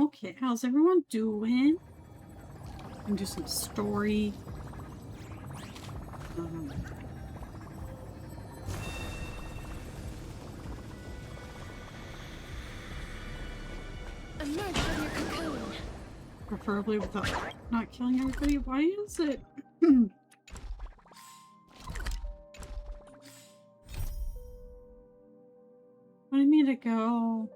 Okay, how's everyone doing? And do some story. Um, Emerge from your cocoon. Preferably without not killing everybody. Why is it? Wanting me to go?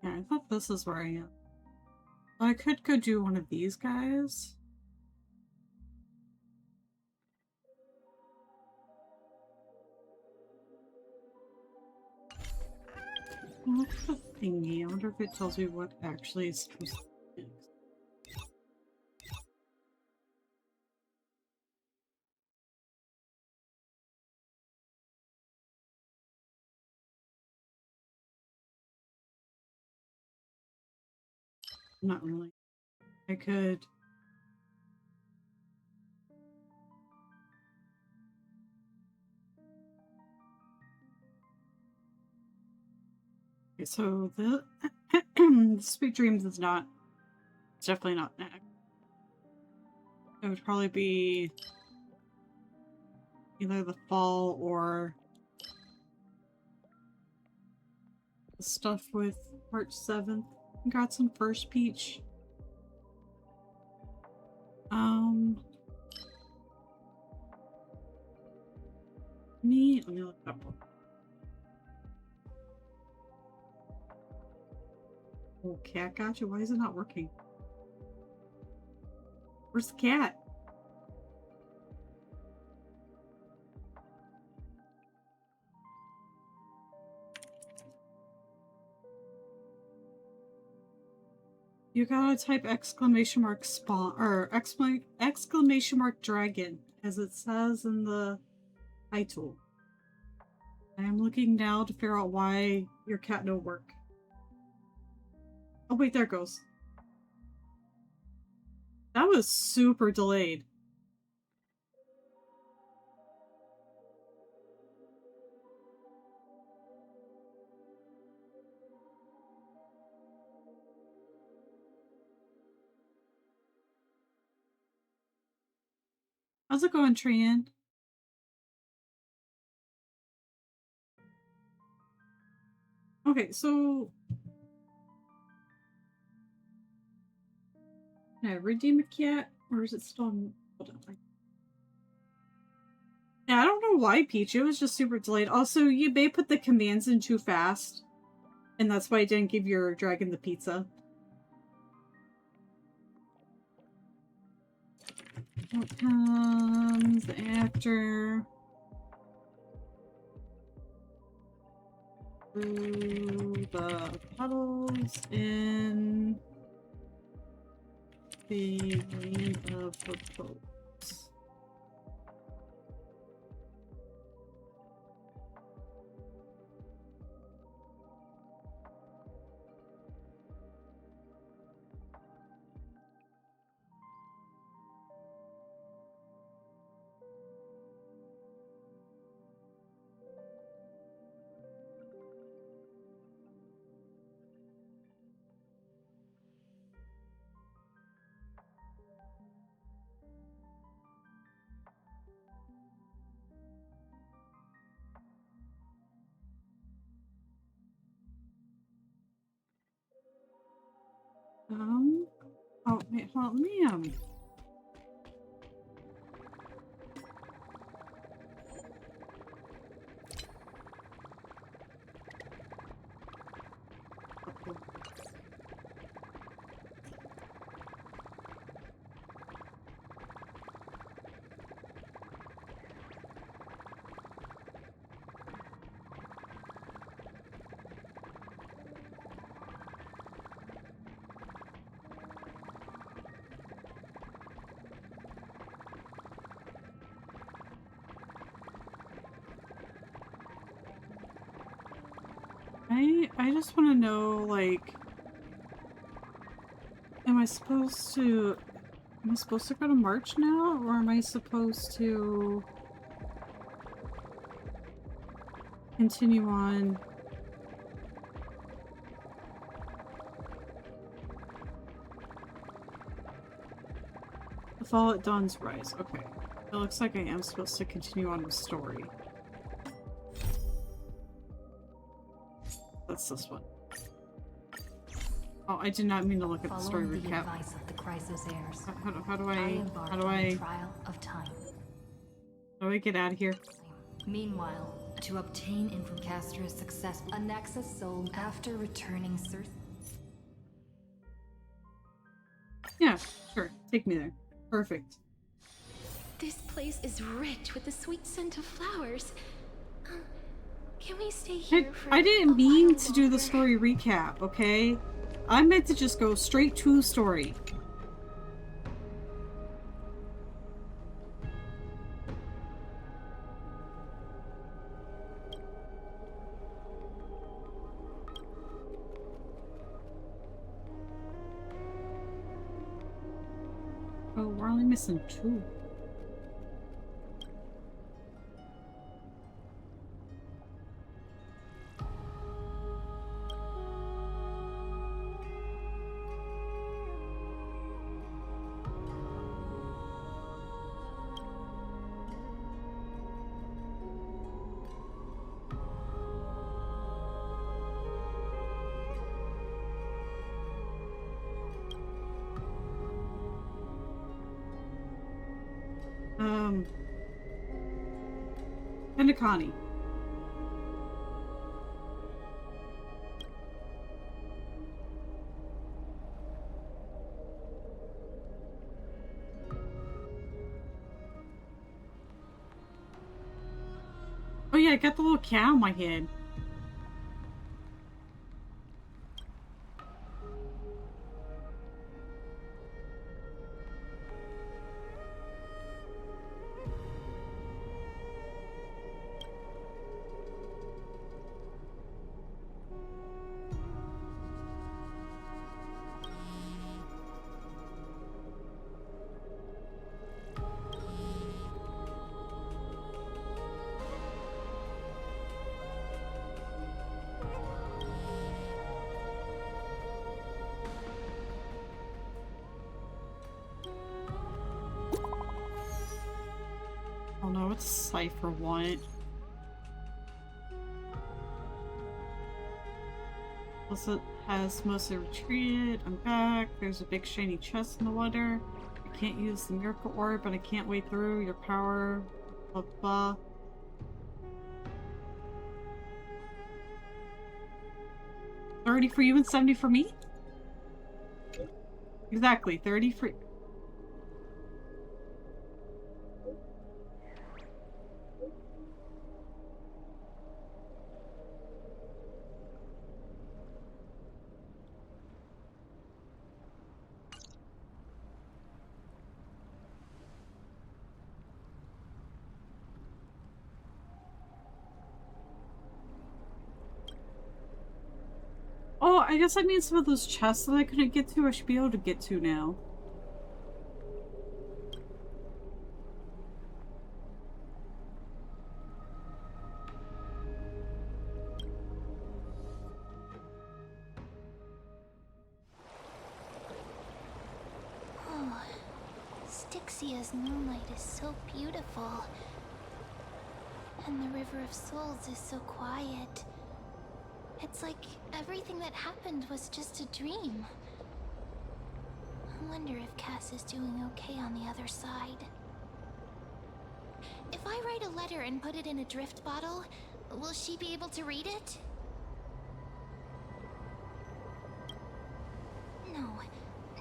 Yeah, I thought this is where I am. I could go do one of these guys. What's the thingy? I wonder if it tells me what actually is supposed to be next. Not really. I could. Okay, so the Sweet Dreams is not. It's definitely not next. It would probably be either the fall or the stuff with March 7th. Congrats on first Peach. Let me look up. Okay, I gotcha. Why is it not working? Where's the cat? You gotta type exclamation mark spawn or exclamation mark dragon as it says in the title. I am looking now to figure out why your cat don't work. Oh wait, there it goes. That was super delayed. How's it going, Trian? Okay, so can I redeem a cat? Or is it still hold on. Yeah, I don't know why, Peach. It was just super delayed. Also, you may put the commands in too fast. And that's why I didn't give your dragon the pizza. What comes after? Through the puddles in the lane of the boats. Oh, wait, hold on, let me, I just want to know, like, am I supposed to Am I supposed to go to March now, or am I supposed to continue on? The Fall at Dawn's Rise. Okay. It looks like I am supposed to continue on with story. That's this one. Oh, I did not mean to look at the story recap. The advice of the Chrysos heirs. How do I trial of time. How do I get out of here? Meanwhile, to obtain from Castra's successful a Nexus soul after returning Circe. Yeah, sure. Take me there. Perfect. This place is rich with the sweet scent of flowers. Can we stay here I didn't mean to do the story recap, okay? I meant to just go straight to story. Oh, we're only missing 2. Connie. Oh yeah, I got the little cat on my head. Oh no, what's Cypher want? Also has mostly retreated. I'm back. There's a big shiny chest in the water. I can't use the miracle orb, but I can't wade through your power. Blah blah. $30 for you and $70 for me? Exactly, 30 for... Oh, I guess that means some of those chests that I couldn't get to, I should be able to get to now. Oh, Styxia's moonlight is so beautiful. And the River of Souls is so quiet. It's like everything that happened was just a dream. I wonder if Cass is doing okay on the other side. If I write a letter and put it in a drift bottle, will she be able to read it?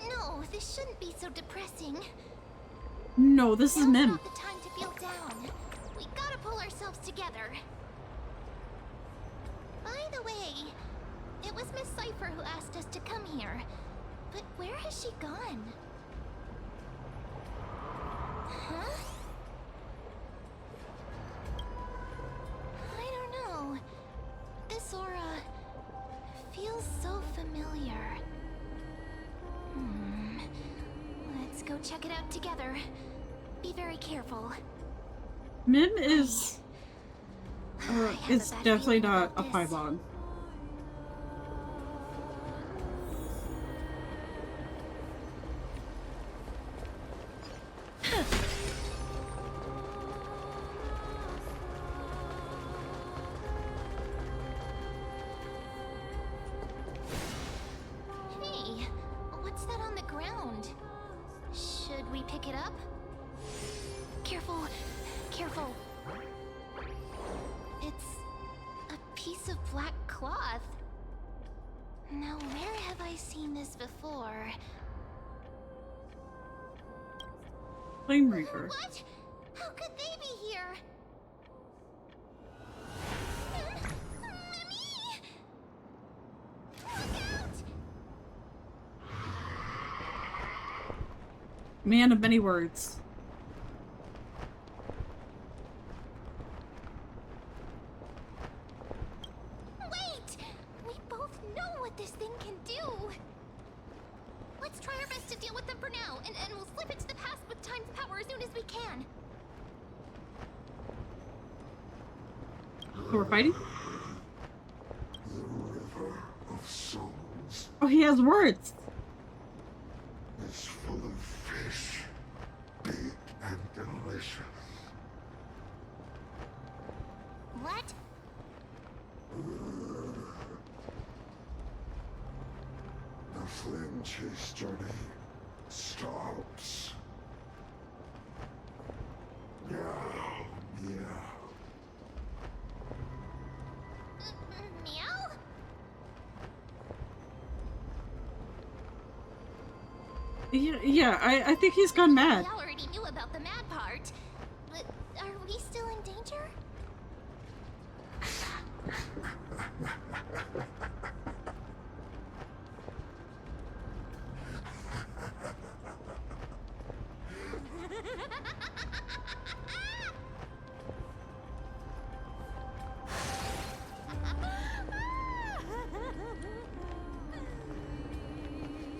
No, this shouldn't be so depressing. No, this is Mim. Now's not the time to feel down. We gotta pull ourselves together. By the way, it was Miss Cypher who asked us to come here. But where has she gone? Huh? I don't know. This aura feels so familiar. Let's go go check it out together. Be very careful. Mim is I have it's a bad definitely feeling not a about this. Paimon. Hey, what's that on the ground? Should we pick it up? Careful, careful. It's a piece of black cloth. Now, where have I seen this before? Flame Reaper. What? How could they be here? Mimi! Look out! Man of many words. Wait! We both know what this thing can do. Let's try our best to deal with them for now, and we'll slip into the past with time's power as soon as we can. So we're fighting? The river of souls Oh, he has words. is full of fish, big and delicious. What? The flame chase journey stops. Meow, meow. Meow? Yeah, I think he's gone mad. We already knew about the mad part. But are we still in danger?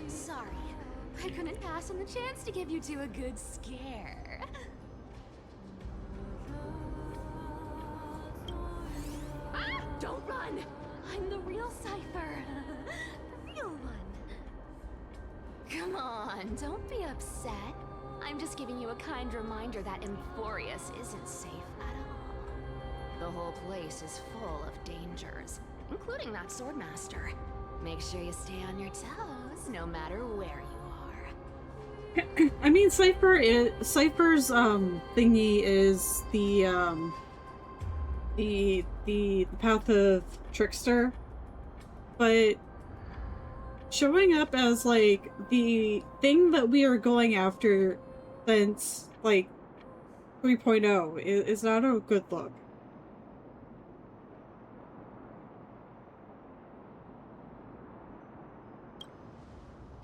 Sorry, I couldn't pass on the chance to give you two a good scare. Ah, don't run! I'm the real Cypher. The real one. Come on, don't be upset. I'm just giving you a kind reminder that Emphorius isn't safe at all. The whole place is full of dangers, including that swordmaster. Make sure you stay on your toes, no matter where you are. I mean, Cypher's thingy is the path of trickster, but showing up as like the thing that we are going after since like 3.0 is not a good look.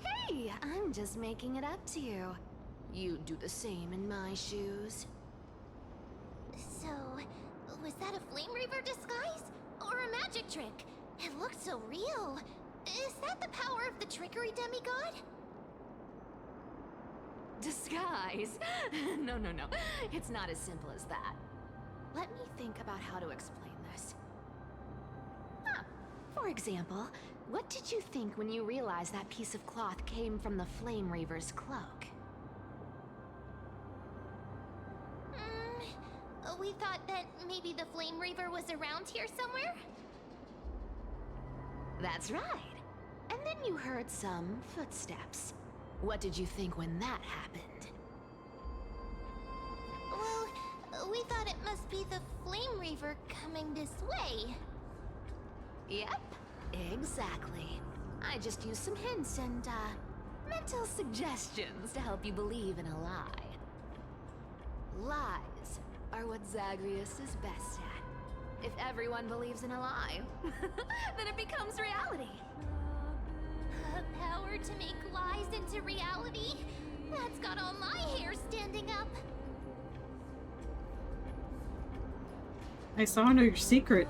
Hey, I'm just making it up to you. You'd do the same in my shoes. So, was that a Flame Reaver disguise? Or a magic trick? It looked so real. Is that the power of the trickery demigod? Disguise? No. It's not as simple as that. Let me think about how to explain this. For example, what did you think when you realized that piece of cloth came from the Flame Reaver's cloak? We thought that maybe the Flame Reaver was around here somewhere? That's right. And then you heard some footsteps. What did you think when that happened? Well, we thought it must be the Flame Reaver coming this way. Yep, exactly. I just used some hints and, mental suggestions to help you believe in a lie. Lies are what Zagreus is best at. If everyone believes in a lie, then it becomes reality. A power to make lies into reality? That's got all my hair standing up. I saw know your secret.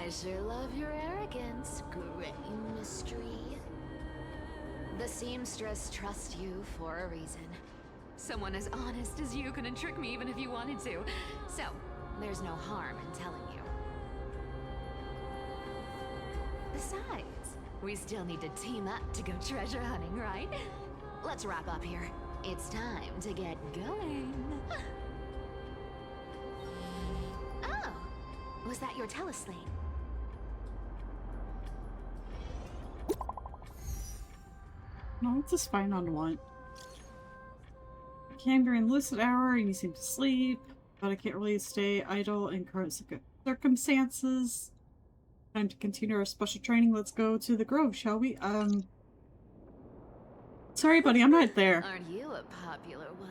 I sure love your arrogance, gray mystery. The seamstress trusts you for a reason. Someone as honest as you couldn't trick me even if you wanted to. So, there's no harm in telling you. Besides, we still need to team up to go treasure hunting, right? Let's wrap up here. It's time to get going. Oh, was that your telesleigh? No, it's just fine on one. Came during the lucid hour and you seem to sleep, but I can't really stay idle in current circumstances. Time to continue our special training. Let's go to the grove, shall we? Sorry, buddy, I'm not there. Aren't you a popular one?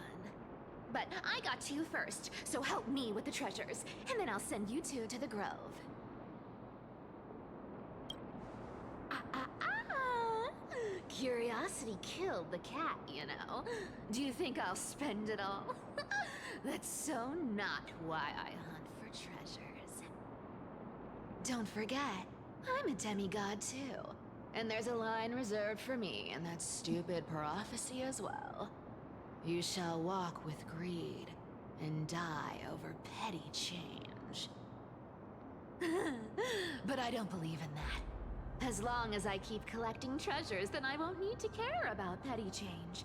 But I got to you first, so help me with the treasures, and then I'll send you two to the grove. Curiosity killed the cat, you know. Do you think I'll spend it all? That's so not why I hunt for treasures. Don't forget, I'm a demigod too. And there's a line reserved for me in that stupid prophecy as well. You shall walk with greed and die over petty change. But I don't believe in that. As long as I keep collecting treasures, then I won't need to care about petty change.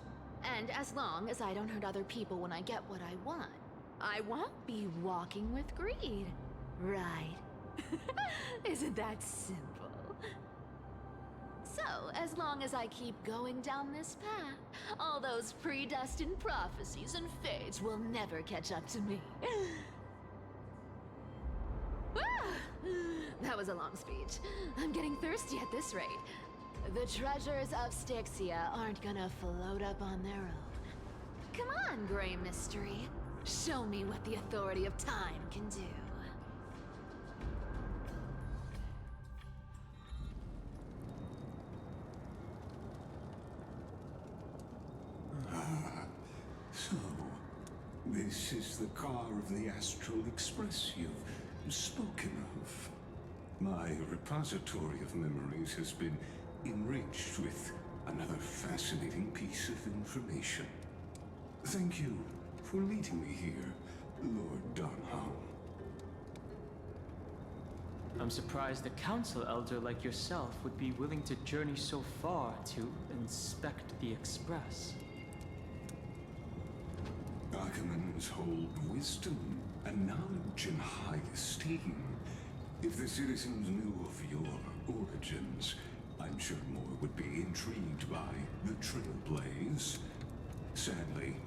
And as long as I don't hurt other people when I get what I want, I won't be walking with greed. Right? Isn't that simple? So, as long as I keep going down this path, all those predestined prophecies and fates will never catch up to me. That was a long speech. I'm getting thirsty at this rate. The treasures of Styxia aren't gonna float up on their own. Come on, Grey Mystery. Show me what the authority of time can do. So, this is the car of the Astral Express you've spoken of. My repository of memories has been enriched with another fascinating piece of information. Thank you for leading me here, Lord Donholm. I'm surprised a council elder like yourself would be willing to journey so far to inspect the Express. Archimans hold wisdom and knowledge in high esteem. If the citizens knew of your origins, I'm sure more would be intrigued by the Trailblaze. Sadly,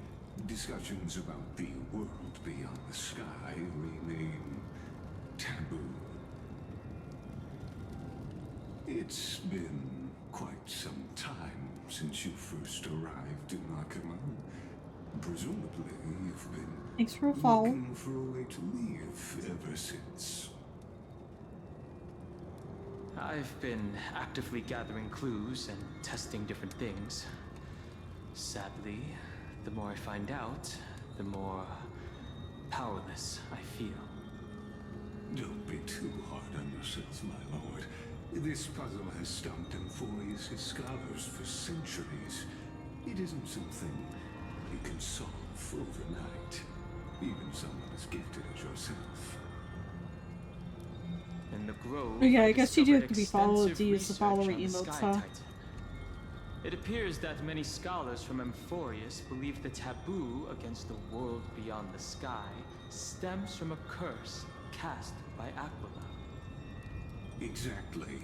discussions about the world beyond the sky remain taboo. It's been quite some time since you first arrived in Akima. Presumably, you've been Thanks for a follow. looking for a way to leave ever since. I've been actively gathering clues and testing different things. Sadly, the more I find out, the more powerless I feel. Don't be too hard on yourself, my lord. This puzzle has stumped Emphorius' scholars for centuries. It isn't something you can solve overnight. Even someone as gifted as yourself. In the grove, Oh, yeah, I guess you do have to be extensive followed to use the research following on the emotes, Sky huh? Titan. It appears that many scholars from Emphorius believe the taboo against the world beyond the sky stems from a curse cast by Aquila. Exactly.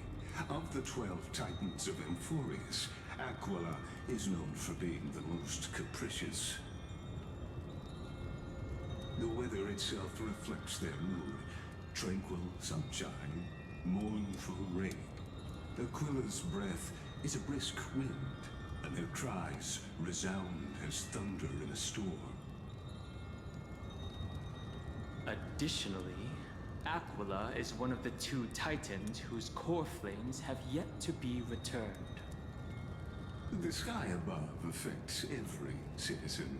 Of the 12 titans of Emphorius, Aquila is known for being the most capricious. The weather itself reflects their mood. Tranquil sunshine, mournful rain. Aquila's breath is a brisk wind, and their cries resound as thunder in a storm. Additionally, Aquila is one of the 2 titans whose core flames have yet to be returned. The sky above affects every citizen.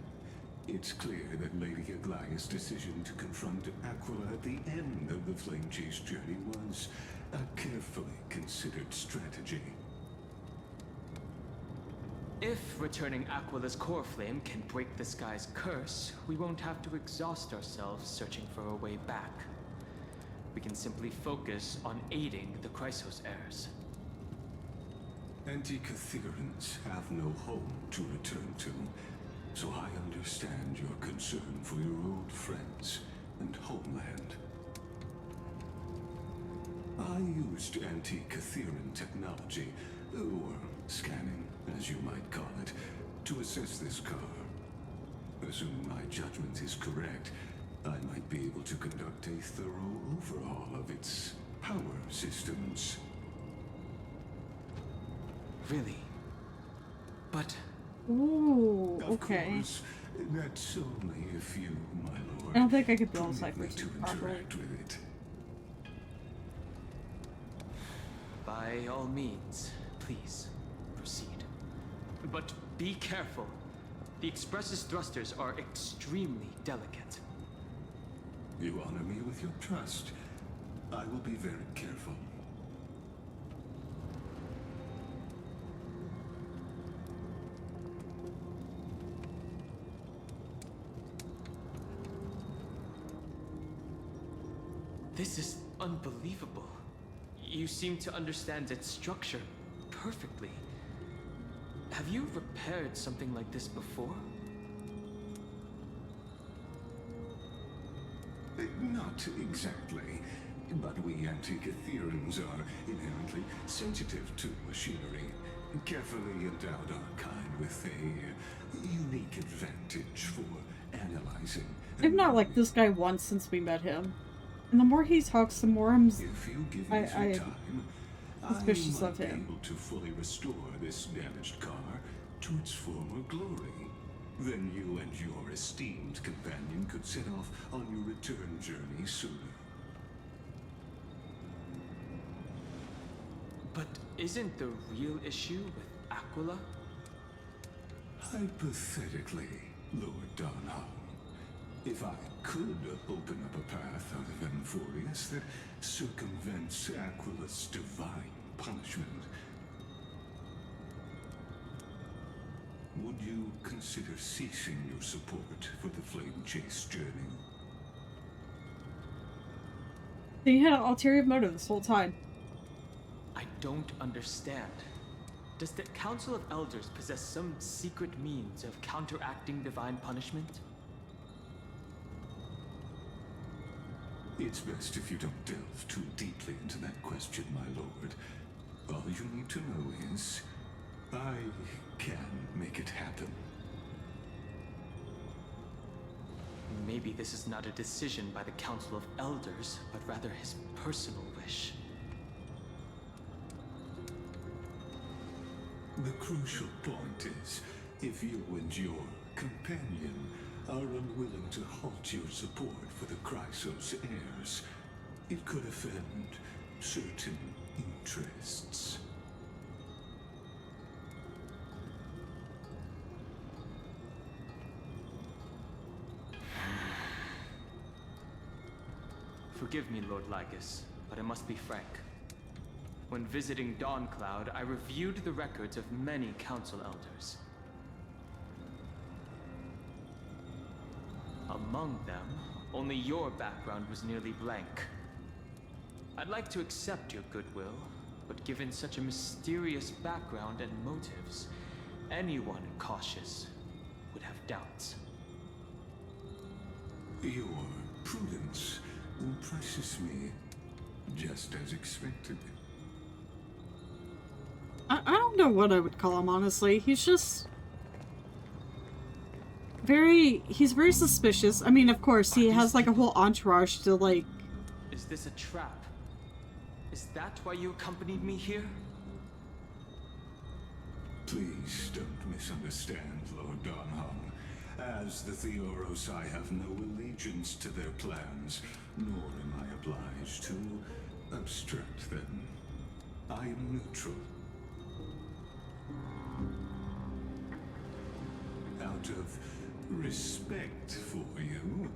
It's clear that Lady Aglaya's decision to confront Aquila at the end of the Flame Chase journey was a carefully considered strategy. If returning Aquila's core flame can break the sky's curse, we won't have to exhaust ourselves searching for a way back. We can simply focus on aiding the Chrysos heirs. Anti-Catherians have no home to return to, so I understand your concern for your old friends and homeland. I used anti-Catherian technology, or scanning, as you might call it, to assess this car. Assuming my judgment is correct, I might be able to conduct a thorough overhaul of its power systems. Really? But... Ooh, Of okay. course, that's only if you, my lord, I don't think I could build a permit me cipher to properly. interact with it. by all means, please, proceed. But be careful. The Express's thrusters are extremely delicate. You honor me with your trust. I will be very careful. This is unbelievable. You seem to understand its structure perfectly. Have you repaired something like this before? Not exactly, but we Antikytherians are inherently sensitive to machinery. Carefully endowed our kind with a unique advantage for analyzing. I've not liked this guy once since we met him. And the more he talks, the more I'm If you give me some time, suspicious I of might be him. able to fully restore this damaged car to its former glory. Then you and your esteemed companion could set off on your return journey sooner. But isn't the real issue with Aquila? Hypothetically, Lord Donholm, if I could open up a path out of Emphorius that circumvents Aquila's divine punishment, would you consider ceasing your support for the Flame Chase journey? He had an ulterior motive this whole time. I don't understand. Does the Council of Elders possess some secret means of counteracting divine punishment? It's best if you don't delve too deeply into that question, my lord. All you need to know is, I can make it happen. Maybe this is not a decision by the Council of Elders, but rather his personal wish. The crucial point is, if you and your companion are unwilling to halt your support for the Chrysos heirs, it could offend certain interests. Forgive me, Lord Lygus, but I must be frank. When visiting Dawncloud, I reviewed the records of many council elders. Among them, only your background was nearly blank. I'd like to accept your goodwill, but given such a mysterious background and motives, anyone cautious would have doubts. Your prudence impresses me, just as expected. I don't know what I would call him, honestly. He's just... he's very suspicious. I mean, of course, he has like a whole entourage to like... Is this a trap? Is that why you accompanied me here? Please don't misunderstand, Lord Donholm. As the Theoros, I have no allegiance to their plans, nor am I obliged to obstruct them. I am neutral. Out of respect for you,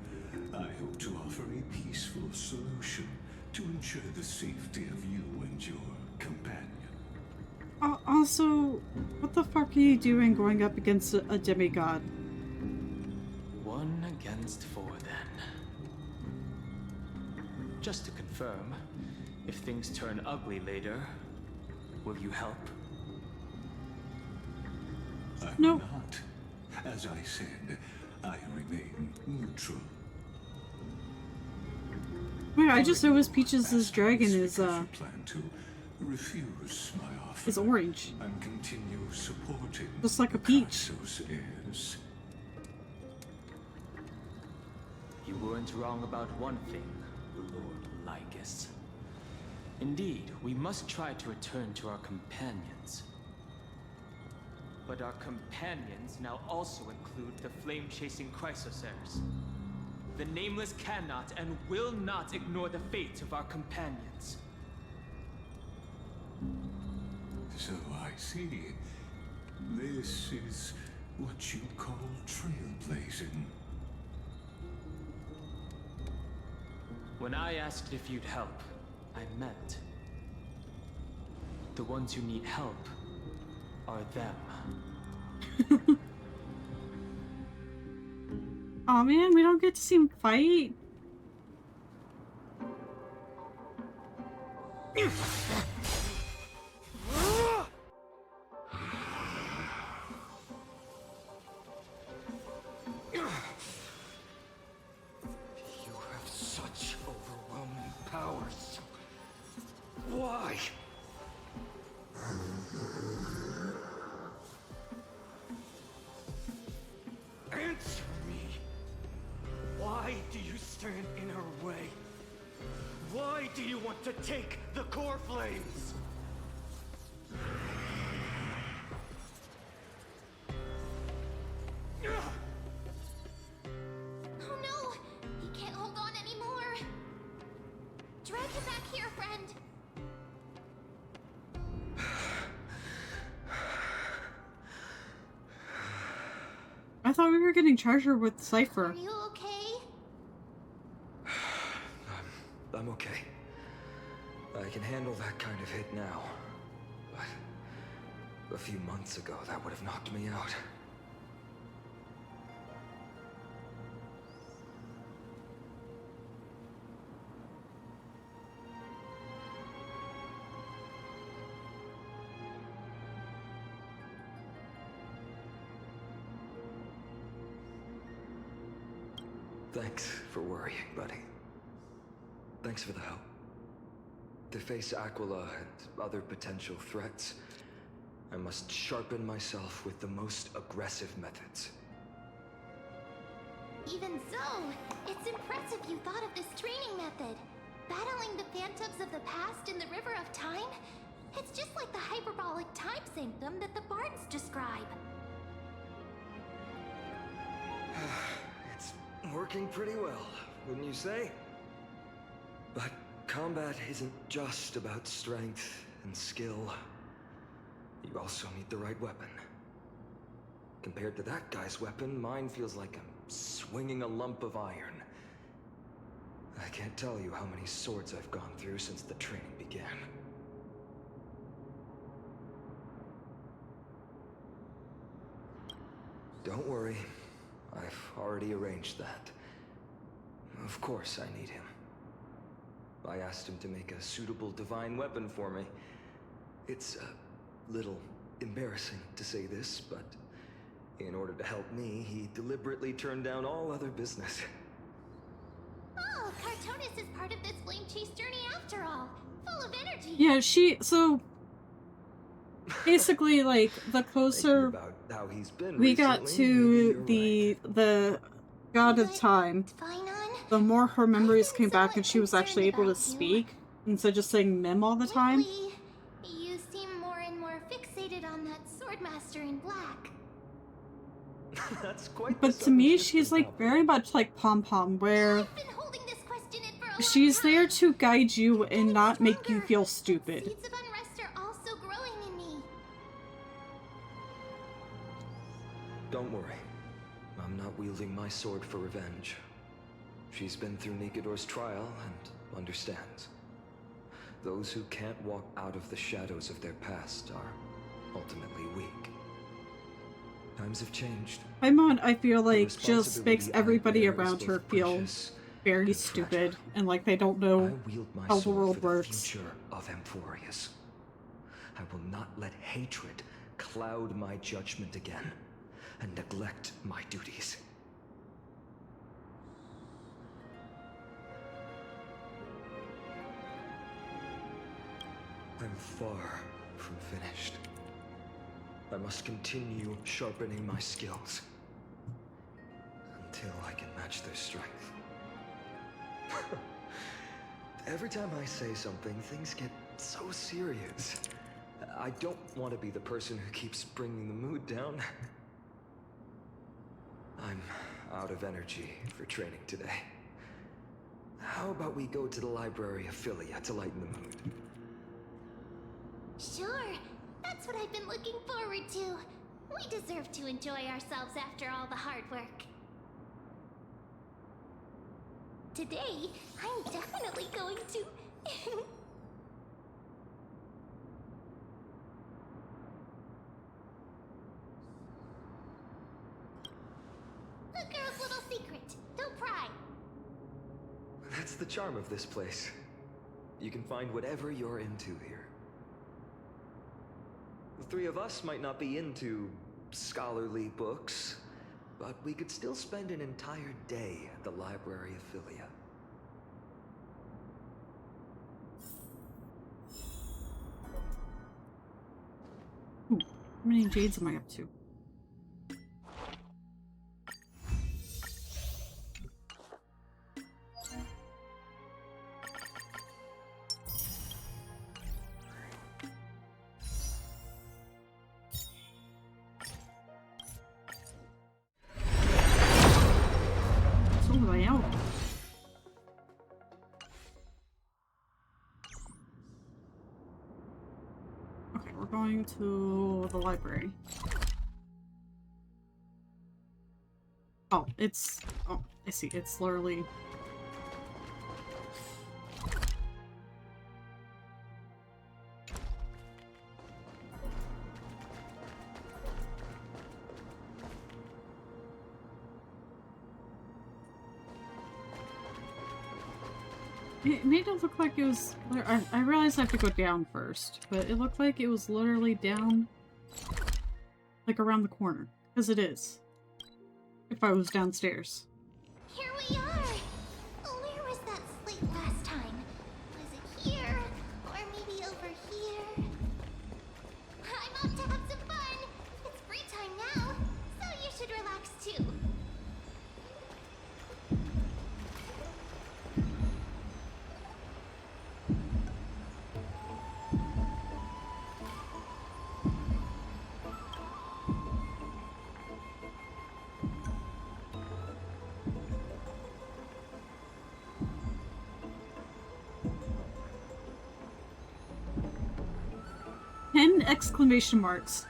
I hope to offer a peaceful solution to ensure the safety of you and your companion. Also, what the fuck are you doing going up against a demigod? 1 against 4 then. Just to confirm, if things turn ugly later, will you help? I'm No. not. As I said, I remain neutral. Wait, I just noticed Peaches' dragon is Because you plan to refuse my offer. is orange. And continue supporting Just like a peach. Kaiser's heirs. You weren't wrong about one thing, Lord Lycus. Indeed, we must try to return to our companions. But our companions now also include the flame-chasing Chrysosaurs. The Nameless cannot and will not ignore the fate of our companions. So I see. This is what you call trailblazing. When I asked if you'd help, I meant the ones who need help are them. Aw man, we don't get to see him fight. You have such overwhelming powers. Why? Answer me. Why do you stand in her way? Why do you want to take the core flames? Oh no! He can't hold on anymore! Drag him back here, friend! I thought we were getting Charger with Cypher. Are you okay? I'm okay. I can handle that kind of hit now. But a few months ago, that would have knocked me out. Thanks for worrying, buddy. Thanks for the help. To face Aquila and other potential threats, I must sharpen myself with the most aggressive methods. Even so, it's impressive you thought of this training method. Battling the phantoms of the past in the River of Time? It's just like the hyperbolic time sanctum that the bards describe. It's working pretty well, wouldn't you say? But combat isn't just about strength and skill. You also need the right weapon. Compared to that guy's weapon, mine feels like I'm swinging a lump of iron. I can't tell you how many swords I've gone through since the training began. Don't worry. I've already arranged that. Of course I need him. I asked him to make a suitable divine weapon for me. It's a little embarrassing to say this, but in order to help me, he deliberately turned down all other business. Oh, Cartonis is part of this flame chase journey after all. Full of energy. Yeah, so basically, like, the closer About how he's been we got recently, to maybe you're right. the God of Time, Fine on? the more her memories came back somewhat and she was actually able to concerned about you. speak instead of just saying mem all the time. Lately, you seem more and more fixated on that swordmaster in black. That's quite But the to me, sudden shift she's in like topic. very much like Pom Pom, where I've been holding this question in for a she's long there time. to guide you and Getting not make you stronger. feel stupid. Seeds of unrest are also growing in me. Don't worry. I'm not wielding my sword for revenge. She's been through Nikedor's trial and understands. Those who can't walk out of the shadows of their past are ultimately weak. Times have changed. Paimon, I feel The like, just makes responsibility I everybody bear is around her both feel precious very and stupid fragile. and like they don't I know wield my how the sword world for the works. future of Amphorius. I will not let hatred cloud my judgment again and neglect my duties. I'm far from finished. I must continue sharpening my skills until I can match their strength. Every time I say something, things get so serious. I don't want to be the person who keeps bringing the mood down. I'm out of energy for training today. How about we go to the library of Philia to lighten the mood? Sure, that's what I've been looking forward to. We deserve to enjoy ourselves after all the hard work. Today, I'm definitely going to... A girl's little secret. Don't pry. That's the charm of this place. You can find whatever you're into here. The three of us might not be into scholarly books, but we could still spend an entire day at the Library of Philia. How many jades am I up to? So am I out. Okay, we're going to the library. Oh, it's... Oh, I see. It's literally... It made it look like it was... I realized I have to go down first, but it looked like it was literally down... like around the corner. Because it is. If I was downstairs. Here we are! Where was that slate last time? Was it here? Or maybe over here? I'm off to have some fun! It's free time now, so you should relax too. Exclamation marks.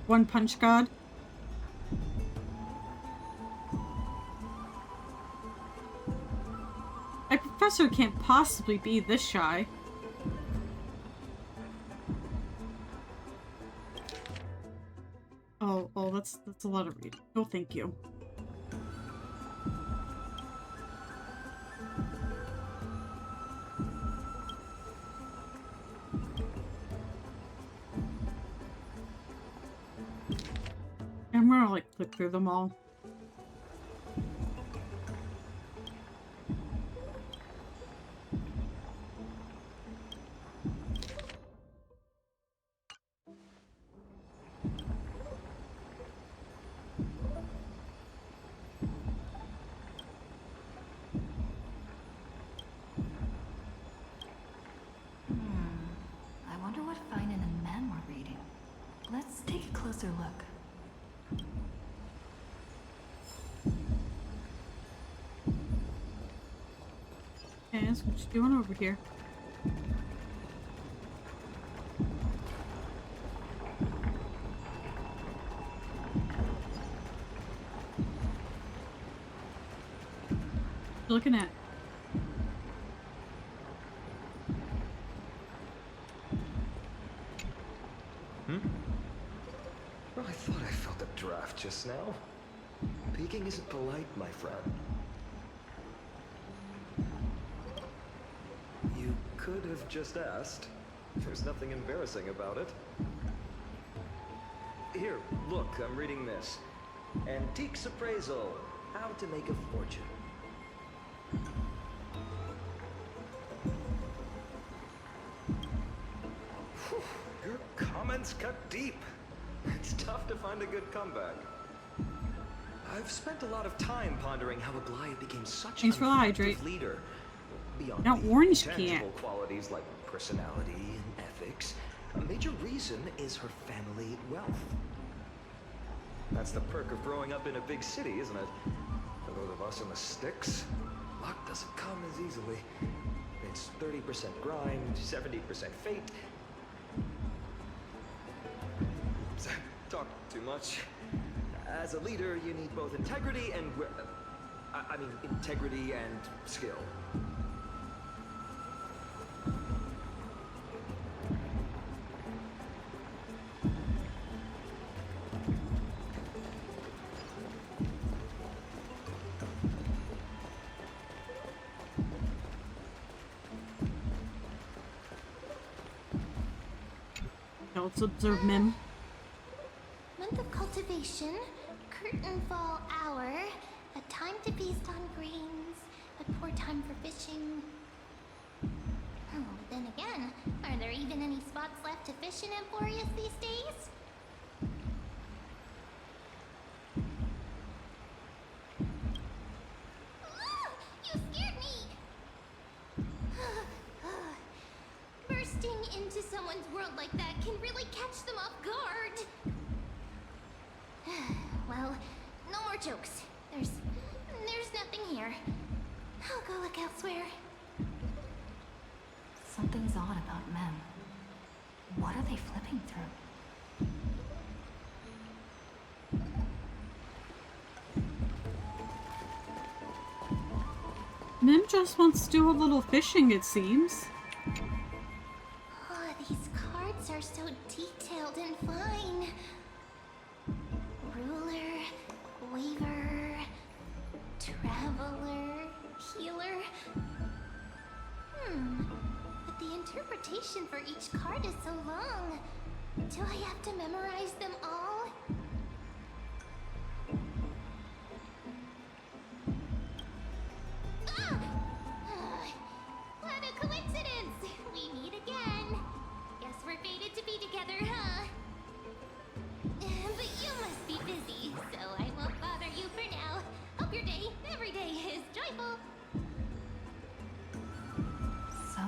One Punch God. A professor can't possibly be this shy. Oh, that's a lot of reading. No, thank you. I'm gonna like click through them all. I wonder what Finan and Men were reading. Let's take a closer look. Okay, that's what you doing over here. Looking at. Well, I thought I felt a draft just now. Peeking isn't polite, my friend. You could have just asked. There's nothing embarrassing about it. Here, look, I'm reading this. Antiques Appraisal. How to make a fortune. Whew, your comments cut deep. It's tough to find a good comeback. I've spent a lot of time pondering how Aglaia became such an Thanks for the hydrate. effective leader. Beyond Now, the orange tangible can't. qualities like personality and ethics, a major reason is her family wealth. That's the perk of growing up in a big city, isn't it? For those of us in the sticks, luck doesn't come as easily. It's 30% grind, 70% fate. Oops, I talked too much. As a leader, you need both integrity and... I mean, integrity and skill. Now let's observe Mim. Month of cultivation, curtain fall hour, a time to feast on grains, a poor time for fishing. Oh, but then again, are there even any spots left to fish in Emporius these days? Ah, you scared me! Bursting into someone's world like that can really catch them off guard. Well, no more jokes. There's nothing here. I'll go look elsewhere. Something's odd about Mem. What are they flipping through? Mim just wants to do a little fishing, it seems. Oh, these cards are so detailed and fine. Ruler, waver, traveler, healer. But the interpretation for each card is so long. Do I have to memorize them all? Ah! What a coincidence! We meet again. Guess we're fated to be together, huh? But you must be busy, so I won't bother you for now. Hope your day, every day, is joyful. So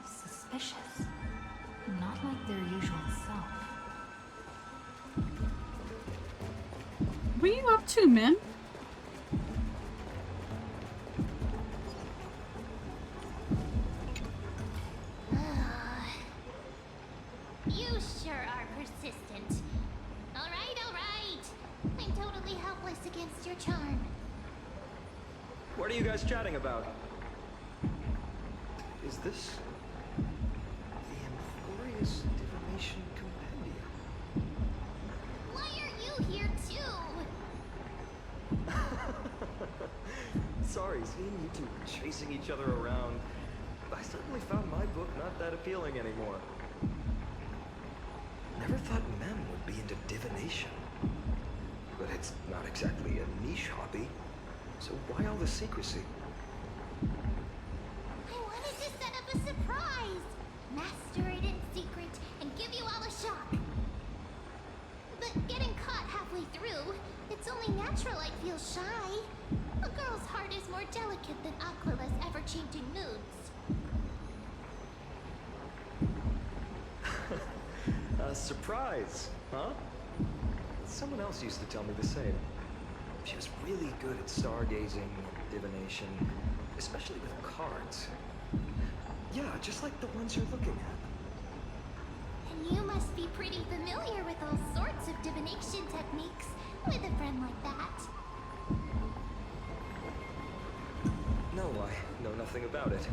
suspicious. Not like their usual self. What are you up to, Mim? You sure are persistent. All right. I'm totally helpless against your charm. What are you guys chatting about? Is this the Emporius Divination Compendium? Why are you here too? Sorry, seeing you two chasing each other around. I certainly found my book not that appealing anymore. Never thought Mem would be into divination. But it's not exactly a niche hobby. So why all the secrecy? I wanted to set up a surprise. Master it in secret and give you all a shock. But getting caught halfway through, it's only natural I'd feel shy. A girl's heart is more delicate than Aquila's ever-changing moods. A surprise, huh? Someone else used to tell me the same. She was really good at stargazing and divination, especially with cards. Yeah, just like the ones you're looking at. And you must be pretty familiar with all sorts of divination techniques with a friend like that. No, I know nothing about it.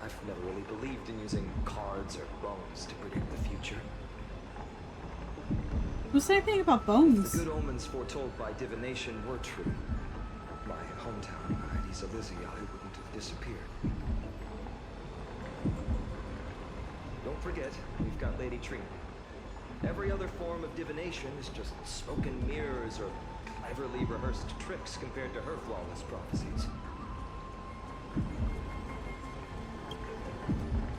I've never really believed in using cards or bones to predict the future. Who said anything about The bones? good omens foretold by divination were true. My hometown, Heidi's Elysiae, wouldn't have disappeared. Don't forget, we've got Lady Trina. Every other form of divination is just smoke and mirrors or cleverly rehearsed tricks compared to her flawless prophecies.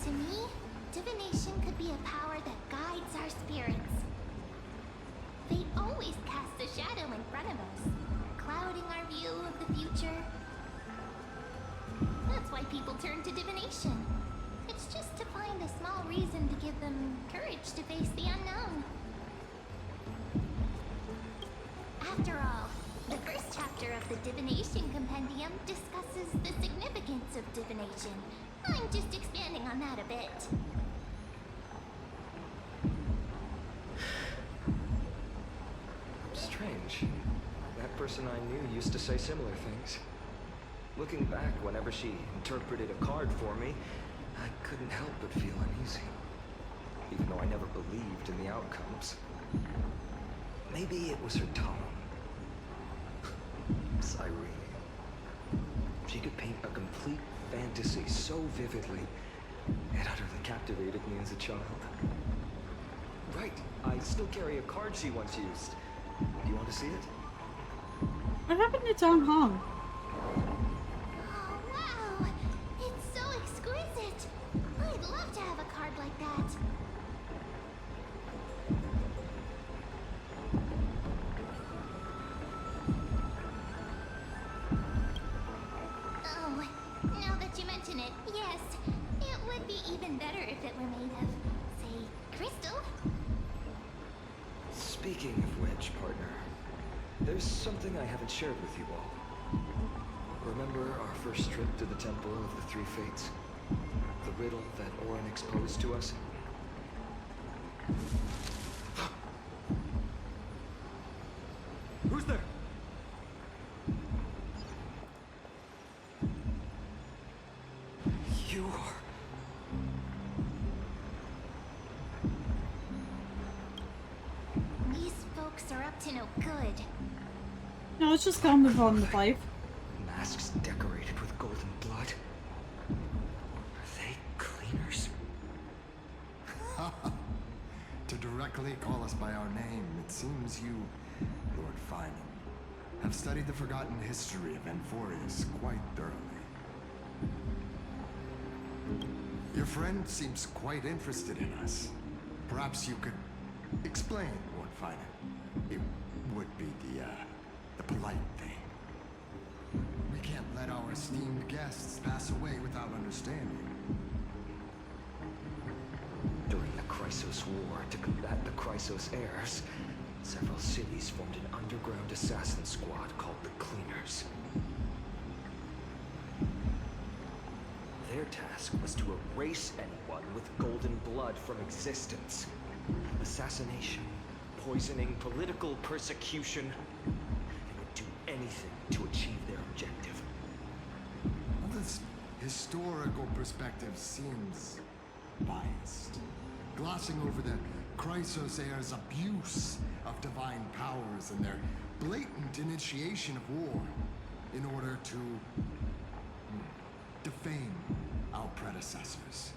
To me, divination could be a power that guides our spirits. They always cast a shadow in front of us, clouding our view of the future. That's why people turn to divination. It's just to find a small reason to give them courage to face the unknown. After all, the first chapter of the Divination Compendium discusses the significance of divination. I'm just expanding on that a bit. Strange. That person I knew used to say similar things. Looking back, whenever she interpreted a card for me, I couldn't help but feel uneasy. Even though I never believed in the outcomes. Maybe it was her tone. Cyrene. She could paint a complete fantasy so vividly, it utterly captivated me as a child. Right, I still carry a card she once used. Do you want to see it? What happened to Dong Hong? Oh, wow! It's so exquisite! I'd love to have a card like that. Oh, now that you mention it, yes. It would be even better if it were made of, say, crystal. Speaking of which, partner, there's something I haven't shared with you all. Remember our first trip to the Temple of the Three Fates? The riddle that Orin exposed to us? Who's there? You are... These folks are up to no good. No, let's just go move on with life. Masks decorated with golden blood. Are they cleaners? To directly call us by our name, it seems you, Lord Finan, have studied the forgotten history of Amphorius quite thoroughly. Your friend seems quite interested in us. Perhaps you could explain, Lord Finan. It would be the polite thing. We can't let our esteemed guests pass away without understanding. During the Chrysos War, to combat the Chrysos heirs, several cities formed an underground assassin squad called the Cleaners. Their task was to erase anyone with golden blood from existence. Assassination, poisoning, political persecution. They would do anything to achieve their objective. Well, this historical perspective seems biased, glossing over the Chrysos heirs' abuse of divine powers and their blatant initiation of war in order to defame our predecessors.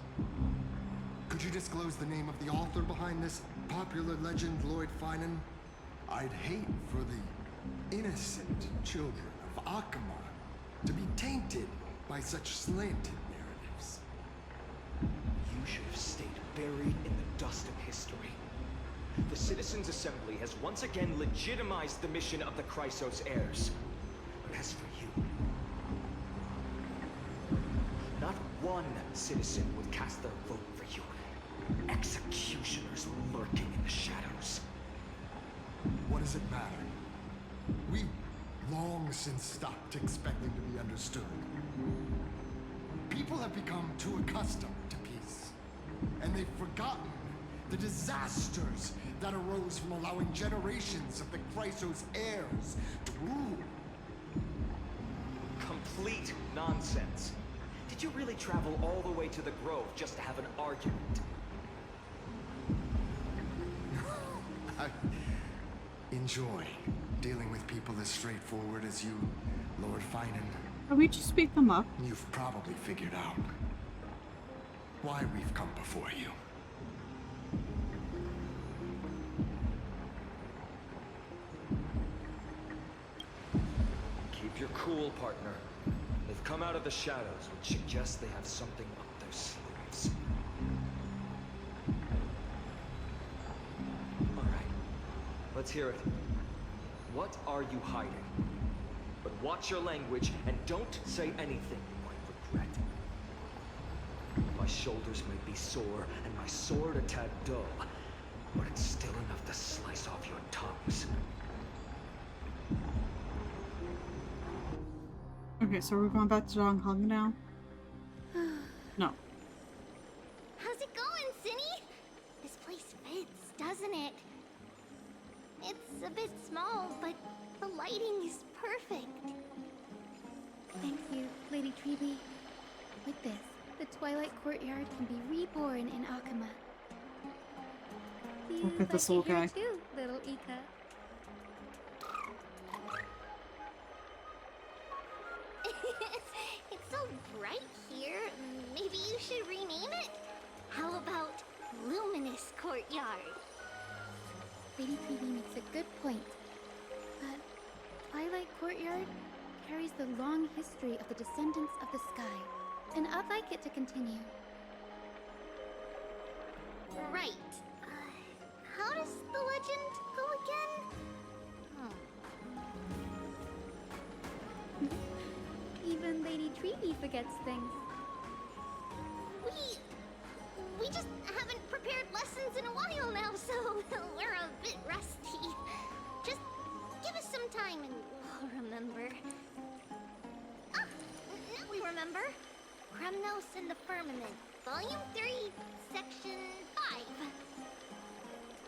Could you disclose the name of the author behind this popular legend, Lord Finan? I'd hate for the innocent children of Akamar to be tainted by such slanted narratives. You should have stayed buried in the dust of history. The Citizens' Assembly has once again legitimized the mission of the Chrysos heirs. But as for you, not one citizen would cast their vote for you. Executioners lurking in the shadows. What does it matter? We've long since stopped expecting to be understood. People have become too accustomed to peace, and they've forgotten the disasters that arose from allowing generations of the Chrysos heirs to rule. complete nonsense. Did you really travel all the way to the Grove just to have an argument? I enjoy dealing with people as straightforward as you, Lord Finan. Can we just beat them up? You've probably figured out why we've come before you. Keep your cool, partner. They've come out of the shadows, which suggests they have something up their sleeves. Alright, let's hear it. What are you hiding? But watch your language and don't say anything you might regret. My shoulders may be sore and my sword a tad dull, but it's still enough to slice off your tongues. Okay, so we're going back to Zhang Heng now? No. How's it going, Cinny? This place fits, doesn't it? It's a bit small, but the lighting is perfect. Thank you, Lady Treeby. With this, the Twilight Courtyard can be reborn in Akama. Look at this little guy. Too, little Ika. It's so bright here. Maybe you should rename it? How about Luminous Courtyard? Lady Treeby makes a good point. But Twilight Courtyard carries the long history of the descendants of the sky, and I'd like it to continue. Right. How does the legend go again? Even Lady Treeby forgets things. We just haven't prepared lessons in a while now, so we're a bit rusty. Just give us some time and we'll remember. Ah, now we remember. Kremnos and the Firmament, Volume 3, Section 5.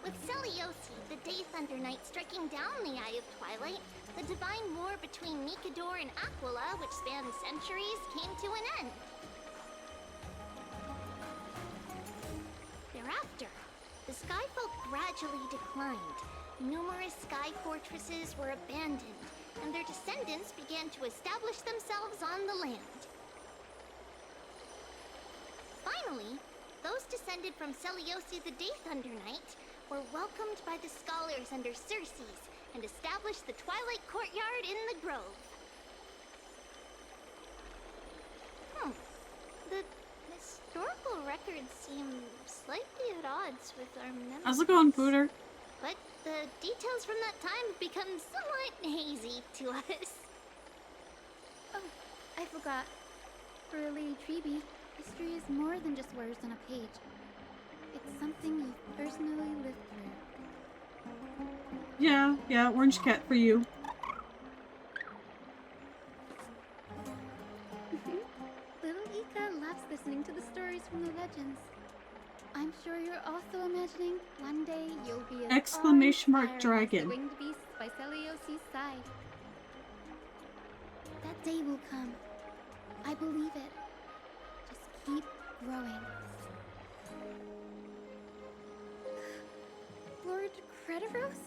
With Celiosi, the Day Thunder Knight, striking down the Eye of Twilight, the divine war between Mikador and Aquila, which spanned centuries, came to an end. Thereafter, the Skyfolk gradually declined. Numerous sky fortresses were abandoned, and their descendants began to establish themselves on the land. Finally, those descended from Celiosi the Day Thunder Knight were welcomed by the scholars under Circes and established the Twilight Courtyard in the Grove. The historical records seem slightly at odds with our memories. How's it going, Booter? But the details from that time have become somewhat hazy to us. Oh, I forgot. For Lady Treeby, history is more than just words on a page. It's something you've personally lived through. Yeah, orange cat for you. Little Ika loves listening to the stories from the legends. I'm sure you're also imagining one day you'll be as Exclamation mark awe-inspiring as dragon. the winged beasts by Celiosi's side. That day will come. I believe it. Just keep growing. Lord Crediros?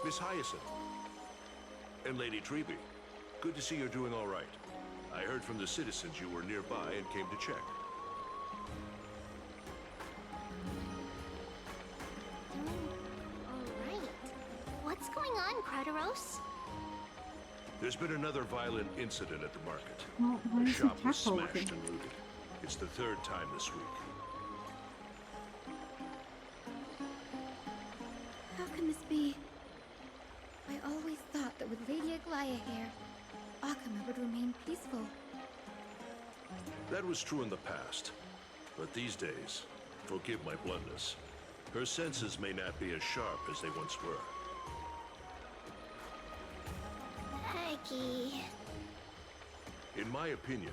Miss Hyacinth. And Lady Treeby. Good to see you're doing all right. I heard from the citizens you were nearby and came to check. Alright. What's going on, Crediros? There's been another violent incident at the market. Well, why The is the shop was catclaw smashed looking? and looted. It's the third time this week. How can this be? I always thought that with Lady Aglaya here, Akama would remain peaceful. That was true in the past. But these days, forgive my bluntness, her senses may not be as sharp as they once were. Hecky. In my opinion,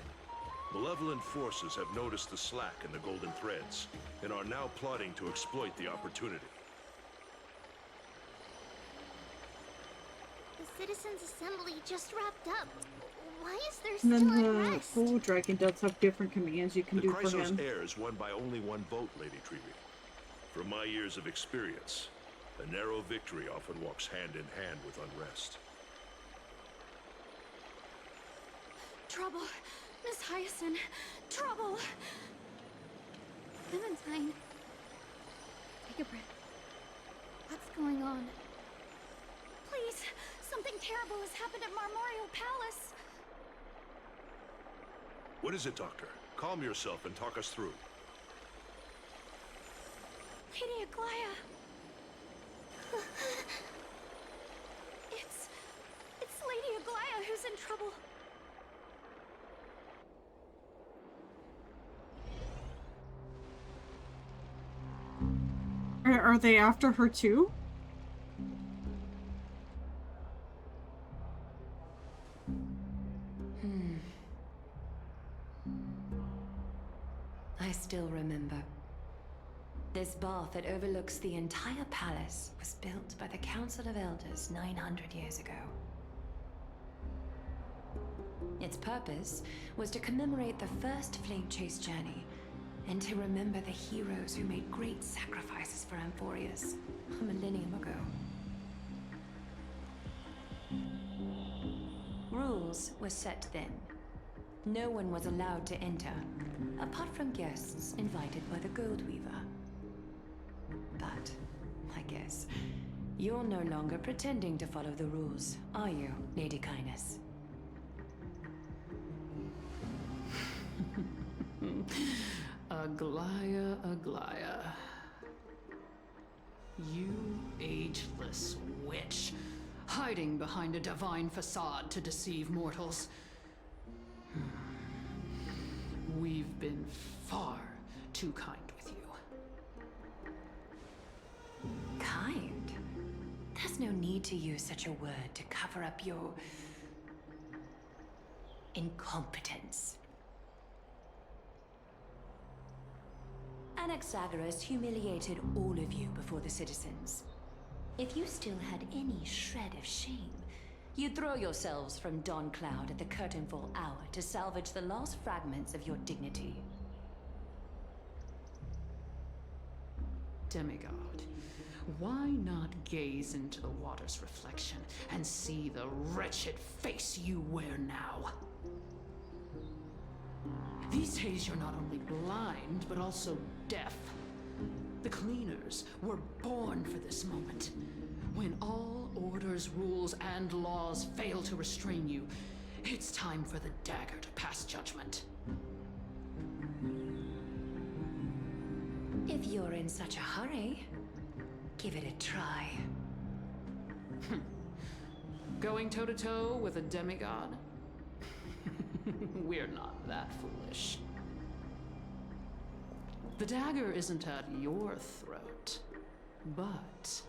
malevolent forces have noticed the slack in the Golden Threads and are now plotting to exploit the opportunity. The Citizens' Assembly just wrapped up. Why is there And still then the unrest? Bull Dragon does have different commands you can The do for Chrysos him. heirs won by only one vote, Lady Treeby. From my years of experience, a narrow victory often walks hand in hand with unrest. Trouble. Miss Hyacinth. Trouble. Clementine. Take a breath. What's going on? Please, something terrible has happened at Marmorial Palace. What is it, Doctor? Calm yourself and talk us through. Lady Aglaya. It's Lady Aglaya who's in trouble. Are they after her too? I still remember. This bath that overlooks the entire palace was built by the Council of Elders 900 years ago. Its purpose was to commemorate the first flame chase journey and to remember the heroes who made great sacrifices for Amphorius a millennium ago. Rules were set then. No one was allowed to enter, apart from guests invited by the Gold Weaver. But, I guess, you're no longer pretending to follow the rules, are you, Lady Kindness? Aglaya, Aglaya. You ageless witch, hiding behind a divine facade to deceive mortals. We've been far too kind with you. Kind? There's no need to use such a word to cover up your incompetence. Anaxagoras humiliated all of you before the citizens. If you still had any shred of shame, you'd throw yourselves from Dawn Cloud at the curtainfall hour to salvage the last fragments of your dignity. Demigod, why not gaze into the water's reflection and see the wretched face you wear now? These days you're not only blind, but also deaf. The cleaners were born for this moment. When all orders, rules, and laws fail to restrain you, it's time for the dagger to pass judgment. If you're in such a hurry, give it a try. Going toe-to-toe with a demigod? We're not that foolish. The dagger isn't at your throat, but...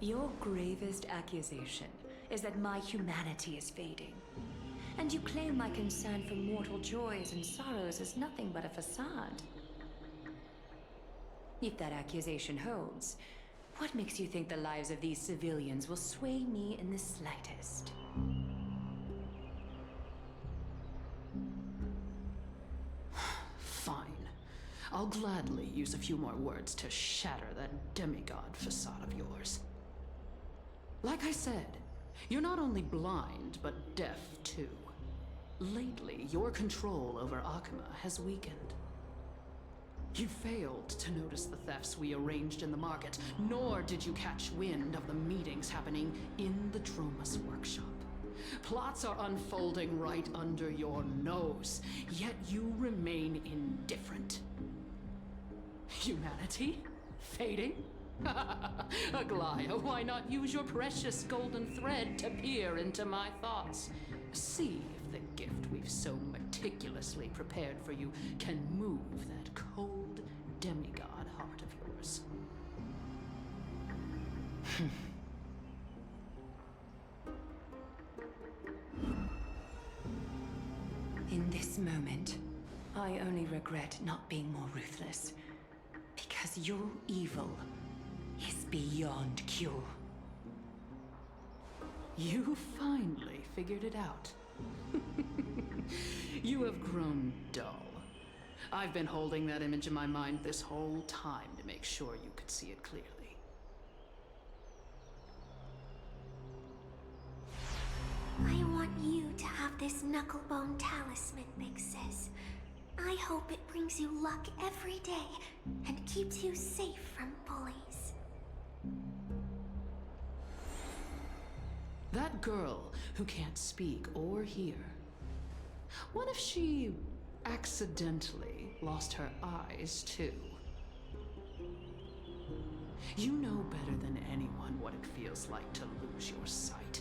Your gravest accusation is that my humanity is fading. And you claim my concern for mortal joys and sorrows is nothing but a facade. If that accusation holds, what makes you think the lives of these civilians will sway me in the slightest? Fine. I'll gladly use a few more words to shatter that demigod facade of yours. Like I said, you're not only blind, but deaf too. Lately, your control over Akima has weakened. You failed to notice the thefts we arranged in the market, nor did you catch wind of the meetings happening in the Dromus workshop. Plots are unfolding right under your nose, yet you remain indifferent. Humanity? Fading? Aglaya, why not use your precious golden thread to peer into my thoughts? See if the gift we've so meticulously prepared for you can move that cold demigod heart of yours. In this moment, I only regret not being more ruthless. Because your evil is beyond cure. You finally figured it out. You have grown dull. I've been holding that image in my mind this whole time to make sure you could see it clearly. I want you to have this knucklebone talisman, Big Sis. I hope it brings you luck every day and keeps you safe from bullies. That girl who can't speak or hear. What if she accidentally lost her eyes too? You know better than anyone what it feels like to lose your sight.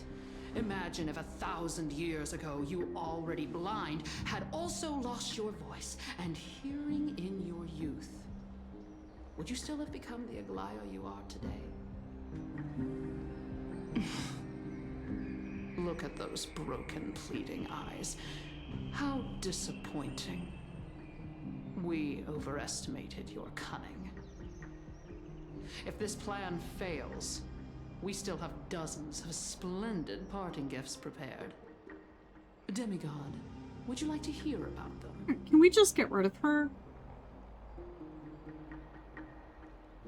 Imagine if 1,000 years ago you, already blind, had also lost your voice and hearing in your youth. Would you still have become the Aglaia you are today? Look at those broken, pleading eyes. How disappointing. We overestimated your cunning. If this plan fails, we still have dozens of splendid parting gifts prepared. Demigod, would you like to hear about them? Can we just get rid of her?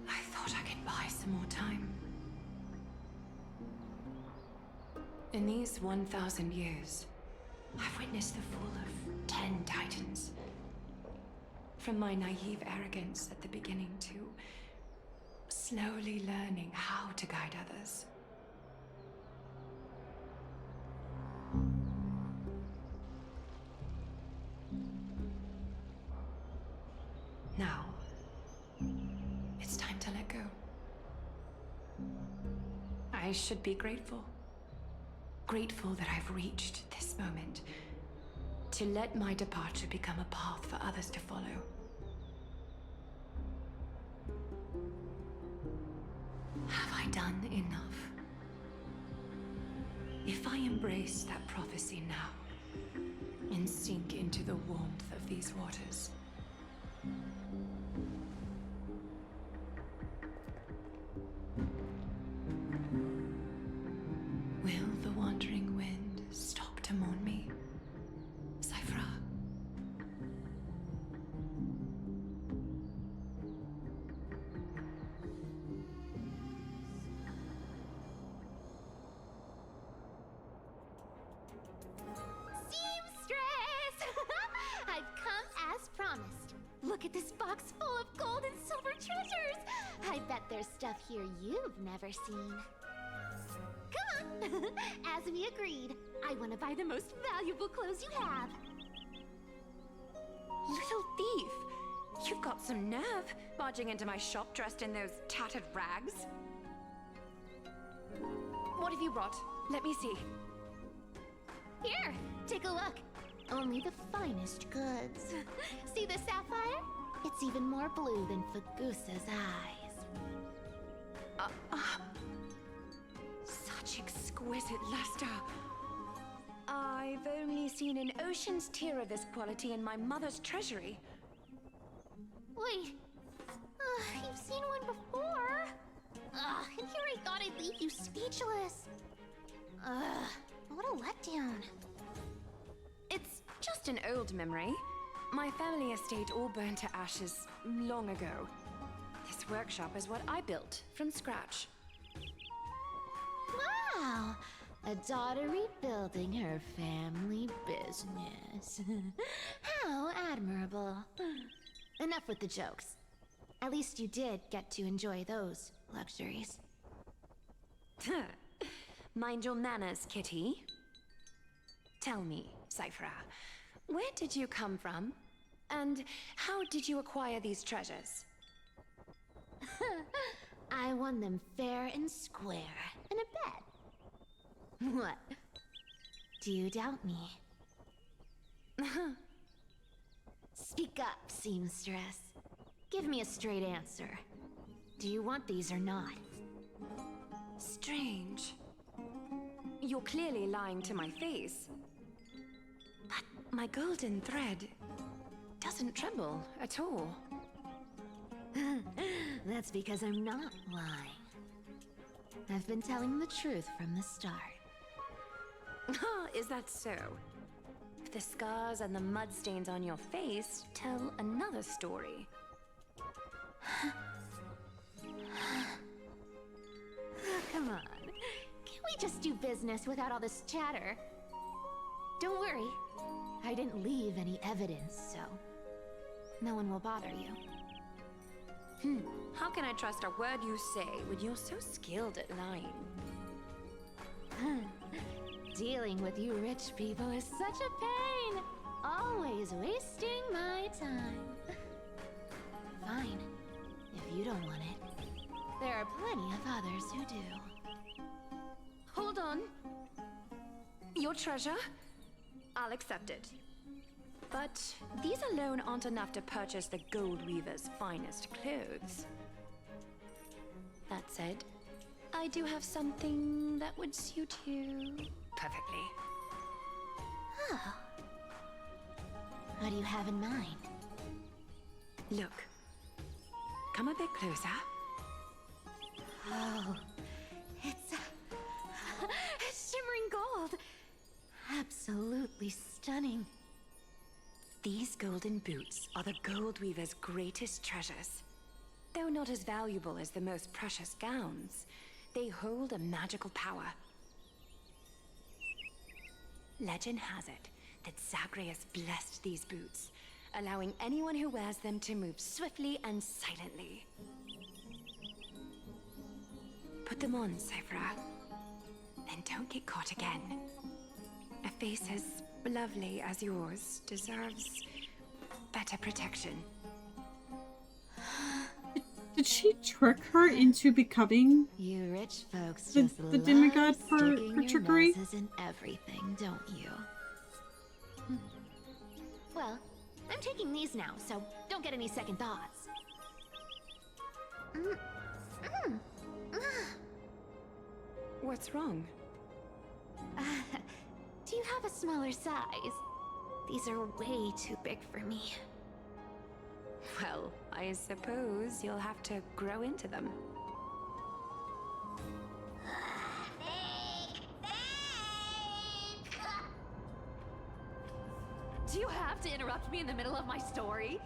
I thought I could buy some more time. In these 1,000 years, I've witnessed the fall of 10 titans. From my naive arrogance at the beginning to slowly learning how to guide others. Now, it's time to let go. I should be grateful. Grateful that I've reached this moment. To let my departure become a path for others to follow. Have I done enough? If I embrace that prophecy now, and sink into the warmth of these waters, will the wandering wind stop to mourn me, Cyphra? Seamstress! I've come as promised. Look at this box full of gold and silver treasures. I bet there's stuff here you've never seen. Come on! As we agreed, I want to buy the most valuable clothes you have. Little thief! You've got some nerve, barging into my shop dressed in those tattered rags. What have you brought? Let me see. Here, take a look. Only the finest goods. See the sapphire? It's even more blue than Fagusa's eyes. Such exquisite luster. I've only seen an ocean's tier of this quality in my mother's treasury. Wait, you've seen one before. And here I thought I'd leave you speechless. What a letdown. It's just an old memory. My family estate all burned to ashes long ago. This workshop is what I built from scratch. Wow, a daughter rebuilding her family business. How admirable. Enough with the jokes. At least you did get to enjoy those luxuries. Mind your manners, kitty. Tell me, Cyphra, where did you come from? And how did you acquire these treasures? I won them fair and square in a bet. What? Do you doubt me? Speak up, seamstress. Give me a straight answer. Do you want these or not? Strange. You're clearly lying to my face. But my golden thread... doesn't tremble at all. That's because I'm not lying. I've been telling the truth from the start. Is that so? The scars and the mud stains on your face tell another story. Come on. Can't we just do business without all this chatter? Don't worry. I didn't leave any evidence, so no one will bother you. How can I trust a word you say when you're so skilled at lying? Dealing with you rich people is such a pain. Always wasting my time. Fine. If you don't want it, there are plenty of others who do. Hold on. Your treasure? I'll accept it. But these alone aren't enough to purchase the Gold Weaver's finest clothes. That said, I do have something that would suit you perfectly. Oh. What do you have in mind? Look. Come a bit closer. Oh, it's shimmering gold. Absolutely stunning. These golden boots are the Gold Weaver's greatest treasures. Though not as valuable as the most precious gowns, they hold a magical power. Legend has it that Zagreus blessed these boots, allowing anyone who wears them to move swiftly and silently. Put them on, Cyphra, and don't get caught again. A face as lovely as yours deserves better protection. Did she trick her into becoming You rich folks the just the love demigod for sticking your trickery? noses in everything, don't you? Well, I'm taking these now, so don't get any second thoughts. What's wrong? Do you have a smaller size? These are way too big for me. Well, I suppose you'll have to grow into them. Do you have to interrupt me in the middle of my story?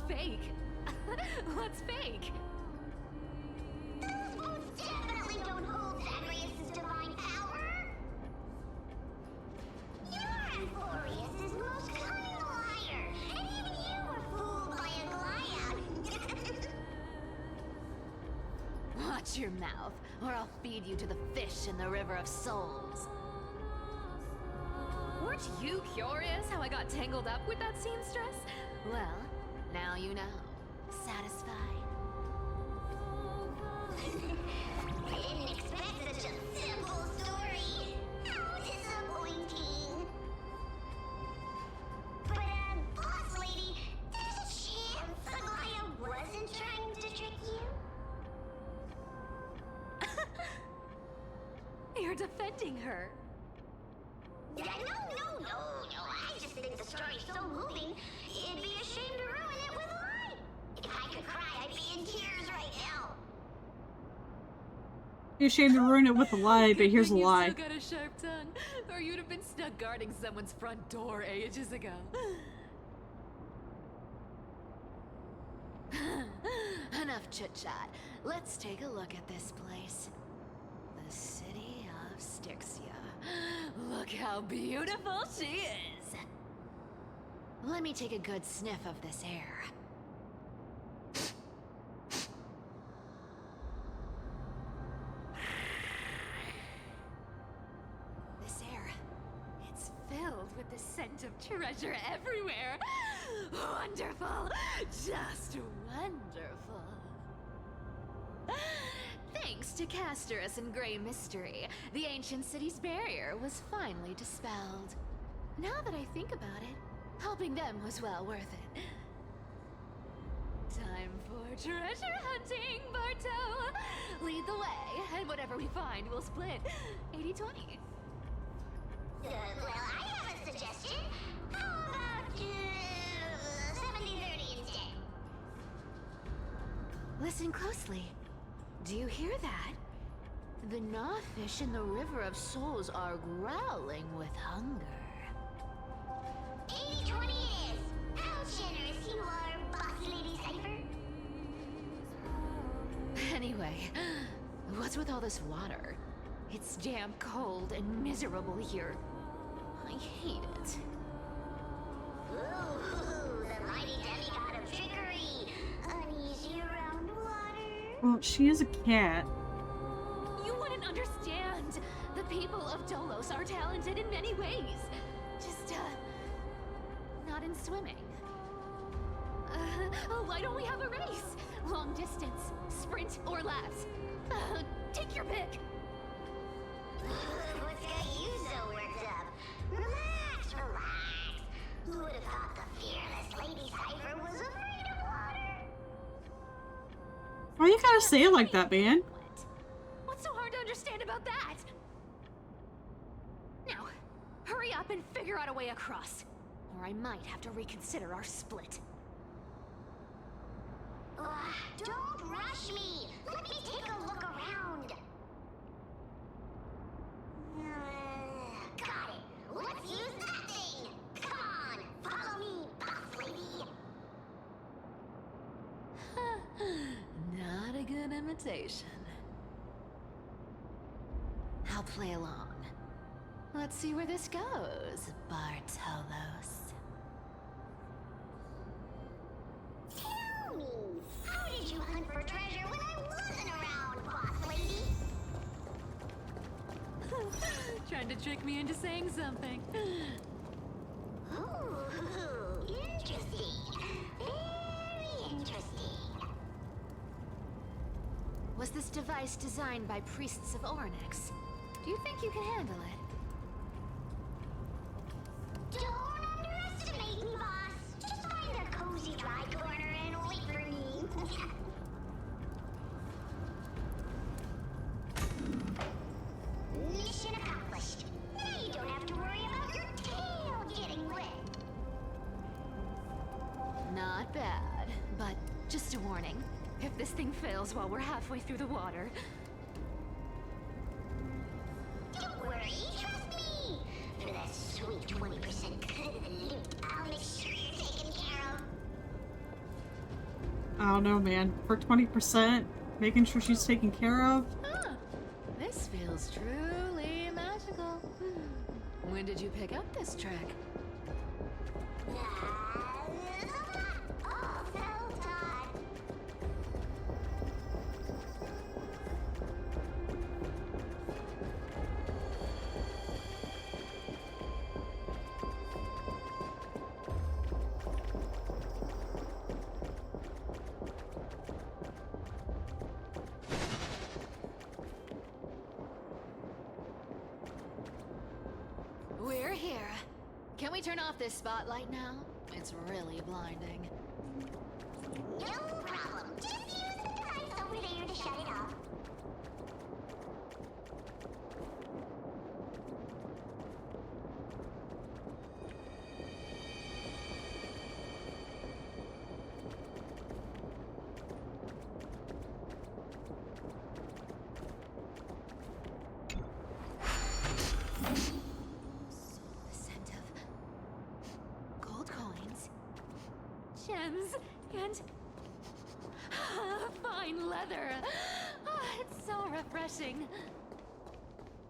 Fake? What's fake? Those boots definitely don't hold Zagreus' divine power. You're Amphorius' most cunning liar, and even you were fooled by a Goliath. Watch your mouth, or I'll feed you to the fish in the River of Souls. Weren't you curious how I got tangled up with that seamstress? Well, now you know. Satisfied? I didn't expect such a simple story. How disappointing. But, boss lady, there's a chance Aglaia wasn't trying to trick you? You're defending her. No. I just think the story's so moving, it'd be a shame to ruin it with a lie. If I could cry, I'd be in tears right now. You're ashamed to ruin it with a lie, but here's a lie. You still got a sharp tongue, or you'd have been stuck guarding someone's front door ages ago. Enough chit-chat. Let's take a look at this place. The city of Styxia. Look how beautiful she is! Let me take a good sniff of this air. This air, it's filled with the scent of treasure everywhere. Wonderful! Just wonderful. Thanks to Castorus and Grey Mystery, the ancient city's barrier was finally dispelled. Now that I think about it, helping them was well worth it. Time for treasure hunting, Barto! Lead the way, and whatever we find, we'll split 80-20. Well, I have a suggestion. How about, Listen closely. Do you hear that? The gnawfish in the River of Souls are growling with hunger. 80-20 is! How generous you are, Boss Lady Cypher! Anyway, what's with all this water? It's damp, cold, and miserable here. I hate it. Ooh, the mighty demigod of trickery! Uneasy around water? Well, she is a cat. You wouldn't understand. The people of Dolos are talented in many ways. Just, not in swimming. Why don't we have a race? Long distance, sprint, or laps? Take your pick. What's got you so worked up? Relax, relax. Who would have thought the fearless Lady Cypher was afraid of water? Why you gotta say it like that, man? What's so hard to understand about that? Now, hurry up and figure out a way across. Or I might have to reconsider our split. Don't rush me! Let me take a look around! Got it! Let's use that thing! Come on! Follow me, boss lady! Not a good imitation. I'll play along. Let's see where this goes, Bartolos. Tell me, how did you hunt for treasure when I wasn't around, boss lady? Trying to trick me into saying something. Ooh, interesting. Very interesting. Was this device designed by priests of Ornyx? Do you think you can handle it? Don't underestimate me, boss. Just find a cozy dry corner and wait for me. Mission accomplished. Now you don't have to worry about your tail getting wet. Not bad, but just a warning. If this thing fails while we're halfway through the water... Don't worry, trust me. For that sweet 20% loot, I'll make sure you're taken care of. I don't know, man. For 20%, making sure she's taken care of. Huh. This feels truly magical. When did you pick up this trick? All self-taught. We're here. Can we turn off this spotlight now? It's really blinding. No problem. Just use the device over there to shut it off. The scent of gold coins, gems, and fine leather. It's so refreshing.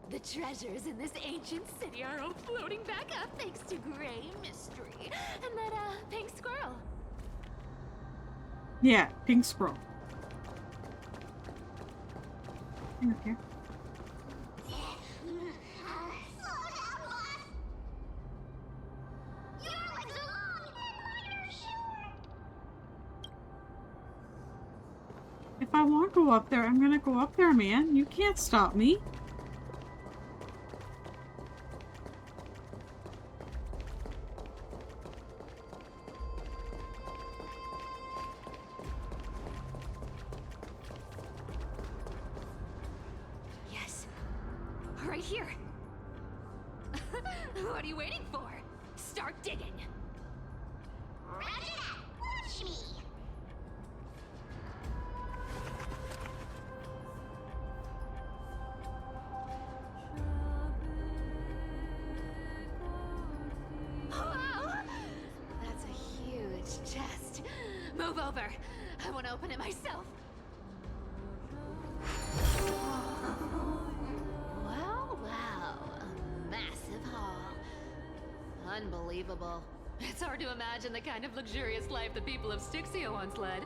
The treasures in this ancient city are all floating back up thanks to Grey Mystery and that pink squirrel. Yeah, pink squirrel. Hang up here. Slow down, boss. Your legs are long and mine are short. If I want to go up there, I'm gonna go up there, man. You can't stop me. Yes, right here. What are you waiting for? Start digging. Roger that. Watch me. Move over. I want to open it myself. Wow, wow. A massive hall. Unbelievable. It's hard to imagine the kind of luxurious life the people of Styxia once led.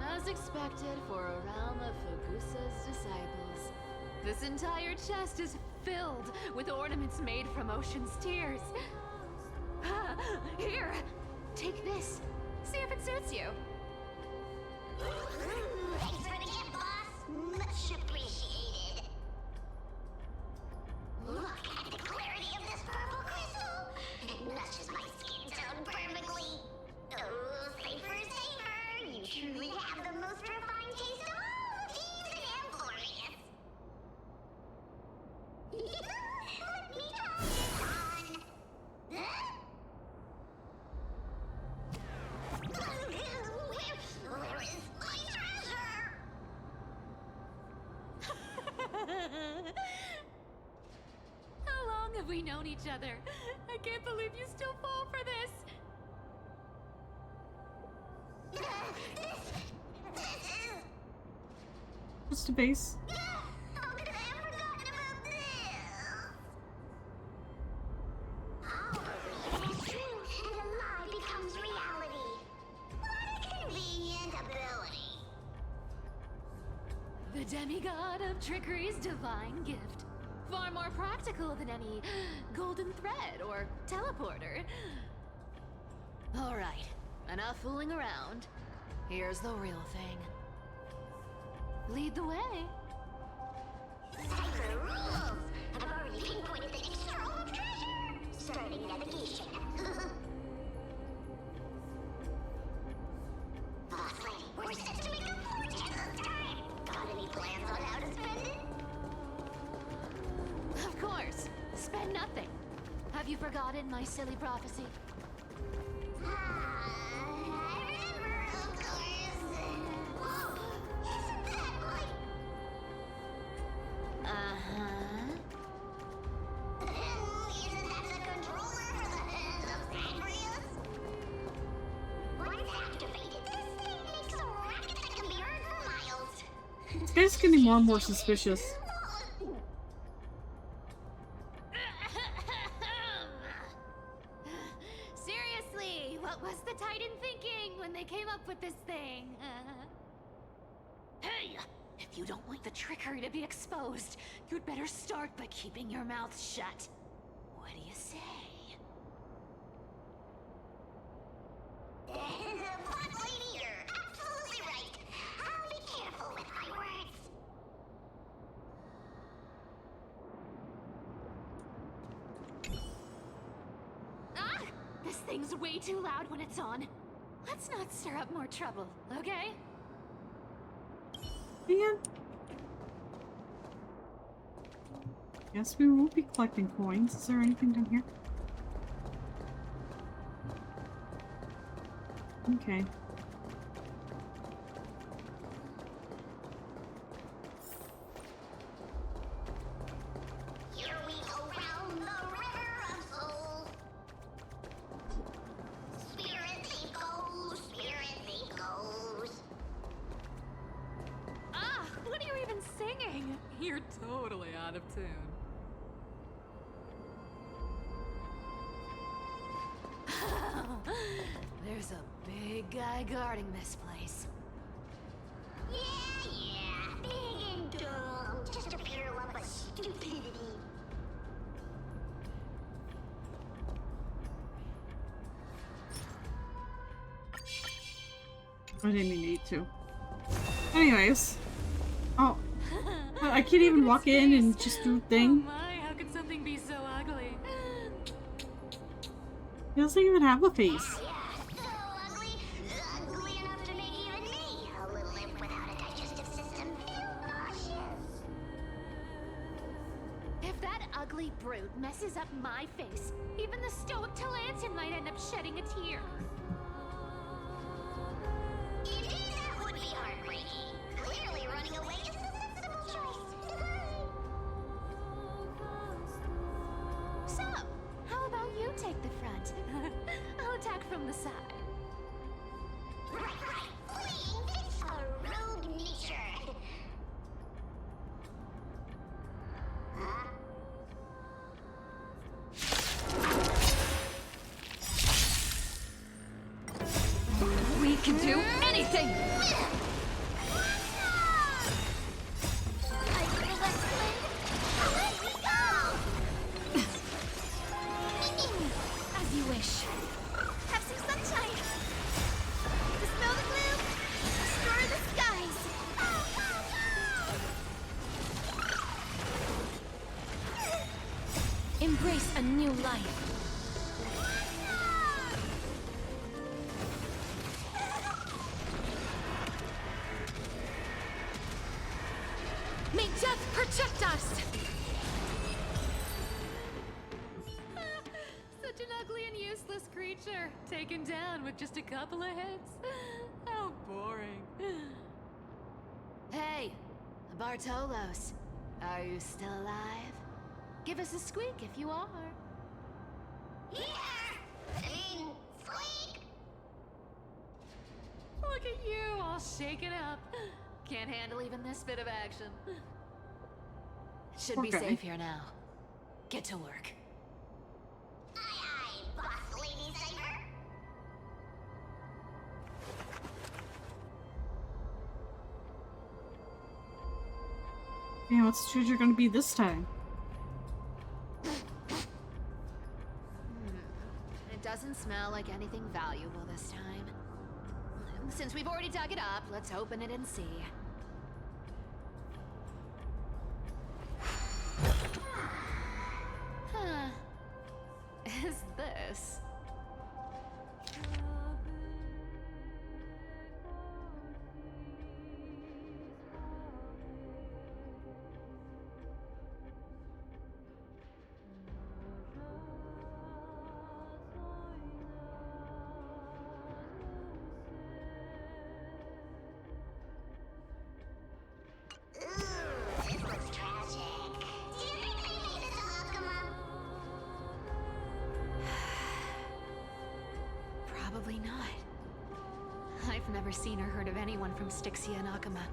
As expected for a realm of Fugusa's disciples, this entire chest is filled with ornaments made from ocean's tears. Here, take this. See if it suits you. Thanks for the gift, boss. Much appreciated. Look at the clarity of this purple crystal. It matches my skin tone perfectly. Oh, safer, safer. You truly have the most refined taste of all thieves and employees. Let me try it on. Huh? Where is my treasure? How long have we known each other? I can't believe you still fall for this. This is... Just a base. How could I have forgotten about this? Our belief is true, and a lie becomes reality. What a convenient ability. The demigod of trickery's divine gift. Far more practical than any golden thread or teleporter. All right, enough fooling around. Here's the real thing. Lead the way. Cipher rules. I've already pinpointed the next scroll of treasure. Starting navigation. Boss lady, we're set to make a fortune this time. Got any plans on how to spend it? Of course. Spend nothing. Have you forgotten my silly prophecy? I remember, of course. Whoa, isn't that like... Uh-huh. Isn't that the controller for the hands of Zagreus? Once activated, this thing makes a racket that can be heard for miles. This guy's getting more and more suspicious. Seriously, what was the Titan thinking when they came up with this thing? Hey! If you don't want the trickery to be exposed, you'd better start by keeping your mouth shut. What do you say? Boss lady, you're absolutely right. I'll be careful with my words. Ah! This thing's way too loud when it's on. Let's not stir up more trouble, okay? Man. Guess we won't be collecting coins. Is there anything down here? Okay. Here we go round the river of souls. Spirit thief goes, spirit thief goes. Ah! What are you even singing? You're totally out of tune. There's a big guy guarding this place. Yeah, big and dumb. Just a pure lump of stupidity. I didn't even need to. Anyways. Oh. I can't even walk in and just do a thing. Oh my, how could something be so ugly? He doesn't even have a face. So ugly, ugly enough to make even me, a little imp without a digestive system, feel nauseous. If that ugly brute messes up my face, even the stoic Talantin might end up shedding a tear. Indeed, that would be heartbreaking. Clearly, running away is the sensible choice. So, how about you take the front? I'll attack from the side. new life. May death protect us! Such an ugly and useless creature, taken down with just a couple of hits. How boring. Hey, Bartolos. Are you still alive? Give us a squeak if you are. Squeak! Look at you, all shaken up. Can't handle even this bit of action. Should be Okay. safe here now. Get to work. Aye, boss lady Cypher. Yeah, what's the treasure gonna be this time? It doesn't smell like anything valuable this time. Since we've already dug it up, let's open it and see. Huh. Is this? This looks tragic. Do you think they made it to Akuma? Probably not. I've never seen or heard of anyone from Styxia and Akuma.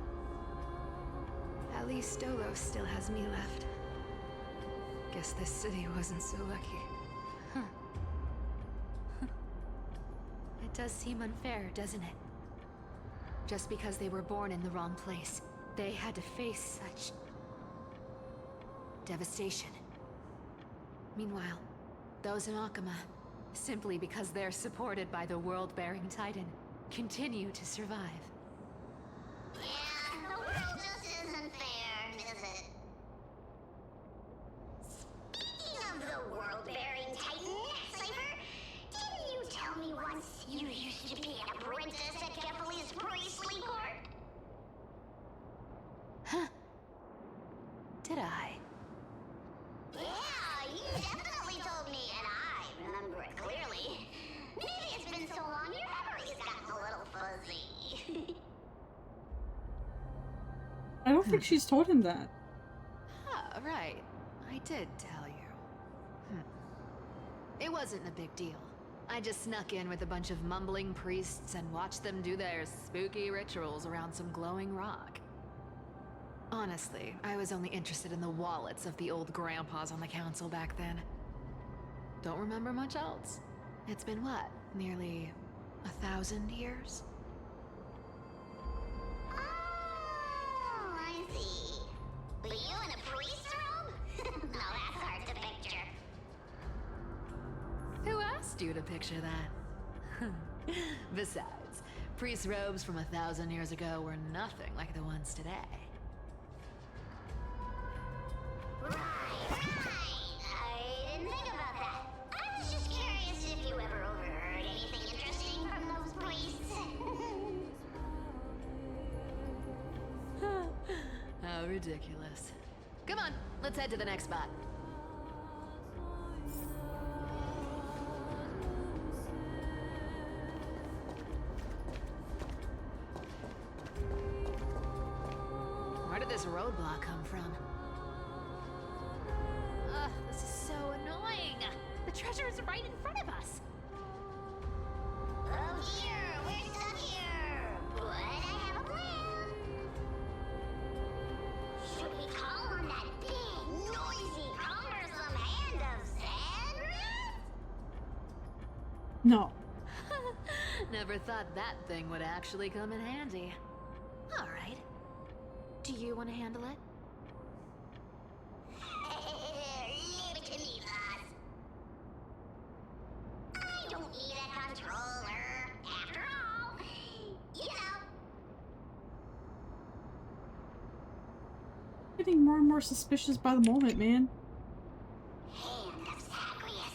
At least Stolos still has me left. Guess this city wasn't so lucky. Huh. It does seem unfair, doesn't it? Just because they were born in the wrong place, they had to face such devastation. Meanwhile, those in Akuma, simply because they're supported by the world-bearing Titan, continue to survive. Yeah, the world just isn't fair, is it? Speaking of the world-bearing Titan, Cypher, didn't you tell me once you used to be an apprentice at Kefali's priestly court? Huh. Did I? Yeah, you definitely told me, and I remember it clearly. Maybe it's been so long your memory's gotten a little fuzzy. I don't think she's told him that. Ah, right. I did tell you. It wasn't a big deal. I just snuck in with a bunch of mumbling priests and watched them do their spooky rituals around some glowing rock. Honestly, I was only interested in the wallets of the old grandpas on the council back then. Don't remember much else. It's been what, nearly 1,000 years? Oh, I see. But you in a priest's robe? Now that's hard to picture. Who asked you to picture that? Besides, priest robes from 1,000 years ago were nothing like the ones today. Right. I didn't think about that. I was just curious if you ever overheard anything interesting from those priests. How ridiculous. Come on, let's head to the next spot. Where did this roadblock come from? Ugh, this is so annoying. The treasure is right in front of us. Oh dear, we're stuck here. But I have a plan. Should we call on that big, noisy, cumbersome hand of Sandra? No. Never thought that thing would actually come in handy. All right. Do you want to handle it? Leave it to me, boss. I don't need a controller. After all, you know. Getting more and more suspicious by the moment, man. Hand of Zagreus.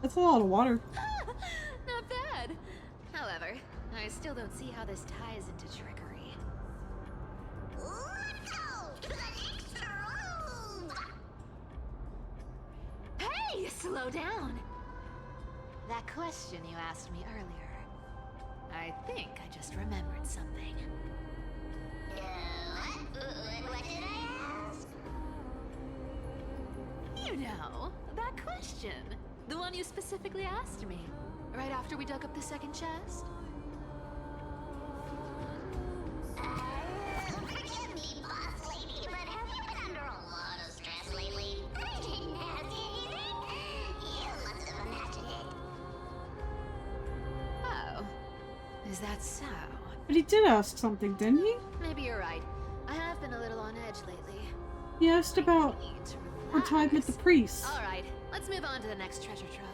That's a lot of water. Not bad. However, I still don't see how this ties into trickery. Let's go to the next room! Hey, slow down! That question you asked me earlier. I think I just remembered something. What did I ask? You know, that question. The one you specifically asked me. Right after we dug up the second chest. Forgive me, boss lady, but have you been under a lot of stress lately? I didn't ask anything. You must have imagined it. Oh. Is that so? But he did ask something, didn't he? Maybe you're right. I have been a little on edge lately. He asked about our time with the priest. Alright, let's move on to the next treasure trove.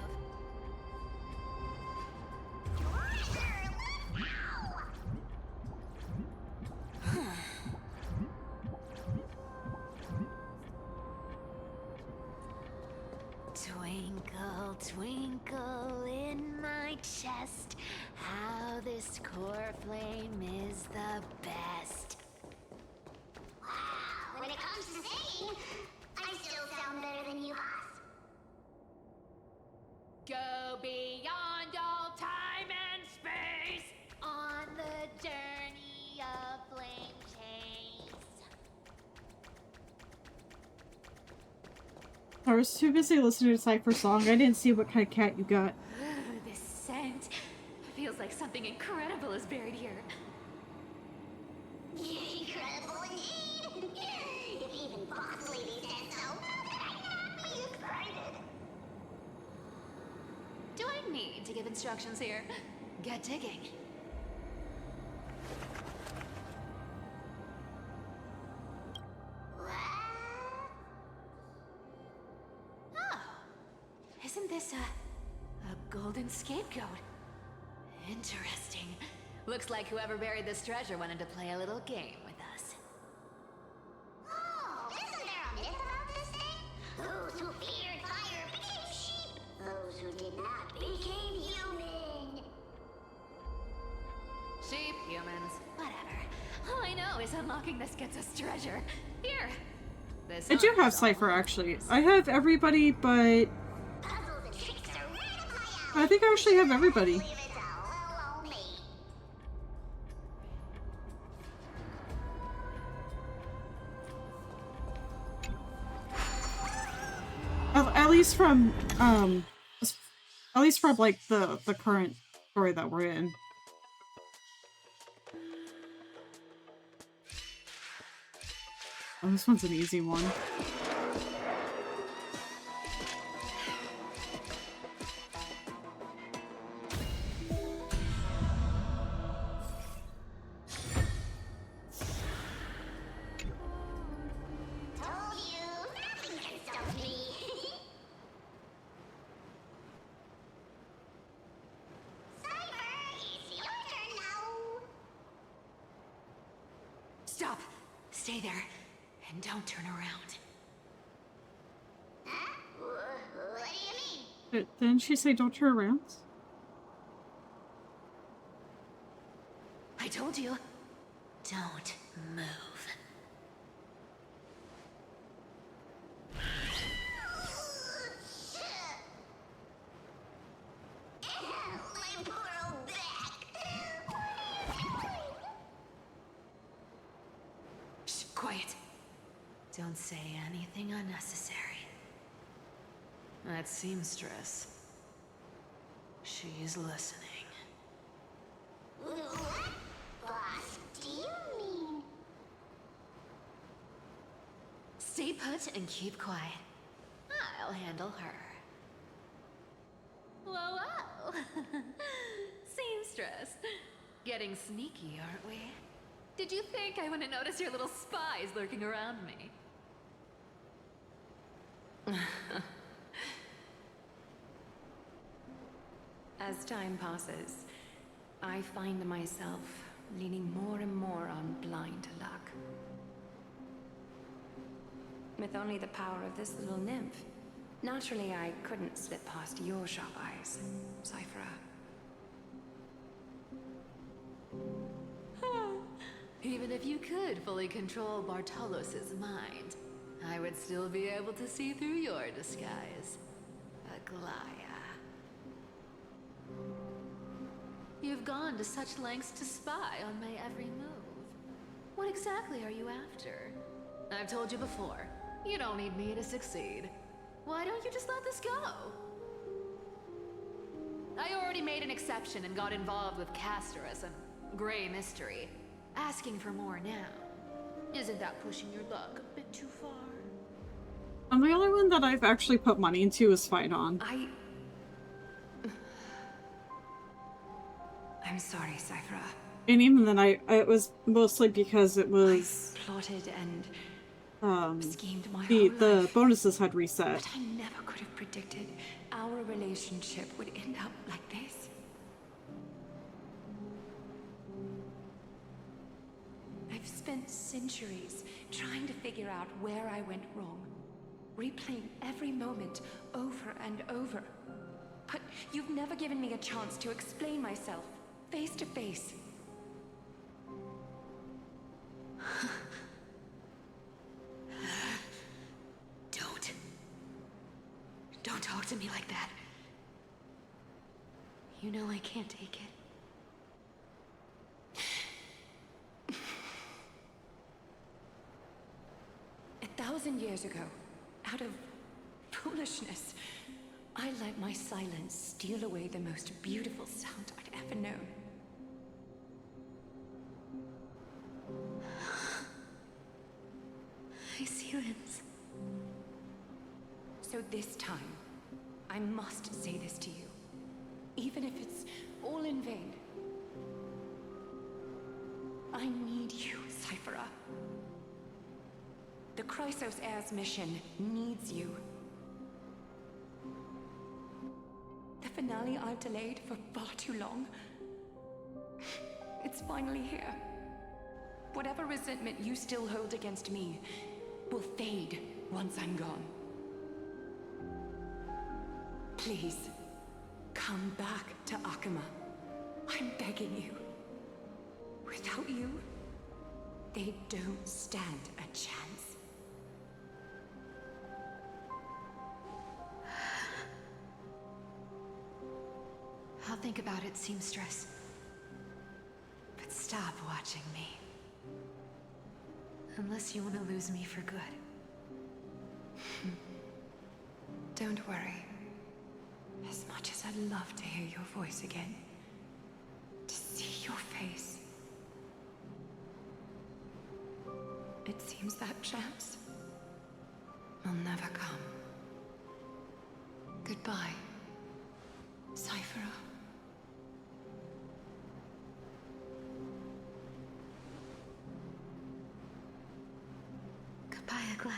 Twinkle, twinkle in my chest, how this core flame is the best. Wow, when it comes to singing, I still sound better than you, boss. Go beyond all time and space on the journey of flame chase. I was too busy listening to Cypher's song. I didn't see what kind of cat you got. This scent feels like something incredible is buried here. Incredible indeed. If even boss lady said so, how could I not be excited? Do I need to give instructions here? Get digging. Oh, isn't this a golden scapegoat? Interesting. Looks like whoever buried this treasure wanted to play a little game with us. Oh, isn't there a myth about this thing? Those who feared fire became sheep. Those who did not became human. Sheep, humans, whatever. All I know is unlocking this gets us treasure. Here. This I do hunt have is all Cypher, ours. actually. I have everybody, but Puzzles and tricks are right up my alley. I think I actually have everybody. Leave it all on me. At least from, at least from, like, the current story that we're in. Oh, this one's an easy one. Told you, nothing can stop me. Cypher, it's your turn now. Stop. Stay there. And don't turn around. Huh? What do you mean? Didn't she say don't turn around? I told you. Don't move. My poor old back. Shh, quiet. Don't say anything unnecessary. That seamstress. She's listening. What? Boss, do you mean? Stay put and keep quiet. I'll handle her. Whoa, whoa. Seamstress. Getting sneaky, aren't we? Did you think I wouldn't notice your little spies lurking around me? As time passes, I find myself leaning more and more on blind luck. With only the power of this little nymph, Naturally, I couldn't slip past your sharp eyes, Cyphera. Even if you could fully control Bartolos's mind, I would still be able to see through your disguise. Aglaya. You've gone to such lengths to spy on my every move. What exactly are you after? I've told you before, you don't need me to succeed. Why don't you just let this go? I already made an exception and got involved with Castor as a gray mystery. Asking for more now. Isn't that pushing your luck a bit too far? And the only one that I've actually put money into is Fight On. I'm sorry, Cyphera. And even then, it was mostly because it was plotted and schemed my whole life. the bonuses had reset. But I never could have predicted our relationship would end up like this. I've spent centuries trying to figure out where I went wrong, replaying every moment over and over. But you've never given me a chance to explain myself, face to face. Don't talk to me like that. You know I can't take it. 1,000 years ago, out of foolishness, I let my silence steal away the most beautiful sound I'd ever known. My silence. So this time, I must say this to you, even if it's all in vain. I need you, Cyphera. The Chrysos Heir's mission needs you. The finale I've delayed for far too long. It's finally here. Whatever resentment you still hold against me will fade once I'm gone. Please, come back to Akama. I'm begging you. Without you, they don't stand a chance. I'll think about it, seamstress. But stop watching me. Unless you want to lose me for good. Don't worry. As much as I'd love to hear your voice again, to see your face, it seems that chance will never come. Goodbye, Cyphera. Goodbye, Aglaya.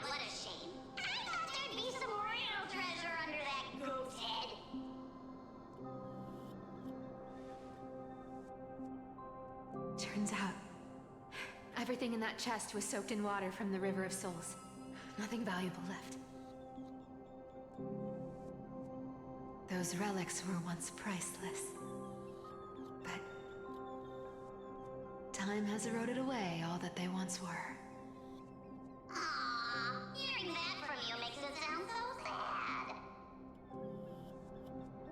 What a shame. I thought there'd be some real treasure under that goat's head. Turns out, everything in that chest was soaked in water from the River of Souls. Nothing valuable left. Those relics were once priceless. But time has eroded away all that they once were. Aww, hearing that from you makes it sound so sad.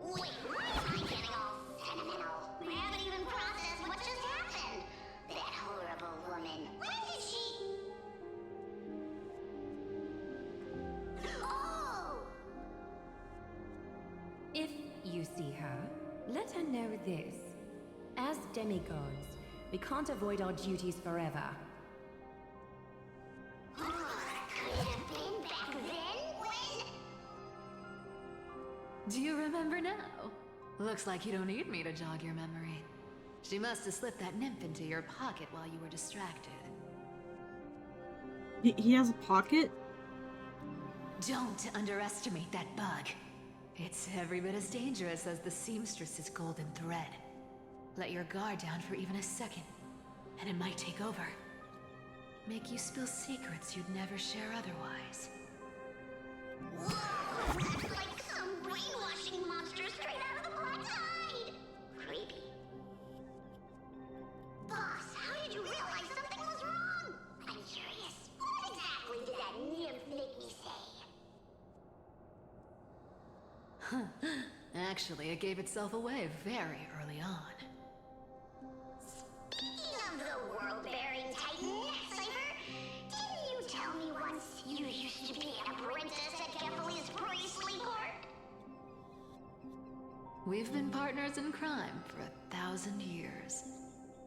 Wait, why am I getting all sentimental? We haven't even processed what just happened. That horrible woman. Where did she... Oh! If you see her, let her know this. As demigods, we can't avoid our duties forever. Could it have been back then when... Do you remember now? Looks like you don't need me to jog your memory. She must have slipped that nymph into your pocket while you were distracted. He has a pocket? Don't underestimate that bug. It's every bit as dangerous as the seamstress's golden thread. Let your guard down for even a second, and it might take over. Make you spill secrets you'd never share otherwise. Whoa! That's like some brainwashing monster straight out of the Black Tide! Creepy. Boss, how did you realize something was wrong? I'm curious. What exactly did that nymph make me say? Actually, it gave itself away very early on. Speaking of the world-bearing titan, Cypher, didn't you tell me once you used to be an apprentice at Kefali's priestly court? We've been partners in crime for 1,000 years.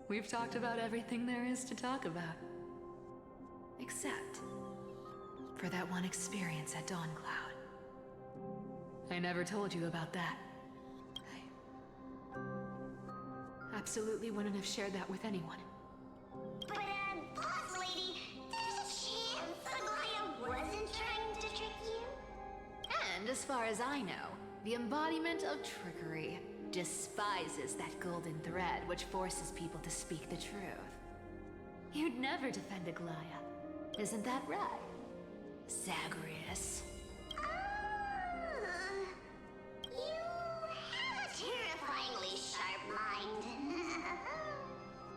We've talked about everything there is to talk about. Except for that one experience at Dawncloud. I never told you about that. I absolutely wouldn't have shared that with anyone. But, boss lady, there's a chance Aglaia wasn't trying to trick you? And as far as I know, the embodiment of trickery despises that golden thread which forces people to speak the truth. You'd never defend Aglaia. Isn't that right, Zagreus? You have a terrifyingly sharp mind.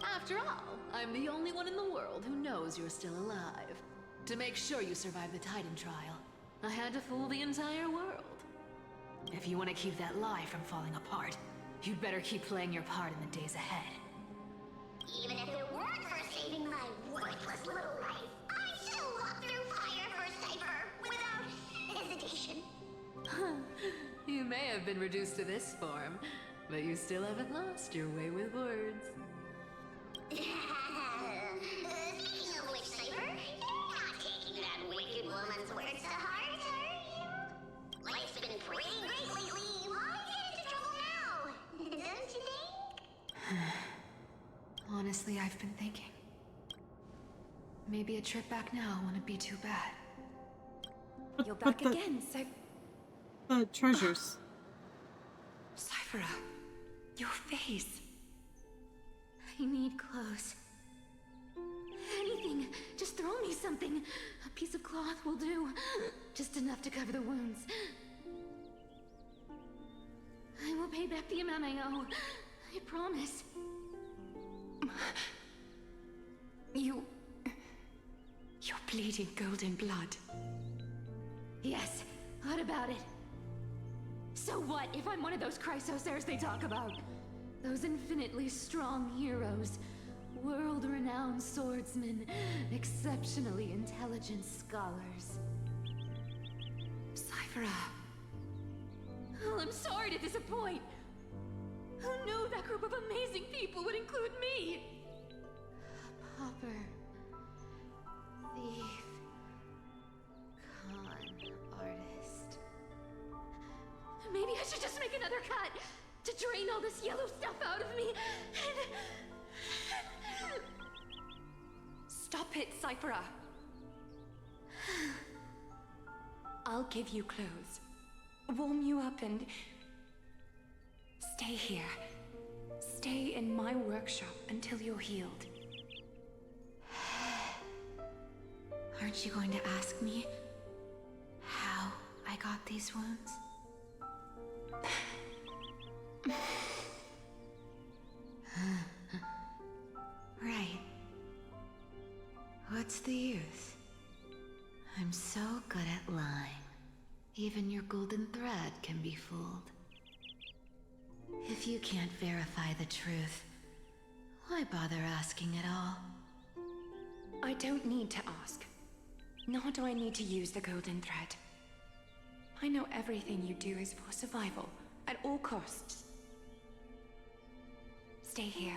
After all, I'm the only one in the world who knows you're still alive. To make sure you survive the Titan trial, I had to fool the entire world. If you want to keep that lie from falling apart, you'd better keep playing your part in the days ahead. Even if it weren't for saving my worthless little life, I'd still walk through fire for Cypher without hesitation. You may have been reduced to this form, but you still haven't lost your way with words. Speaking of which, Cypher, you're not taking that wicked woman's words to heart, are you? Life's been pretty great lately. Why get into trouble now? Don't you think? Honestly, I've been thinking. Maybe a trip back now wouldn't be too bad. You're back again, so... The treasures. Cyphera, your face. I need clothes. Anything. Just throw me something. A piece of cloth will do. Just enough to cover the wounds. I will pay back the amount I owe. I promise. You're bleeding golden blood. Yes. What about it? So what if I'm one of those Chrysosairs they talk about? Those infinitely strong heroes. World-renowned swordsmen. Exceptionally intelligent scholars. Cyphera. Oh, I'm sorry to disappoint. Who knew that group of amazing people would include me? Pauper. Thief. Con artist. Maybe I should just make another cut to drain all this yellow stuff out of me and... Stop it, Cyphera. I'll give you clothes. Warm you up and... Stay here. Stay in my workshop until you're healed. Aren't you going to ask me how I got these wounds? Right. What's the use? I'm so good at lying. Even your golden thread can be fooled. If you can't verify the truth, why bother asking at all? I don't need to ask. Nor do I need to use the golden thread. I know everything you do is for survival, at all costs. Stay here.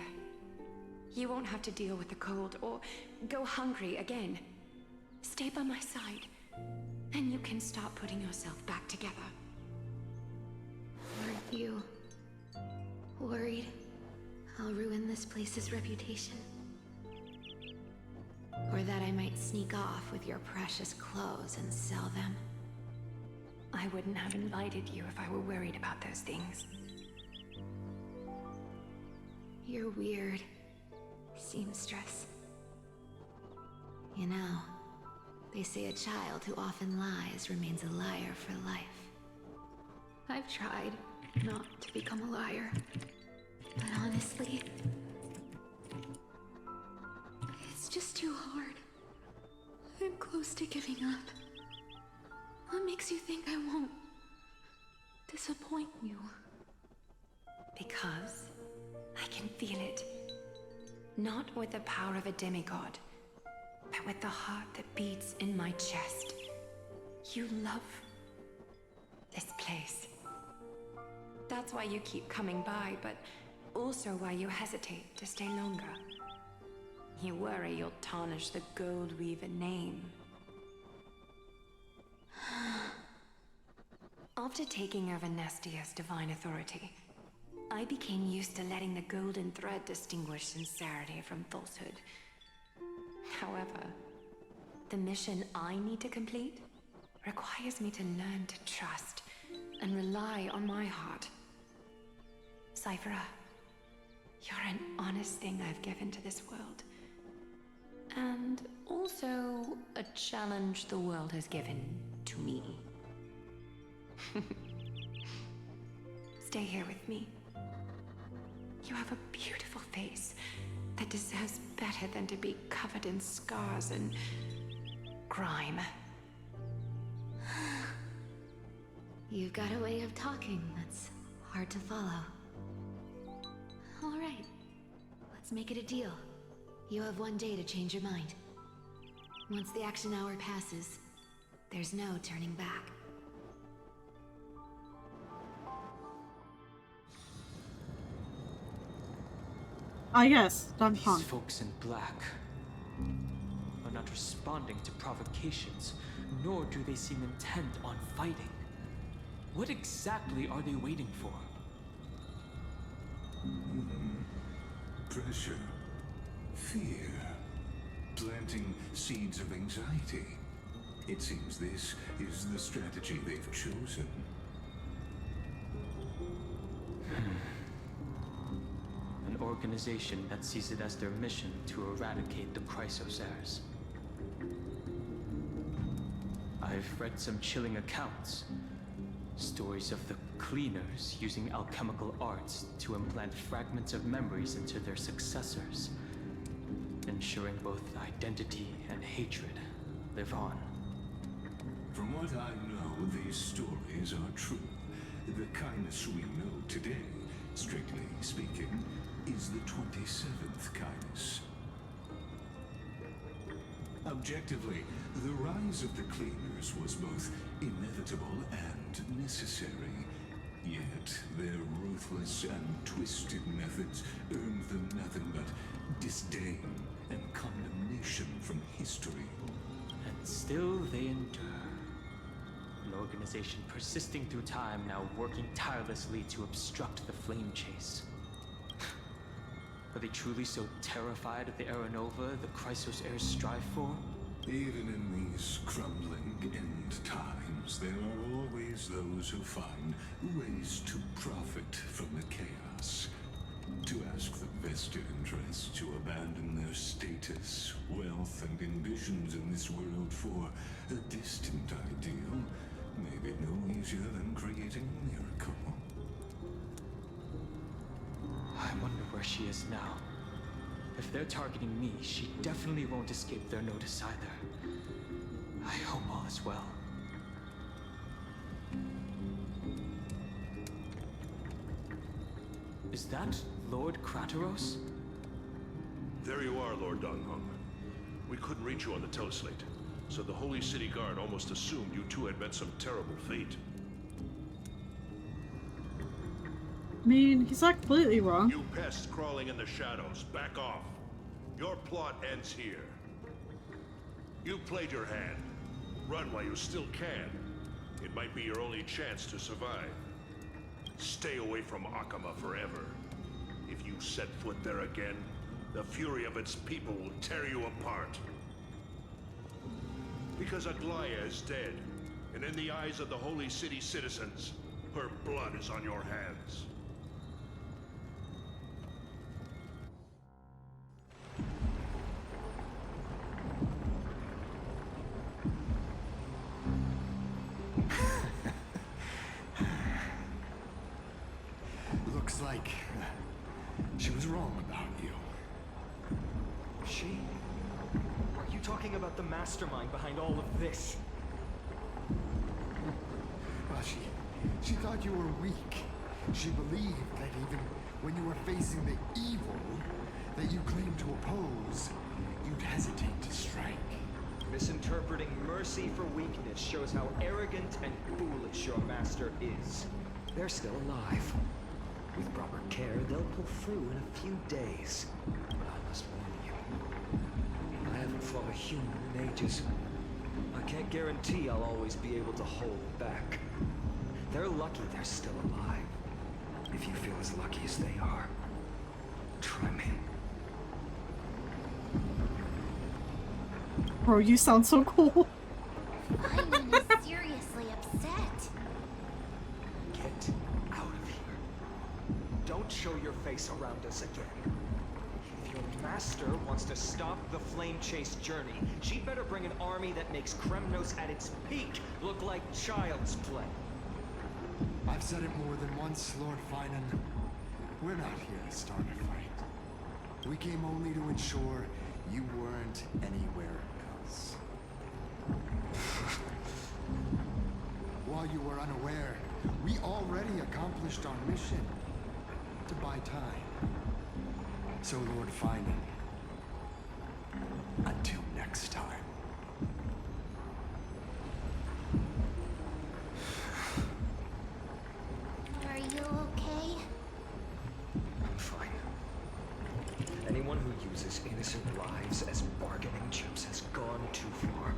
You won't have to deal with the cold or go hungry again. Stay by my side, and you can start putting yourself back together. Aren't you worried I'll ruin this place's reputation? Or that I might sneak off with your precious clothes and sell them? I wouldn't have invited you if I were worried about those things. You're weird, seamstress. You know, they say a child who often lies remains a liar for life. I've tried not to become a liar, but honestly, it's just too hard. I'm close to giving up. What makes you think I won't disappoint you? Because I can feel it. Not with the power of a demigod, but with the heart that beats in my chest. You love this place. That's why you keep coming by, but also why you hesitate to stay longer. You worry you'll tarnish the Goldweaver name. After taking over Nestia's divine authority, I became used to letting the golden thread distinguish sincerity from falsehood. However, the mission I need to complete requires me to learn to trust and rely on my heart. Cyphera, you're an honest thing I've given to this world. And also a challenge the world has given to me. Stay here with me. You have a beautiful face that deserves better than to be covered in scars and grime. You've got a way of talking that's hard to follow. All right, let's make it a deal. You have 1 day to change your mind. Once the action hour passes, there's no turning back. Ah, yes, Donkey These Kong. folks in black are not responding to provocations, nor do they seem intent on fighting. What exactly are they waiting for? Pressure. Fear. Planting seeds of anxiety. It seems this is the strategy they've chosen. An organization that sees it as their mission to eradicate the Chrysosaurs. I've read some chilling accounts. Stories of the Cleaners using alchemical arts to implant fragments of memories into their successors, ensuring both identity and hatred live on. From what I know, these stories are true. The kindness we know today, strictly speaking, is the 27th kindness. Objectively, the rise of the Cleaners was both inevitable and necessary. Yet, their ruthless and twisted methods earned them nothing but disdain and condemnation from history. And still they endure. An organization persisting through time, now working tirelessly to obstruct the flame chase. Are they truly so terrified of the Aeronova the Chrysosaurs strive for? Even in these crumbling end times, there are always those who find ways to profit from the chaos. To ask the vested interests to abandon their status, wealth, and ambitions in this world for a distant ideal may be no easier than creating a miracle. I wonder where she is now. If they're targeting me, she definitely won't escape their notice either. I hope all is well. Is that Lord Krateros? There you are, Lord Donghung. We couldn't reach you on the teleslate, so the Holy City Guard almost assumed you two had met some terrible fate. I mean, he's not completely wrong. You pests crawling in the shadows, back off. Your plot ends here. You played your hand. Run while you still can. It might be your only chance to survive. Stay away from Akama forever. If you set foot there again, the fury of its people will tear you apart. Because Aglaya is dead, and in the eyes of the Holy City citizens, her blood is on your hands. talking about the mastermind behind all of this. Well, she thought you were weak. She believed that even when you were facing the evil that you claimed to oppose, you'd hesitate to strike. Misinterpreting mercy for weakness shows how arrogant and foolish your master is. They're still alive. With proper care, they'll pull through in a few days. I must warn you, I haven't fought a human in ages. I can't guarantee I'll always be able to hold back. They're lucky they're still alive. If you feel as lucky as they are, try me. Bro, you sound so cool. Finan is seriously upset. Get out of here. Don't show your face around us again. If your master wants to stop the flame chase journey, she'd better bring an army that makes Kremnos at its peak look like child's play. I've said it more than once, Lord Finan. We're not here to start a fight. We came only to ensure you weren't anywhere else. While you were unaware, we already accomplished our mission to buy time. So, Lord Finan, until next time. Are you okay? I'm fine. Anyone who uses innocent lives as bargaining chips has gone too far.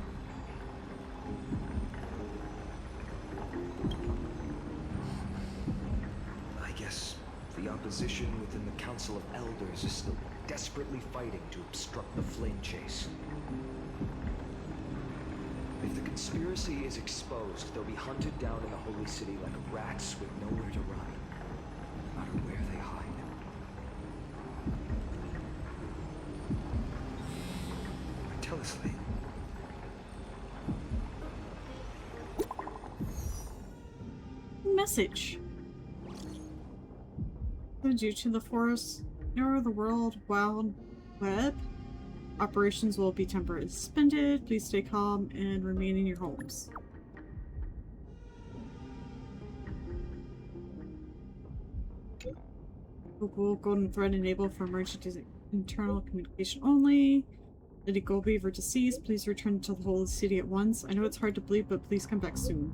I guess the opposition within the Council of Elders is still desperately fighting to obstruct the flame chase. If the conspiracy is exposed, they'll be hunted down in the Holy City like rats with nowhere to run, no matter where they hide. Tell us, Lee. Message. Due to the forest near the World Wide Web, operations will be temporarily suspended. Please stay calm and remain in your homes. Google golden thread enabled for emergency internal communication only. Lady Goldbeaver deceased. Please return to the Holy City at once. I know it's hard to believe, but please come back soon.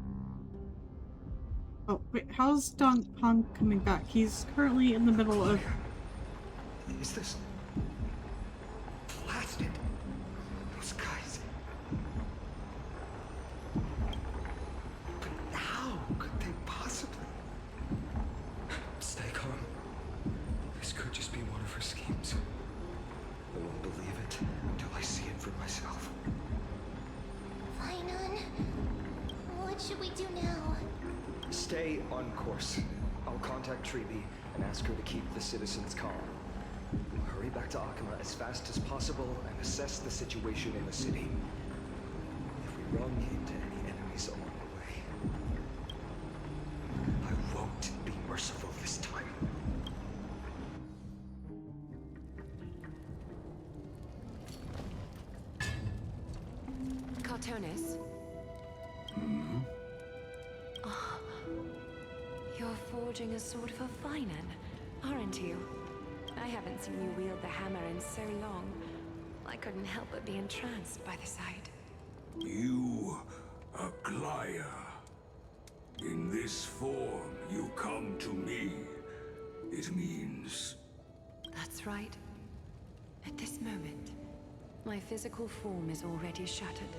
Oh, wait, how's Dong Hong coming back? He's currently in the middle of... Is this... blasted? Those guys... But how could they possibly... Stay calm. This could just be one of her schemes. I won't believe it until I see it for myself. Finan, what should we do now? Stay on course. I'll contact Treeby and ask her to keep the citizens calm. We'll hurry back to Akama as fast as possible and assess the situation in the city. If we run into any enemies along the way, I won't be merciful this time. Cartonis? Oh, you're forging a sword for Finan, aren't you? I haven't seen you wield the hammer in so long. I couldn't help but be entranced by the sight. You, Aglaya. In this form, you come to me. It means... That's right. At this moment, my physical form is already shattered.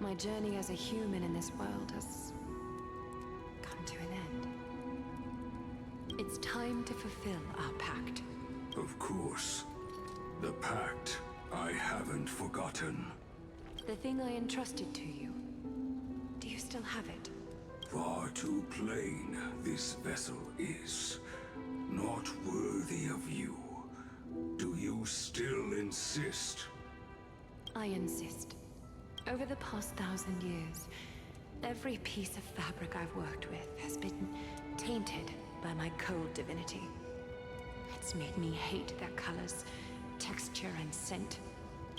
My journey as a human in this world has come to an end. It's time to fulfill our pact. Of course. The pact I haven't forgotten. The thing I entrusted to you. Do you still have it? Far too plain this vessel is. Not worthy of you. Do you still insist? I insist. Over the past 1,000 years, every piece of fabric I've worked with has been tainted by my cold divinity. It's made me hate their colors, texture, and scent.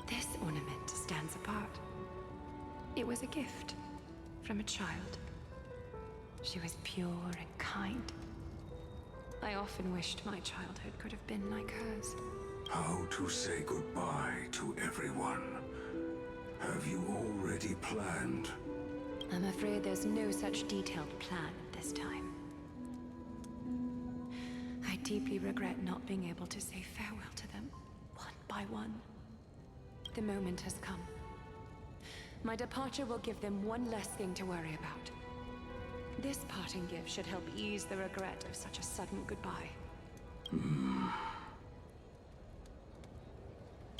This ornament stands apart. It was a gift from a child. She was pure and kind. I often wished my childhood could have been like hers. How to say goodbye to everyone? Have you already planned? I'm afraid there's no such detailed plan at this time. I deeply regret not being able to say farewell to them, one by one. The moment has come. My departure will give them one less thing to worry about. This parting gift should help ease the regret of such a sudden goodbye.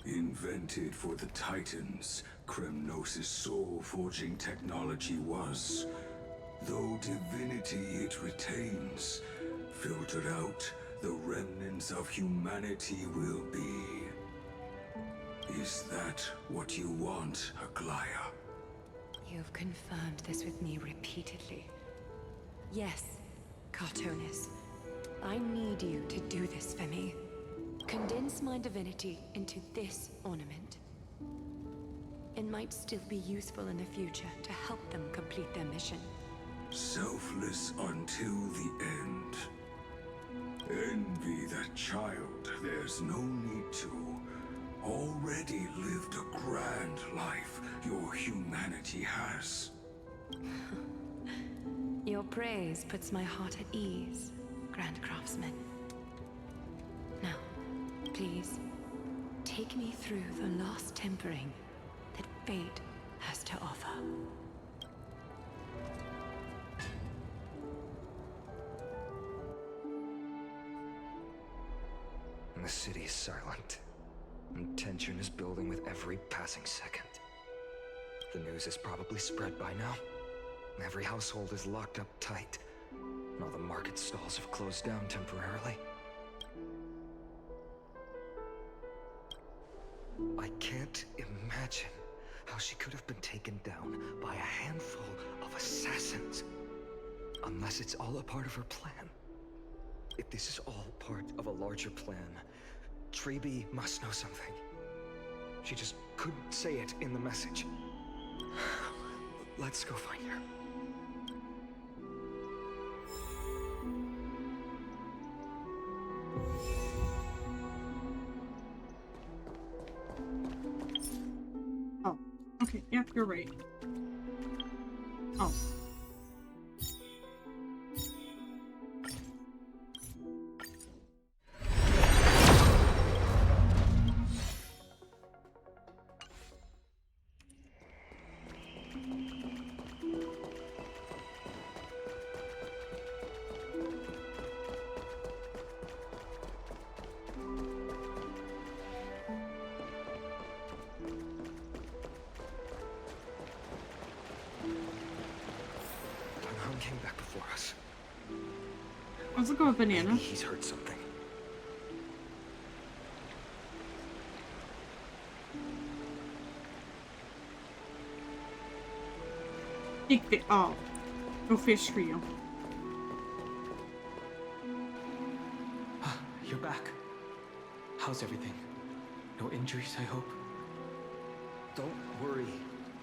Invented for the Titans, Kremnos' soul-forging technology was. Though divinity it retains, filtered out, the remnants of humanity will be. Is that what you want, Aglaya? You've confirmed this with me repeatedly. Yes, Cartonis. I need you to do this for me. Condense my divinity into this ornament. It might still be useful in the future to help them complete their mission. Selfless until the end. Envy that child, there's no need to. Already lived a grand life your humanity has. Your praise puts my heart at ease, Grand Craftsman. Now, please, take me through the last tempering that fate has to offer. The city is silent, and tension is building with every passing second. The news is probably spread by now. Every household is locked up tight, and all the market stalls have closed down temporarily. I can't imagine how she could have been taken down by a handful of assassins. Unless it's all a part of her plan. If this is all part of a larger plan, Treby must know something. She just couldn't say it in the message. Let's go find her. Oh, okay, yep, you're right. Oh. Came back before us. I was looking at banana. Maybe he's heard something. Oh, no fish for you. You're back. How's everything? No injuries, I hope? Don't worry.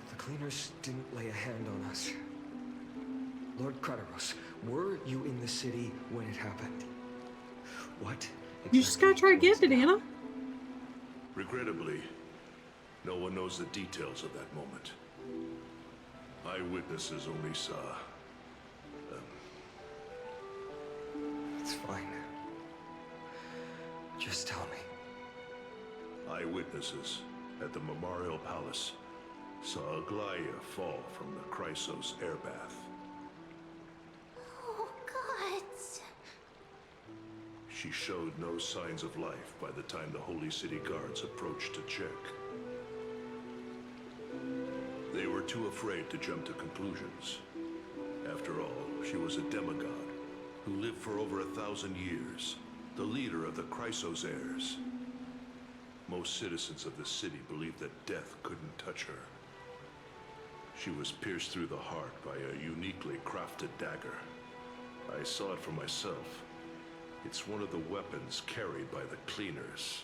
The cleaners didn't lay a hand on us. Lord Crateros, were you in the city when it happened? What? You just gotta try again, banana. Regrettably, no one knows the details of that moment. Eyewitnesses only saw It's fine. Just tell me. eyewitnesses at the Memorial Palace saw Aglaya fall from the Chrysos airbath. Oh, God. She showed no signs of life by the time the Holy City Guards approached to check. They were too afraid to jump to conclusions. After all, she was a demigod who lived for over 1,000 years, the leader of the Chrysos heirs. Most citizens of the city believed that death couldn't touch her. She was pierced through the heart by a uniquely crafted dagger. I saw it for myself. It's one of the weapons carried by the cleaners.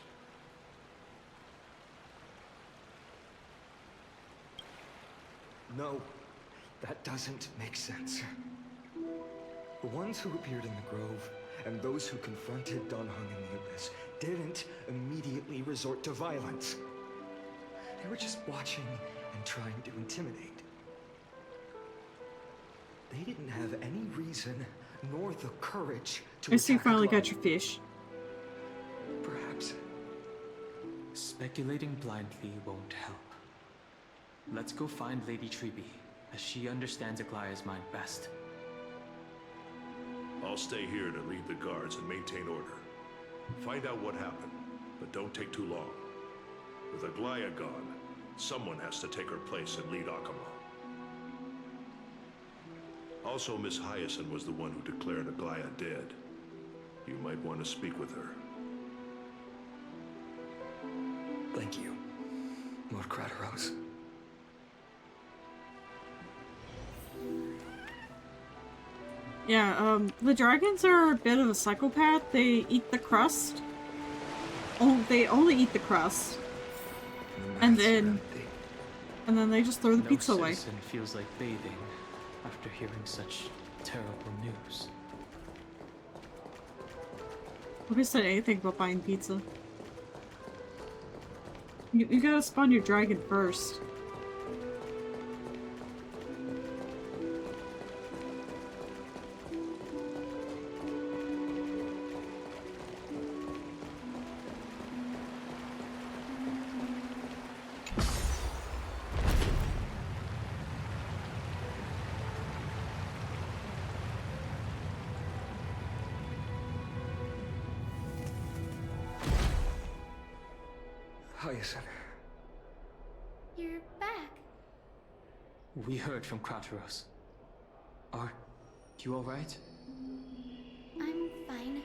No, that doesn't make sense. The ones who appeared in the grove, and those who confronted Don Hung in the abyss, didn't immediately resort to violence. They were just watching and trying to intimidate. They didn't have any reason, nor the courage to I see you attack finally Cloud. got your fish. Perhaps. Speculating blindly won't help. Let's go find Lady Treby, as she understands Aglaya's mind best. I'll stay here to lead the guards and maintain order. Find out what happened, but don't take too long. With Aglaya gone, someone has to take her place and lead Akama. Also, Miss Hyacinth was the one who declared Aglaya dead. You might want to speak with her. Thank you, Lord Crateros. Yeah, the dragons are a bit of a psychopath. They eat the crust. Oh, they only eat the crust. And then they just throw the pizza away. No citizen feels like bathing after hearing such terrible news. Nobody said anything about buying pizza. You gotta spawn your dragon first. Hyacinth. You're back. We heard from Crateros. Are you alright? I'm fine.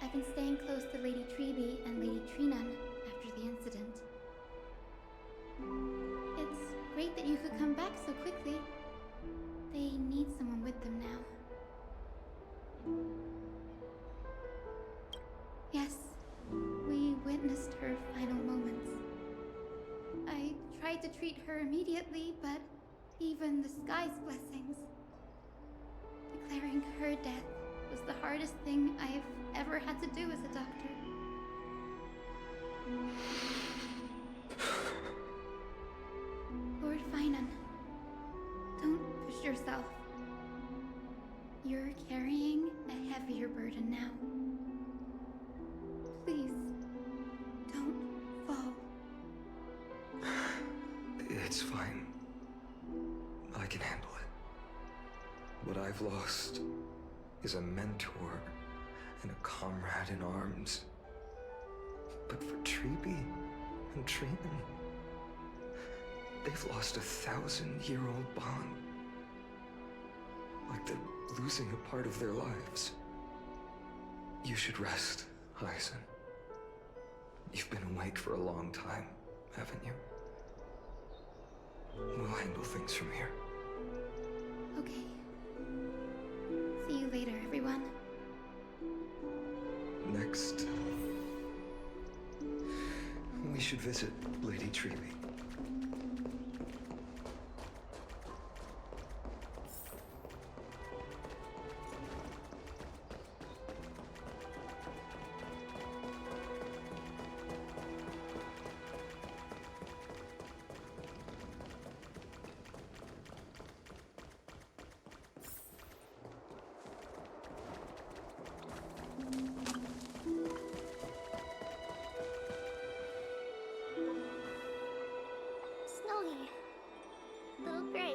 I've been staying close to Lady Treby and Lady Trinan after the incident. It's great that you could come back so quickly. They need someone with them now. Yes, we witnessed her final moments. I tried to treat her immediately, but even the sky's blessings. Declaring her death was the hardest thing I've ever had to do as a doctor. Lord Finan, don't push yourself. You're carrying a heavier burden now. Please, don't fall. It's fine. I can handle it. What I've lost is a mentor and a comrade in arms. But for Treby and Trinan, they've lost a 1,000-year-old bond. Like they're losing a part of their lives. You should rest, Hyacinth. You've been awake for a long time, haven't you? We'll handle things from here. Okay. See you later, everyone. Next, we should visit Lady Treby. Snowy. Little Gray.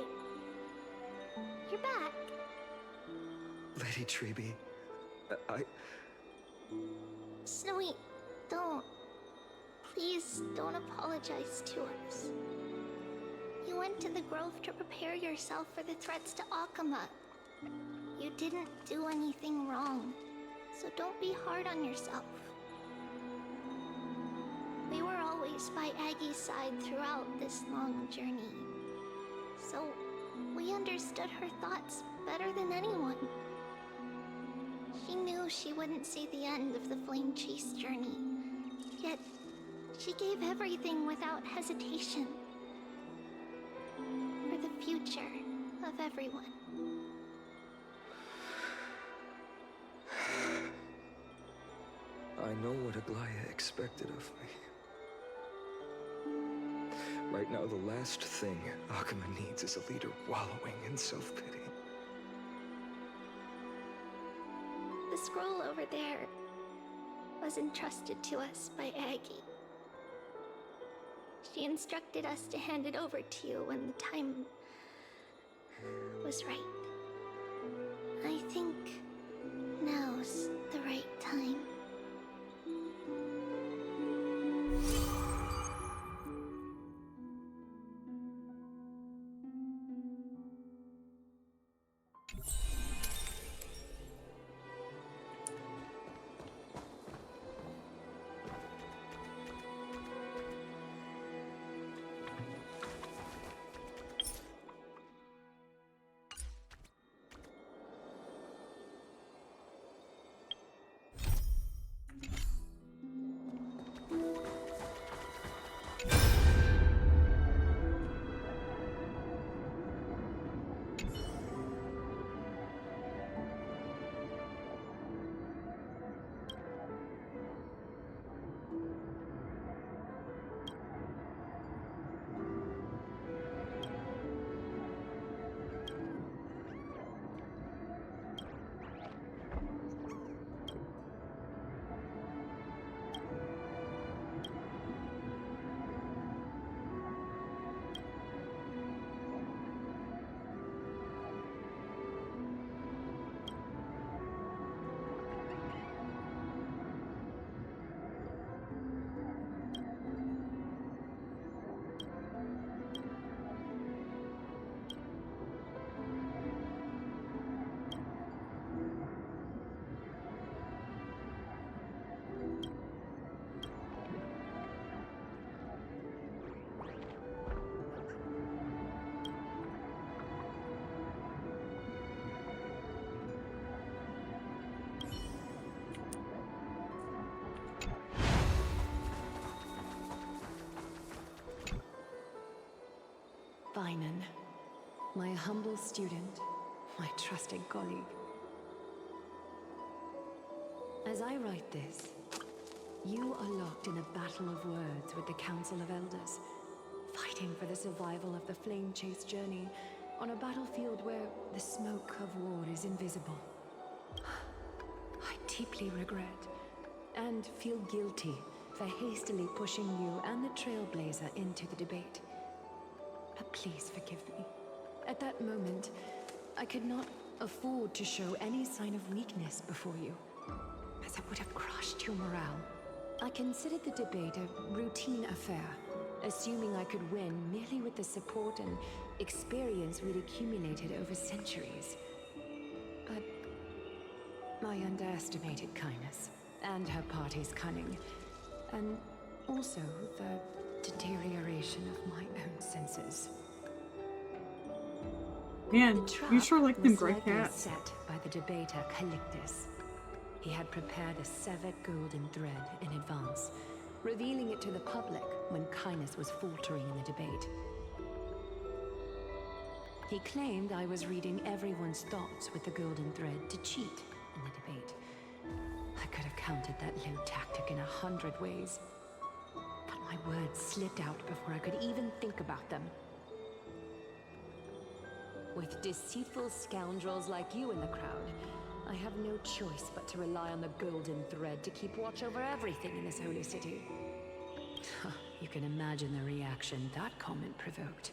You're back. Lady Treby, Snowy, don't. Please don't apologize to us. You went to the grove to prepare yourself for the threats to Akama. You didn't do anything wrong, so don't be hard on yourself. We were always by Aggie's side throughout this long journey, so we understood her thoughts better than anyone. She knew she wouldn't see the end of the Flame Chase journey, yet she gave everything without hesitation. For the future of everyone. I know what Aglaya expected of me. Right now, the last thing Akuma needs is a leader wallowing in self-pity. The scroll over there was entrusted to us by Aggie. She instructed us to hand it over to you when the time was right. I think now's the right time. Finan, my humble student, my trusted colleague. As I write this, you are locked in a battle of words with the Council of Elders, fighting for the survival of the flame-chased journey on a battlefield where the smoke of war is invisible. I deeply regret and feel guilty for hastily pushing you and the Trailblazer into the debate. But please forgive me. At that moment, I could not afford to show any sign of weakness before you, as it would have crushed your morale. I considered the debate a routine affair, assuming I could win merely with the support and experience we'd accumulated over centuries. But I underestimated kindness, and her party's cunning, and also the deterioration of my own senses. Man, you sure like them gray likely cats. set by the debater Calictus. He had prepared a severed golden thread in advance, revealing it to the public when kindness was faltering in the debate. He claimed I was reading everyone's thoughts with the golden thread to cheat in the debate. I could have countered that low tactic in 100 ways. But my words slipped out before I could even think about them. With deceitful scoundrels like you in the crowd, I have no choice but to rely on the golden thread to keep watch over everything in this holy city. You can imagine the reaction that comment provoked.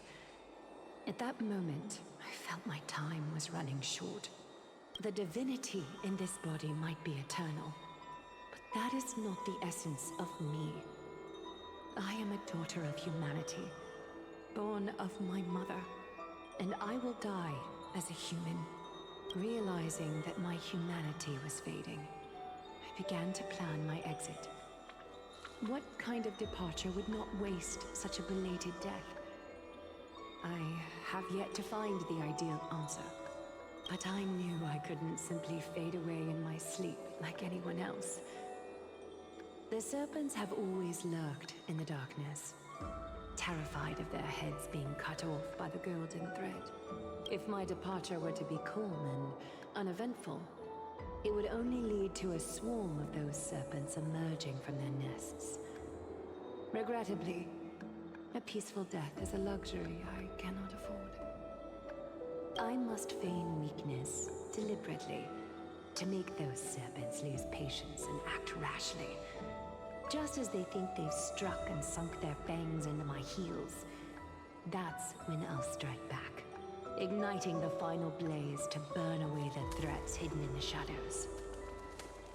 At that moment, I felt my time was running short. The divinity in this body might be eternal, but that is not the essence of me. I am a daughter of humanity, born of my mother, and I will die as a human. Realizing that my humanity was fading, I began to plan my exit. What kind of departure would not waste such a belated death? I have yet to find the ideal answer, but I knew I couldn't simply fade away in my sleep like anyone else. The serpents have always lurked in the darkness, terrified of their heads being cut off by the golden thread. If my departure were to be calm and uneventful, it would only lead to a swarm of those serpents emerging from their nests. Regrettably, a peaceful death is a luxury I cannot afford. I must feign weakness deliberately to make those serpents lose patience and act rashly. Just as they think they've struck and sunk their fangs into my heels, that's when I'll strike back, igniting the final blaze to burn away the threats hidden in the shadows.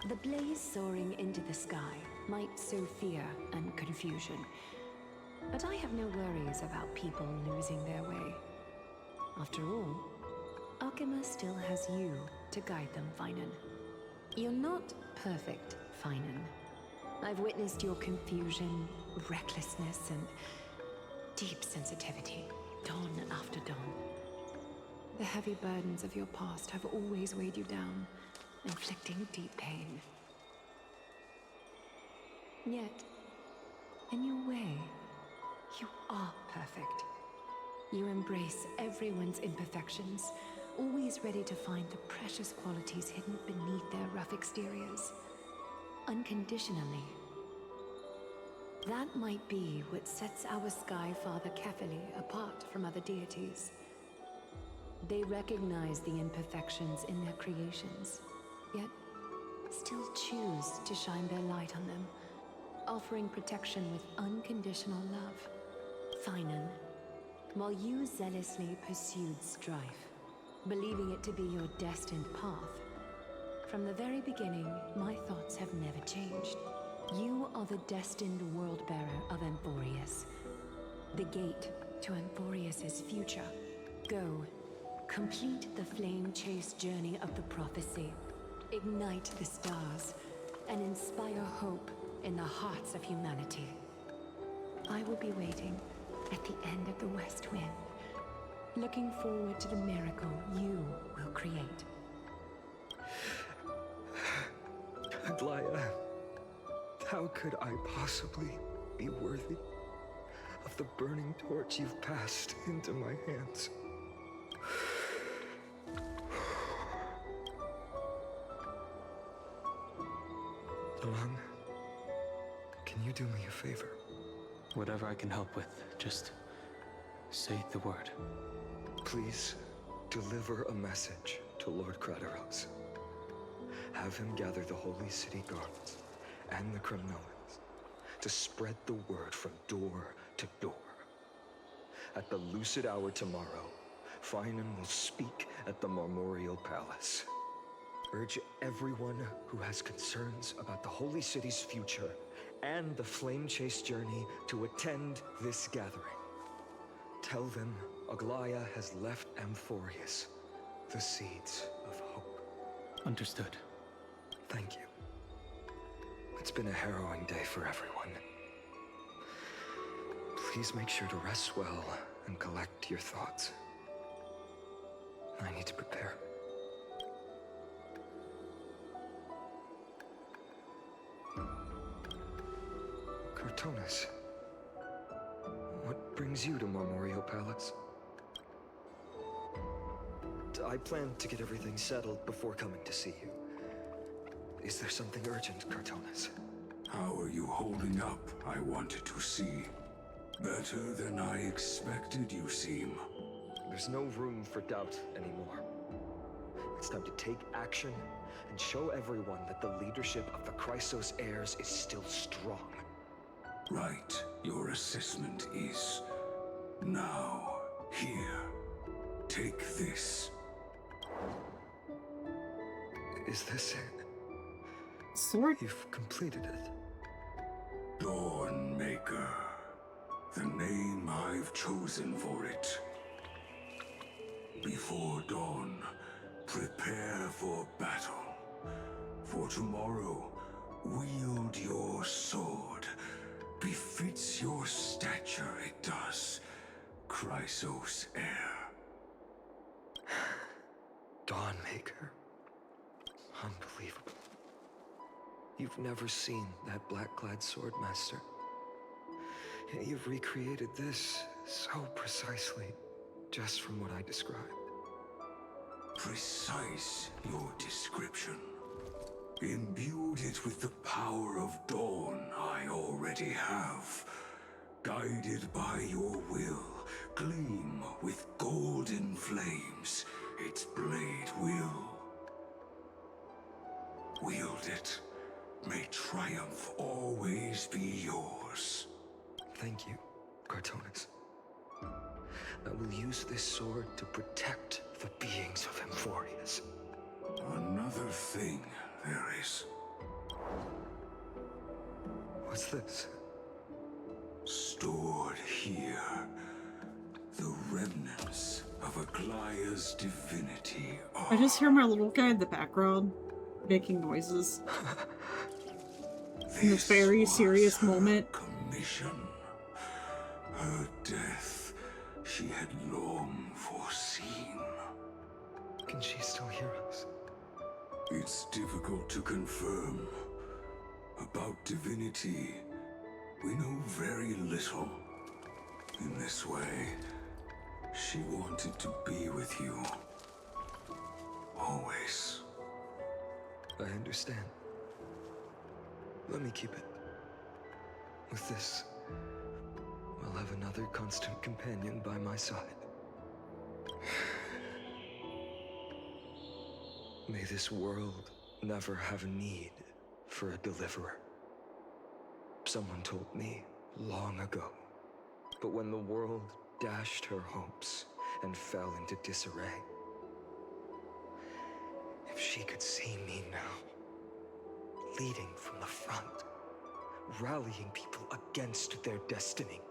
The blaze soaring into the sky might sow fear and confusion, but I have no worries about people losing their way. After all, Alchema still has you to guide them, Finan. You're not perfect, Finan. I've witnessed your confusion, recklessness, and deep sensitivity, dawn after dawn. The heavy burdens of your past have always weighed you down, inflicting deep pain. Yet, in your way, you are perfect. You embrace everyone's imperfections, always ready to find the precious qualities hidden beneath their rough exteriors. Unconditionally. That might be what sets our Sky Father Kefili apart from other deities. They recognize the imperfections in their creations, yet still choose to shine their light on them, offering protection with unconditional love. Finan, while you zealously pursued strife, believing it to be your destined path, from the very beginning, my thoughts have never changed. You are the destined world-bearer of Amphorius, the gate to Amphorius's future. Go, complete the flame-chased journey of the prophecy, ignite the stars, and inspire hope in the hearts of humanity. I will be waiting at the end of the West Wind, looking forward to the miracle you will create. Aglaya, how could I possibly be worthy of the burning torch you've passed into my hands? Dawn, can you do me a favor? Whatever I can help with, just say the word. Please deliver a message to Lord Crateros. Have him gather the Holy City guards and the Kremnoans to spread the word from door to door. At the lucid hour tomorrow, Finan will speak at the Marmorial Palace. Urge everyone who has concerns about the Holy City's future and the Flame Chase journey to attend this gathering. Tell them Aglaya has left Amphorius the seeds of hope. Understood. Thank you. It's been a harrowing day for everyone. Please make sure to rest well and collect your thoughts. I need to prepare. Cartonis, what brings you to Marmorial Palace? I plan to get everything settled before coming to see you. Is there something urgent, Cartonis? How are you holding up, I wanted to see. Better than I expected, you seem. There's no room for doubt anymore. It's time to take action and show everyone that the leadership of the Chrysos heirs is still strong. Right. Your assessment is... Now, here. Take this. Is this it? Sword? You've completed it. Dawnmaker. The name I've chosen for it. Before dawn, prepare for battle. For tomorrow, wield your sword. Befits your stature, it does. Chrysos heir. Dawnmaker. Unbelievable. You've never seen that black-clad sword master. You've recreated this so precisely, just from what I described. Precise, your description. Imbued it with the power of dawn I already have. Guided by your will, gleam with golden flames, its blade will. Wield it. May triumph always be yours. Thank you, Cartonis. I will use this sword to protect the beings of Emphorius. Another thing there is. What's this? Stored here. The remnants of Aglaya's divinity are... I just hear my little guy in the background making noises. In this very serious moment. Commission. Her death, she had long foreseen. Can she still hear us? It's difficult to confirm. About divinity, we know very little. In this way, she wanted to be with you. Always. I understand. Let me keep it. With this, I'll have another constant companion by my side. May this world never have need for a deliverer. Someone told me long ago. But when the world dashed her hopes and fell into disarray, if she could see me now, leading from the front, rallying people against their destiny,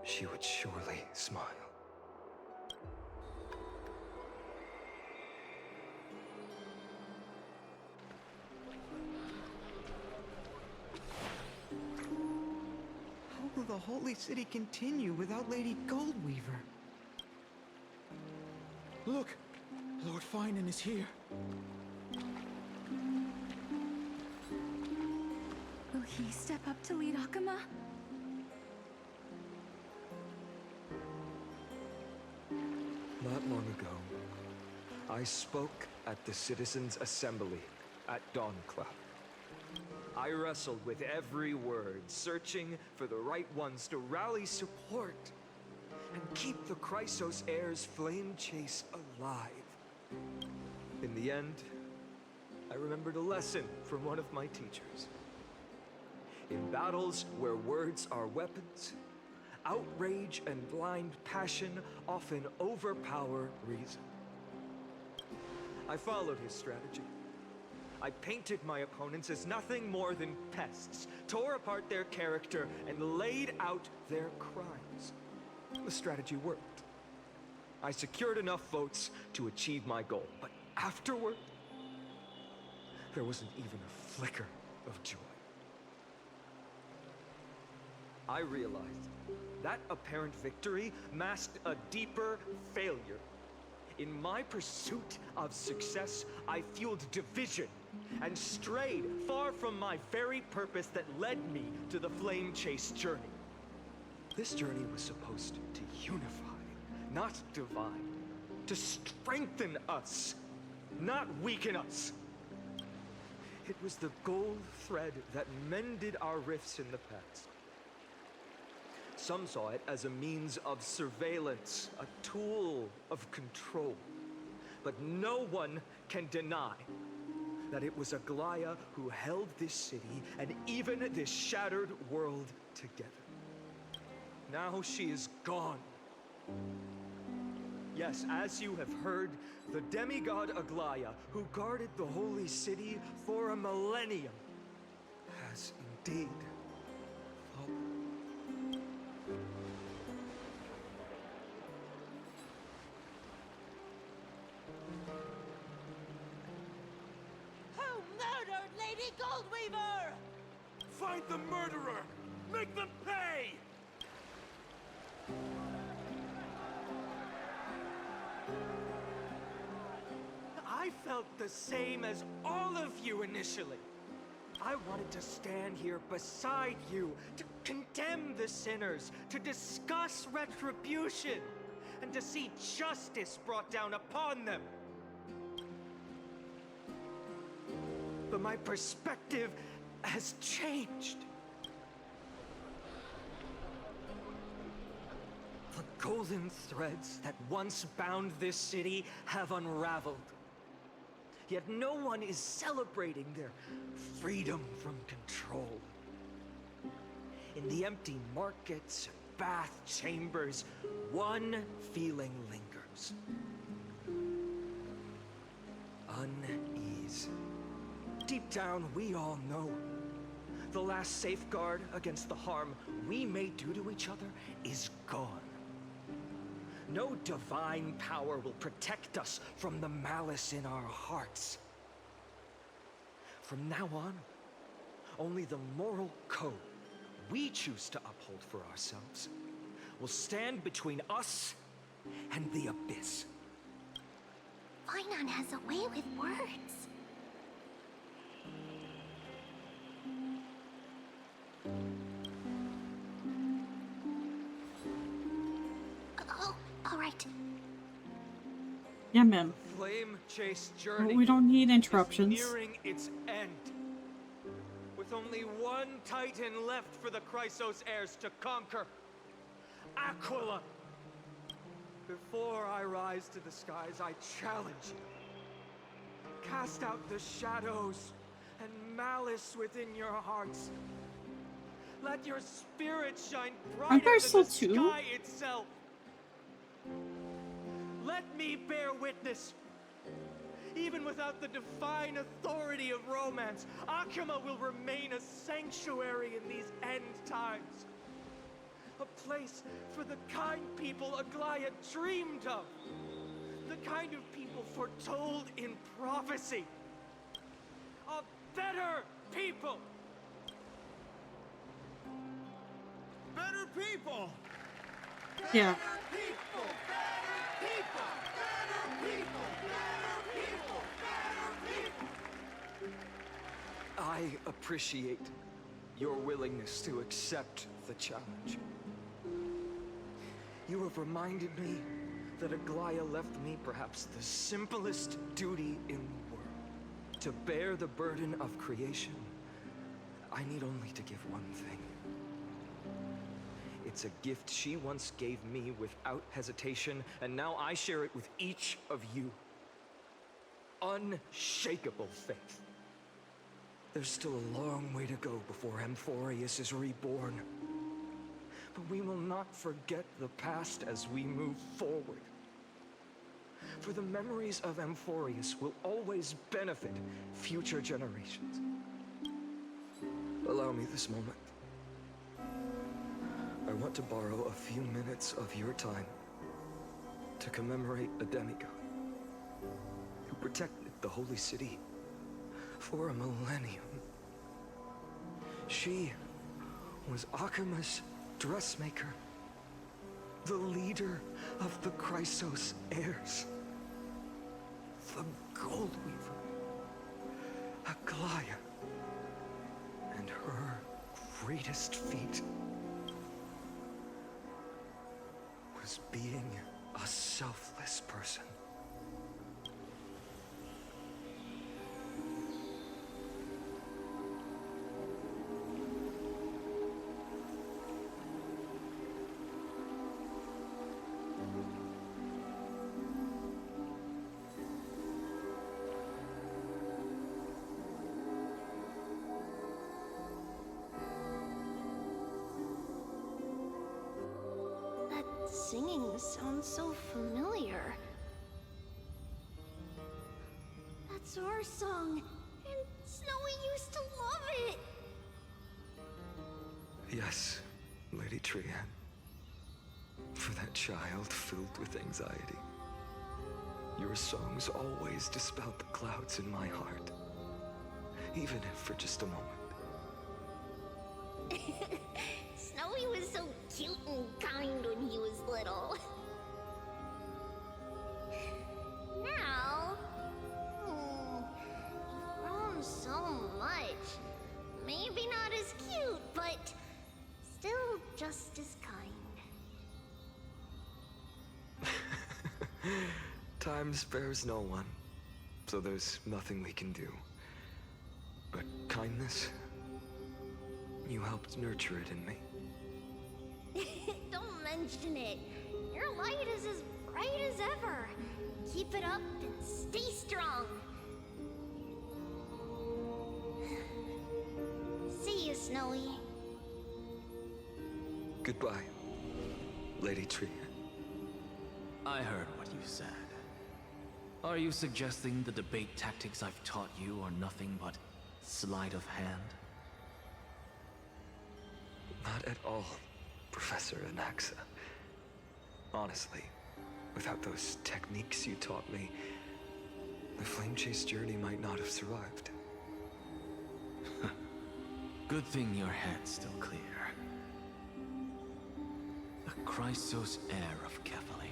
she would surely smile. How will the Holy City continue without Lady Goldweaver? Look! Lord Finan is here. Will he step up to lead Akama? Not long ago, I spoke at the Citizens' Assembly at Dawncloud. I wrestled with every word, searching for the right ones to rally support and keep the Chrysos heir's flame chase alive. In the end, I remembered a lesson from one of my teachers. In battles where words are weapons, outrage and blind passion often overpower reason. I followed his strategy. I painted my opponents as nothing more than pests, tore apart their character, and laid out their crimes. The strategy worked. I secured enough votes to achieve my goal, but afterward, there wasn't even a flicker of joy. I realized that apparent victory masked a deeper failure. In my pursuit of success, I fueled division and strayed far from my very purpose that led me to the flame chase journey. This journey was supposed to unify, not divide, to strengthen us, not weaken us. It was the gold thread that mended our rifts in the past. Some saw it as a means of surveillance, a tool of control. But no one can deny that it was Aglaya who held this city and even this shattered world together. Now she is gone. Yes, as you have heard, the demigod Aglaya, who guarded the holy city for a millennium, has indeed fallen. Who murdered Lady Goldweaver? Find the murderer! Make them pay! I felt the same as all of you initially. I wanted to stand here beside you, to condemn the sinners, to discuss retribution, and to see justice brought down upon them. But my perspective has changed. The golden threads that once bound this city have unraveled. Yet no one is celebrating their freedom from control. In the empty markets and bath chambers, one feeling lingers. Unease. Deep down, we all know the last safeguard against the harm we may do to each other is gone. No divine power will protect us from the malice in our hearts. From now on, only the moral code we choose to uphold for ourselves will stand between us and the abyss. Finon has a way with words. Oh, all right. Yeah, ma'am. Flame-chased journey. We don't need interruptions. Is nearing its end. With only one Titan left for the Chrysos heirs to conquer. Aquila. Before I rise to the skies, I challenge you. Cast out the shadows and malice within your hearts. Let your spirit shine brighter than the sky itself. Let me bear witness. Even without the divine authority of romance, Akuma will remain a sanctuary in these end times. A place for the kind people Aglaya dreamed of. The kind of people foretold in prophecy. A better people. Better people! Yeah. Better people! Better people! Better people! Better people! Better people! I appreciate your willingness to accept the challenge. You have reminded me that Aglaya left me perhaps the simplest duty in the world. To bear the burden of creation, I need only to give one thing. It's a gift she once gave me without hesitation, and now I share it with each of you. Unshakable faith. There's still a long way to go before Amphorius is reborn. But we will not forget the past as we move forward. For the memories of Amphorius will always benefit future generations. Allow me this moment. I want to borrow a few minutes of your time to commemorate a demigod who protected the holy city for a millennium. She was Akuma's dressmaker, the leader of the Chrysos heirs, the Gold Weaver, Aglaya, and her greatest feat was being a selfless person. Singing sounds so familiar. That's our song, and Snowy used to love it. Yes, Lady Trian. For that child filled with anxiety. Your songs always dispelled the clouds in my heart. Even if for just a moment. Snowy was so cute and kind when he was little. Now, you've grown so much. Time spares no one, so there's nothing we can do. But kindness, you helped nurture it in me. Don't mention it. Your light is as bright as ever. Keep it up and stay strong. See you, Snowy. Goodbye, Lady Tree. I heard what you said. Are you suggesting the debate tactics I've taught you are nothing but sleight of hand? Not at all, Professor Anaxa. Honestly, without those techniques you taught me, the Flame Chase journey might not have survived. Good thing your head's still clear. The Chrysos heir of Kefali.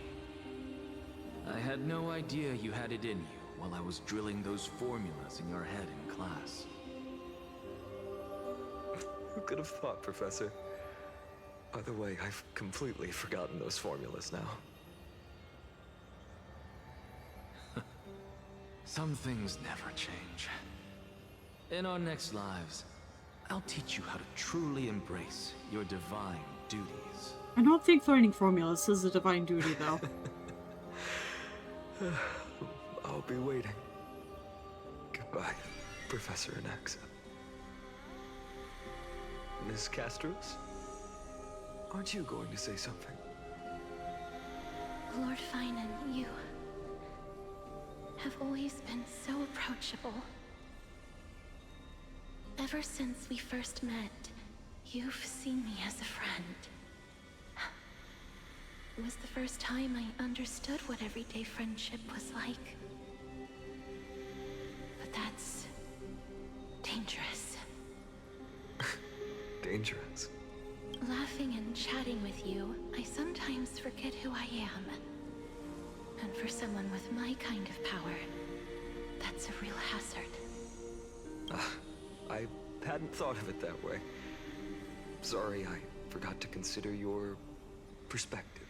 I had no idea you had it in you while I was drilling those formulas in your head in class. Who could have thought, Professor? By the way, I've completely forgotten those formulas now. Some things never change. In our next lives, I'll teach you how to truly embrace your divine duties. I don't think learning formulas is a divine duty, though. I'll be waiting. Goodbye, Professor Anaxa. Miss Castros? Aren't you going to say something? Lord Finan, you have always been so approachable. Ever since we first met, you've seen me as a friend. It was the first time I understood what everyday friendship was like. But that's dangerous. Dangerous? Laughing and chatting with you, I sometimes forget who I am. And for someone with my kind of power, that's a real hazard. I hadn't thought of it that way. Sorry, I forgot to consider your perspective.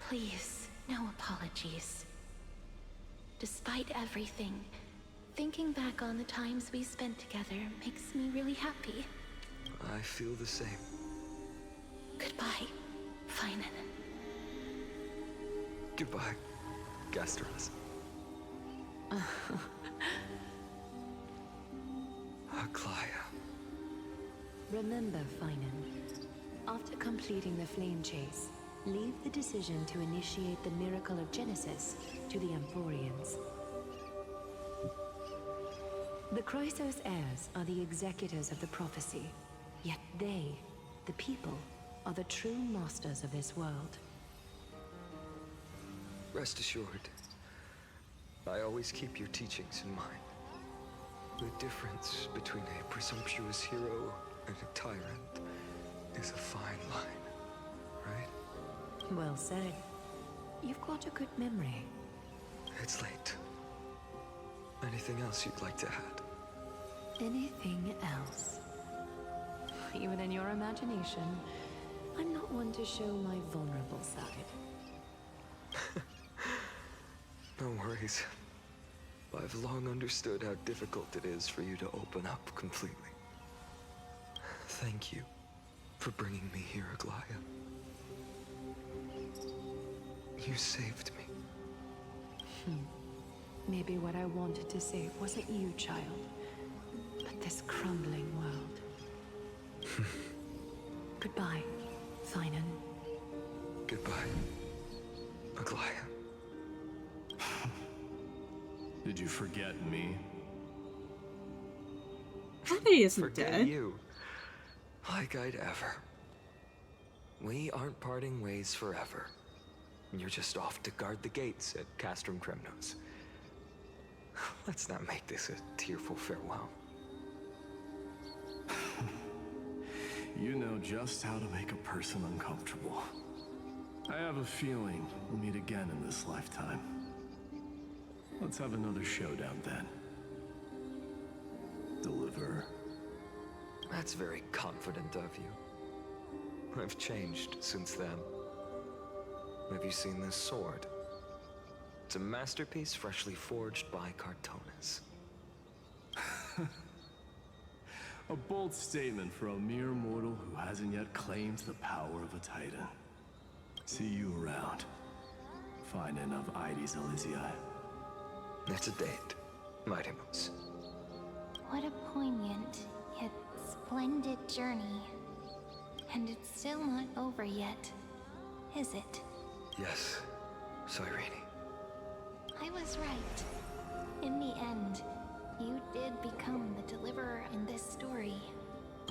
Please, no apologies. Despite everything, thinking back on the times we spent together makes me really happy. I feel the same. Goodbye, Finan. Goodbye, Gastros. Aglaya. Remember, Finan, after completing the flame chase, leave the decision to initiate the miracle of Genesis to the Emporians. The Chrysos heirs are the executors of the prophecy, yet they, the people, are the true masters of this world. Rest assured, I always keep your teachings in mind. The difference between a presumptuous hero and a tyrant is a fine line, right? Well said. You've got a good memory. It's late. Anything else you'd like to add? Anything else? Even in your imagination, I'm not one to show my vulnerable side. No worries. I've long understood how difficult it is for you to open up completely. Thank you for bringing me here, Aglaya. You saved me. Maybe what I wanted to save wasn't you, child, but this crumbling world. Goodbye, Finan. Goodbye, Aglaya. Did you forget me? He isn't Forget dead. you. Like I'd ever. We aren't parting ways forever. You're just off to guard the gates at Castrum Kremnos. Let's not make this a tearful farewell. You know just how to make a person uncomfortable. I have a feeling we'll meet again in this lifetime. Let's have another showdown then. Deliver. That's very confident of you. I've changed since then. Have you seen this sword? It's a masterpiece freshly forged by Cartonis. A bold statement for a mere mortal who hasn't yet claimed the power of a titan. See you around. Finding of Ides Elysiae. It's a date, Mighty Moose. What a poignant, yet splendid journey. And it's still not over yet, is it? Yes, Cyrene. I was right. In the end, you did become the deliverer in this story.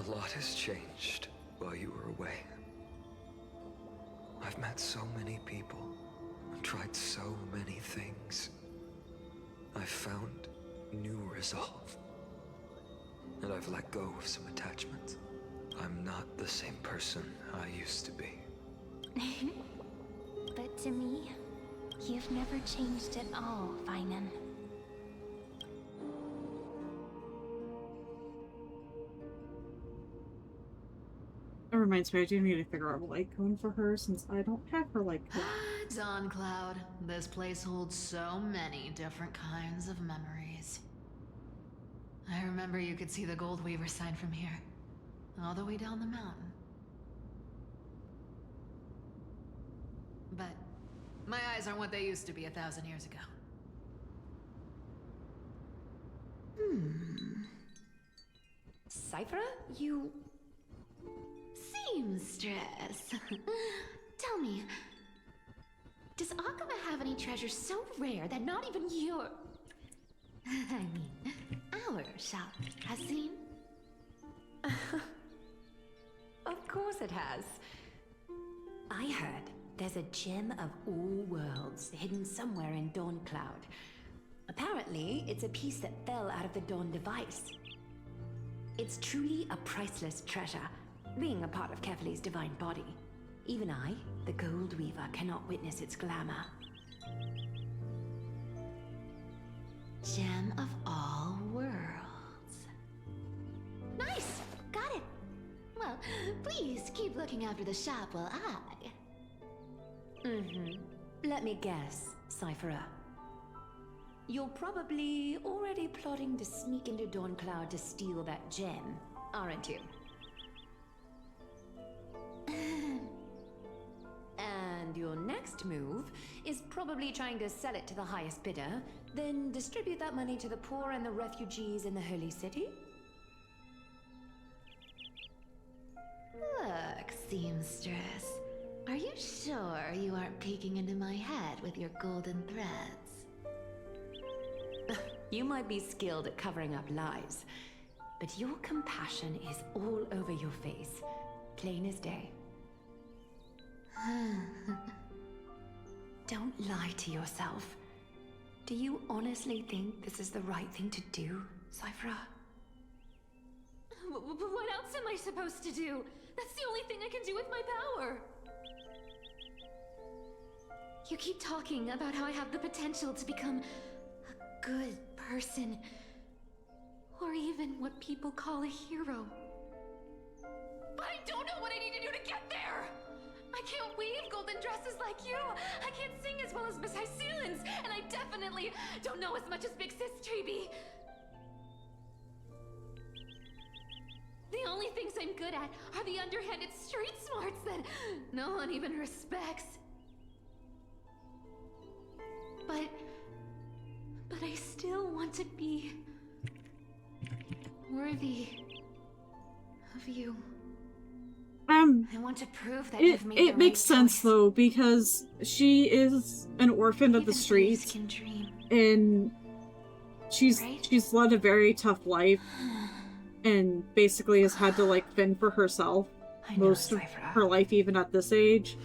A lot has changed while you were away. I've met so many people, and tried so many things. I've found new resolve. And I've let go of some attachments. I'm not the same person I used to be. But to me, you've never changed at all, Finan. That reminds me, I do need to figure out a light cone for her since I don't have her light cone. Dawn Cloud, this place holds so many different kinds of memories. I remember you could see the Gold Weaver sign from here, all the way down the mountain. But my eyes aren't what they used to be 1,000 years ago. Cypher, you... Seamstress. Tell me, does Akama have any treasures so rare that not even your... I mean, our shop has seen? Of course it has. I heard there's a gem of all worlds hidden somewhere in Dawn Cloud. Apparently, it's a piece that fell out of the Dawn device. It's truly a priceless treasure, being a part of Kefali's divine body. Even I, the Gold Weaver, cannot witness its glamour. Gem of all worlds. Nice! Got it! Well, please keep looking after the shop while I... Let me guess, Cypherer. You're probably already plotting to sneak into Dawn Cloud to steal that gem, aren't you? And your next move is probably trying to sell it to the highest bidder, then distribute that money to the poor and the refugees in the Holy City? Look, Seamstress. Are you sure you aren't peeking into my head with your golden threads? You might be skilled at covering up lies, but your compassion is all over your face, plain as day. Don't lie to yourself. Do you honestly think this is the right thing to do, Cypher? What else am I supposed to do? That's the only thing I can do with my power. You keep talking about how I have the potential to become a good person, or even what people call a hero. But I don't know what I need to do to get there! I can't weave golden dresses like you! I can't sing as well as Miss Hyceelins! And I definitely don't know as much as Big Sis Treeby! The only things I'm good at are the underhanded street smarts that no one even respects. But I still want to be worthy of you. I want to prove that you've made it makes sense though, because she is an orphan of the streets, and she's led a very tough life, and basically has had to like fend for herself most of her life, even at this age.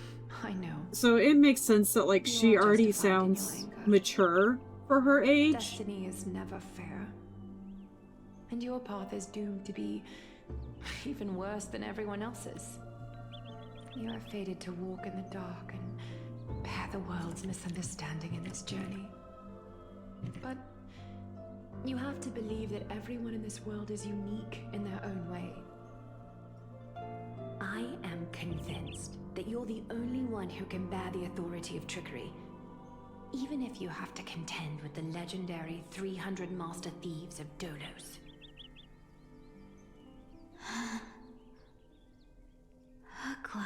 I know. So it makes sense that like she already sounds mature for her age. Destiny is never fair, and your path is doomed to be even worse than everyone else's. You are fated to walk in the dark and bear the world's misunderstanding in this journey. But you have to believe that everyone in this world is unique in their own way. I am convinced that you're the only one who can bear the authority of trickery. even if you have to contend with the legendary 300 Master Thieves of Dolos. Aglaya.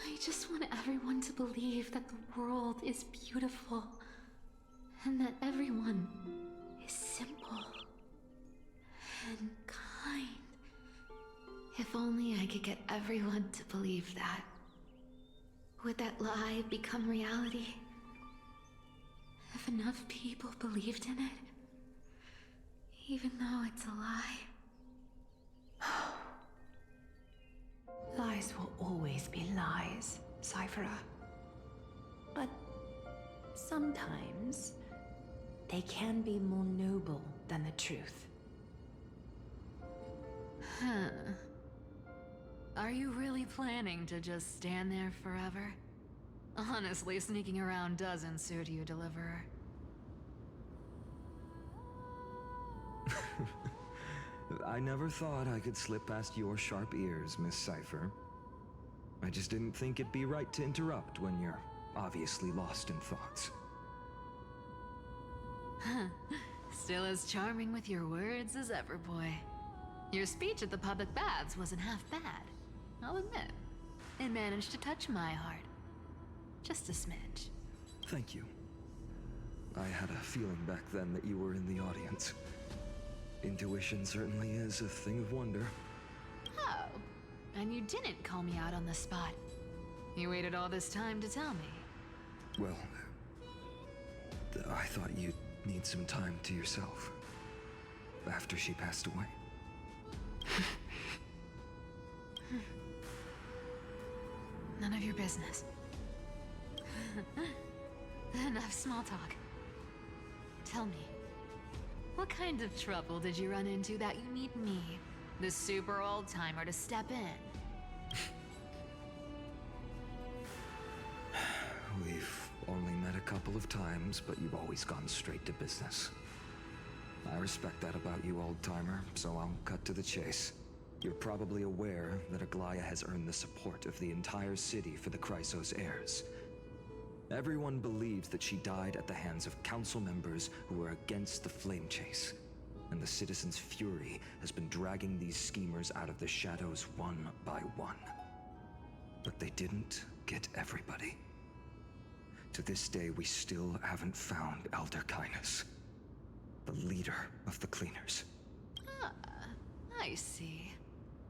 I just want everyone to believe that the world is beautiful and that everyone is simple and kind. If only I could get everyone to believe that. Would that lie become reality? If enough people believed in it, even though it's a lie. Lies will always be lies, Cyphera. But sometimes they can be more noble than the truth. Huh. Are you really planning to just stand there forever? Honestly, sneaking around doesn't suit you, Deliverer. I never thought I could slip past your sharp ears, Miss Cypher. I just didn't think it'd be right to interrupt when you're obviously lost in thoughts. Still as charming with your words as ever, boy. Your speech at the public baths wasn't half bad, I'll admit. It managed to touch my heart. Just a smidge. Thank you. I had a feeling back then that you were in the audience. Intuition certainly is a thing of wonder. Oh, and you didn't call me out on the spot. You waited all this time to tell me. Well, I thought you'd need some time to yourself. After she passed away. None of your business. Enough small talk. Tell me, what kind of trouble did you run into that you need me, the super old-timer, to step in? We've only met a couple of times, but you've always gone straight to business. I respect that about you, old-timer, so I'll cut to the chase. You're probably aware that Aglaya has earned the support of the entire city for the Chrysos heirs. Everyone believes that she died at the hands of council members who were against the flame chase. And the citizens' fury has been dragging these schemers out of the shadows one by one. But they didn't get everybody. To this day, we still haven't found Elder Kynus, the leader of the Cleaners. Ah, I see.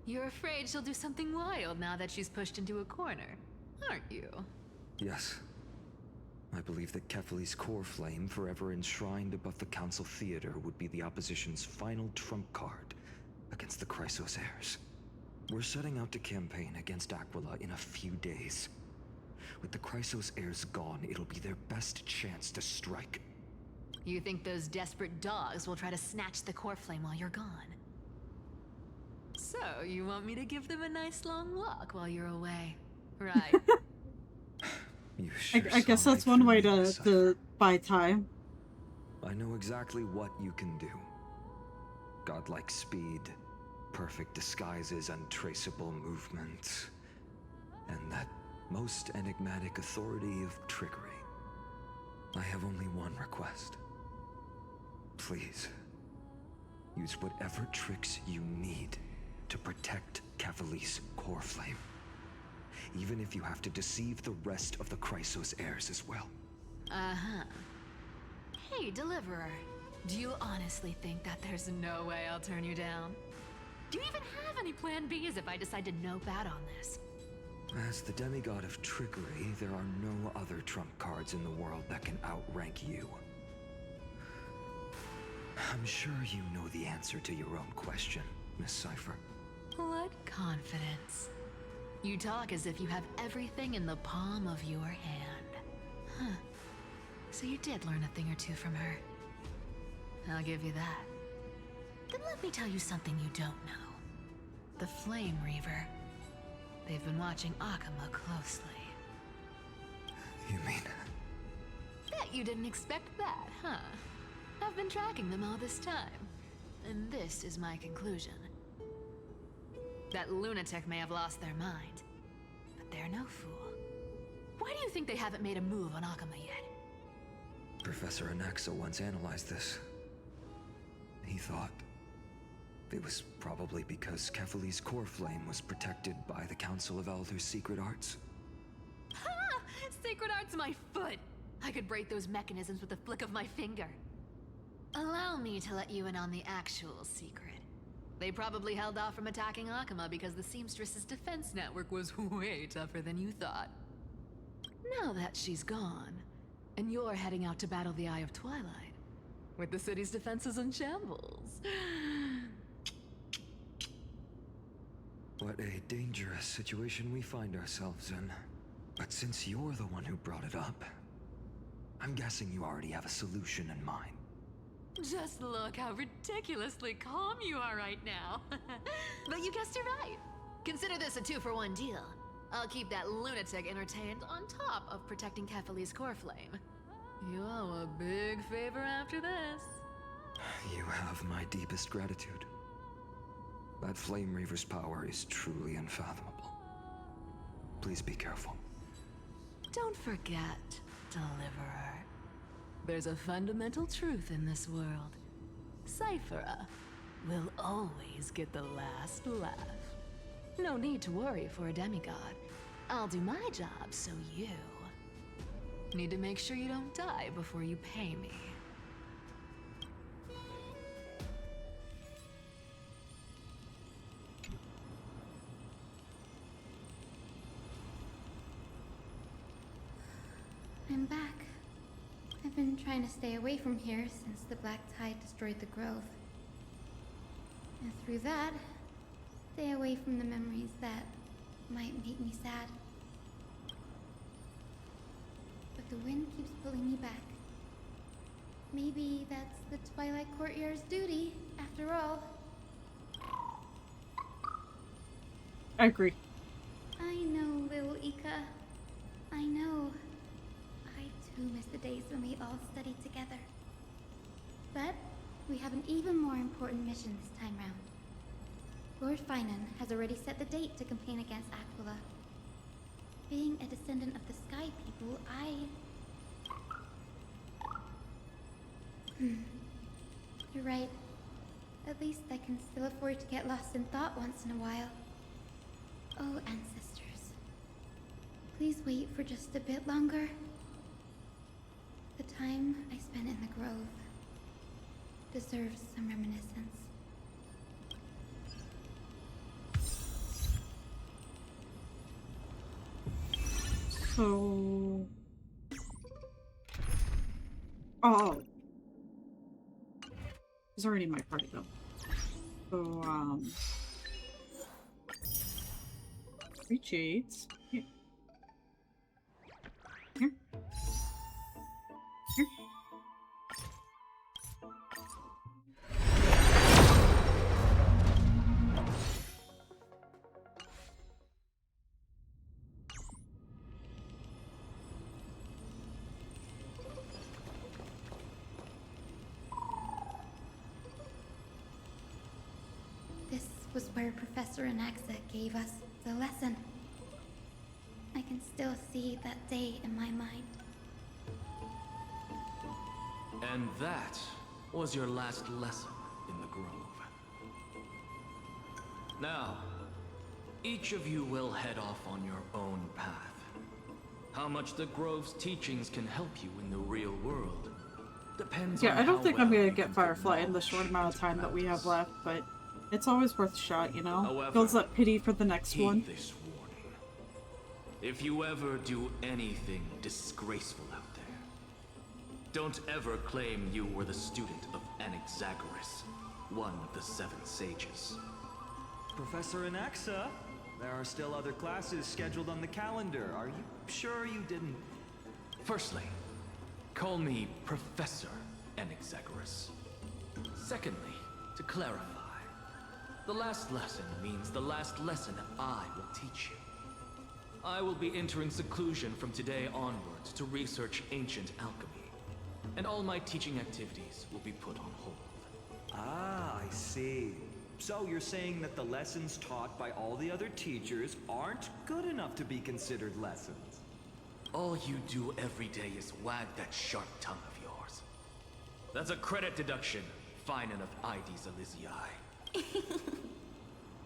You're afraid she'll do something wild now that she's pushed into a corner, aren't you? Yes. I believe that Kefali's core flame, forever enshrined above the council theater, would be the opposition's final trump card against the Chrysos heirs. We're setting out to campaign against Aquila in a few days. With the Chrysos heirs gone, it'll be their best chance to strike. You think those desperate dogs will try to snatch the core flame while you're gone? So, you want me to give them a nice long walk while you're away, right? You sure I guess that's one way to buy time. I know exactly what you can do. Godlike speed, perfect disguises, untraceable movement, and that most enigmatic authority of trickery. I have only one request. Please, use whatever tricks you need to protect Kefali's core flame. Even if you have to deceive the rest of the Chrysos heirs as well. Uh-huh. Hey, Deliverer. Do you honestly think that there's no way I'll turn you down? Do you even have any plan Bs if I decide to nope out on this? As the demigod of trickery, there are no other trump cards in the world that can outrank you. I'm sure you know the answer to your own question, Miss Cypher. What confidence. You talk as if you have everything in the palm of your hand. Huh. So you did learn a thing or two from her. I'll give you that. Then let me tell you something you don't know. The Flame Reaver. They've been watching Akama closely. You mean? Bet you didn't expect that, huh? I've been tracking them all this time. And this is my conclusion. That lunatic may have lost their mind, but they're no fool. Why do you think they haven't made a move on Akama yet? Professor Anaxa once analyzed this. He thought it was probably because Kefali's core flame was protected by the Council of Elders' secret arts. Ha! Secret art's my foot! I could break those mechanisms with a flick of my finger. Allow me to let you in on the actual secret. They probably held off from attacking Akama because the Seamstress's defense network was way tougher than you thought. Now that she's gone, and you're heading out to battle the Eye of Twilight, with the city's defenses in shambles. What a dangerous situation we find ourselves in. But since you're the one who brought it up, I'm guessing you already have a solution in mind. Just look how ridiculously calm you are right now. But you guessed it right. Consider this a 2-for-1 deal. I'll keep that lunatic entertained on top of protecting Kefali's core flame. You owe a big favor after this. You have my deepest gratitude. That Flame Reaver's power is truly unfathomable. Please be careful. Don't forget, Deliverer. There's a fundamental truth in this world. Cyphera will always get the last laugh. No need to worry for a demigod. I'll do my job, so you need to make sure you don't die before you pay me. I'm back. I've been trying to stay away from here since the Black Tide destroyed the grove. And through that, stay away from the memories that might make me sad. But the wind keeps pulling me back. Maybe that's the Twilight Courtyard's duty, after all. I agree. I know, little Ika. I know. I too miss the days when we all studied together. But we have an even more important mission this time round. Lord Finan has already set the date to campaign against Aquila. Being a descendant of the Sky People, You're right. At least I can still afford to get lost in thought once in a while. Oh, ancestors. Please wait for just a bit longer. The time I spent in the grove deserves some reminiscence. So... Oh. He's already in my party though. So, 3 jades. Here. Here. Here. This was where Professor Anaxa gave us the lesson. I can still see that day in my mind. And that was your last lesson in the grove. Now, each of you will head off on your own path. How much the grove's teachings can help you in the real world depends on I don't how think well I'm gonna you get can Firefly in the divulge short amount of time that we have truths. left, but it's always worth a shot, you know? However, Builds up pity for the next heed one. this warning. If you ever do anything disgraceful out there, don't ever claim you were the student of Anaxagoras, one of the 7 sages. Professor Anaxa, there are still other classes scheduled on the calendar. Are you sure you didn't? Firstly, call me Professor Anaxagoras. Secondly, to clarify, the last lesson means the last lesson I will teach you. I will be entering seclusion from today onwards to research ancient alchemy, and all my teaching activities will be put on hold. Ah, I see. So you're saying that the lessons taught by all the other teachers aren't good enough to be considered lessons? All you do every day is wag that sharp tongue of yours. That's a credit deduction, fine enough IDs Elysiae.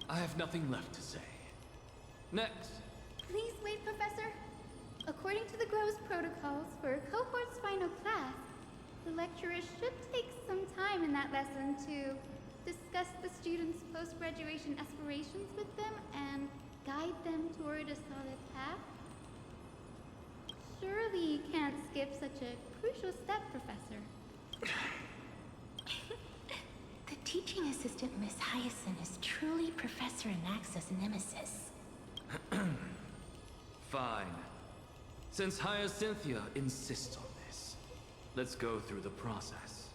I have nothing left to say. Next. Please wait, Professor. According to the Grove's protocols for a cohort's final class, the lecturer should take some time in that lesson to discuss the students' post-graduation aspirations with them and guide them toward a solid path. Surely you can't skip such a crucial step, Professor. The teaching assistant, Miss Hyacinth, is truly Professor Anaxa's nemesis. Fine. Since Hyacinthia insists on this, let's go through the process.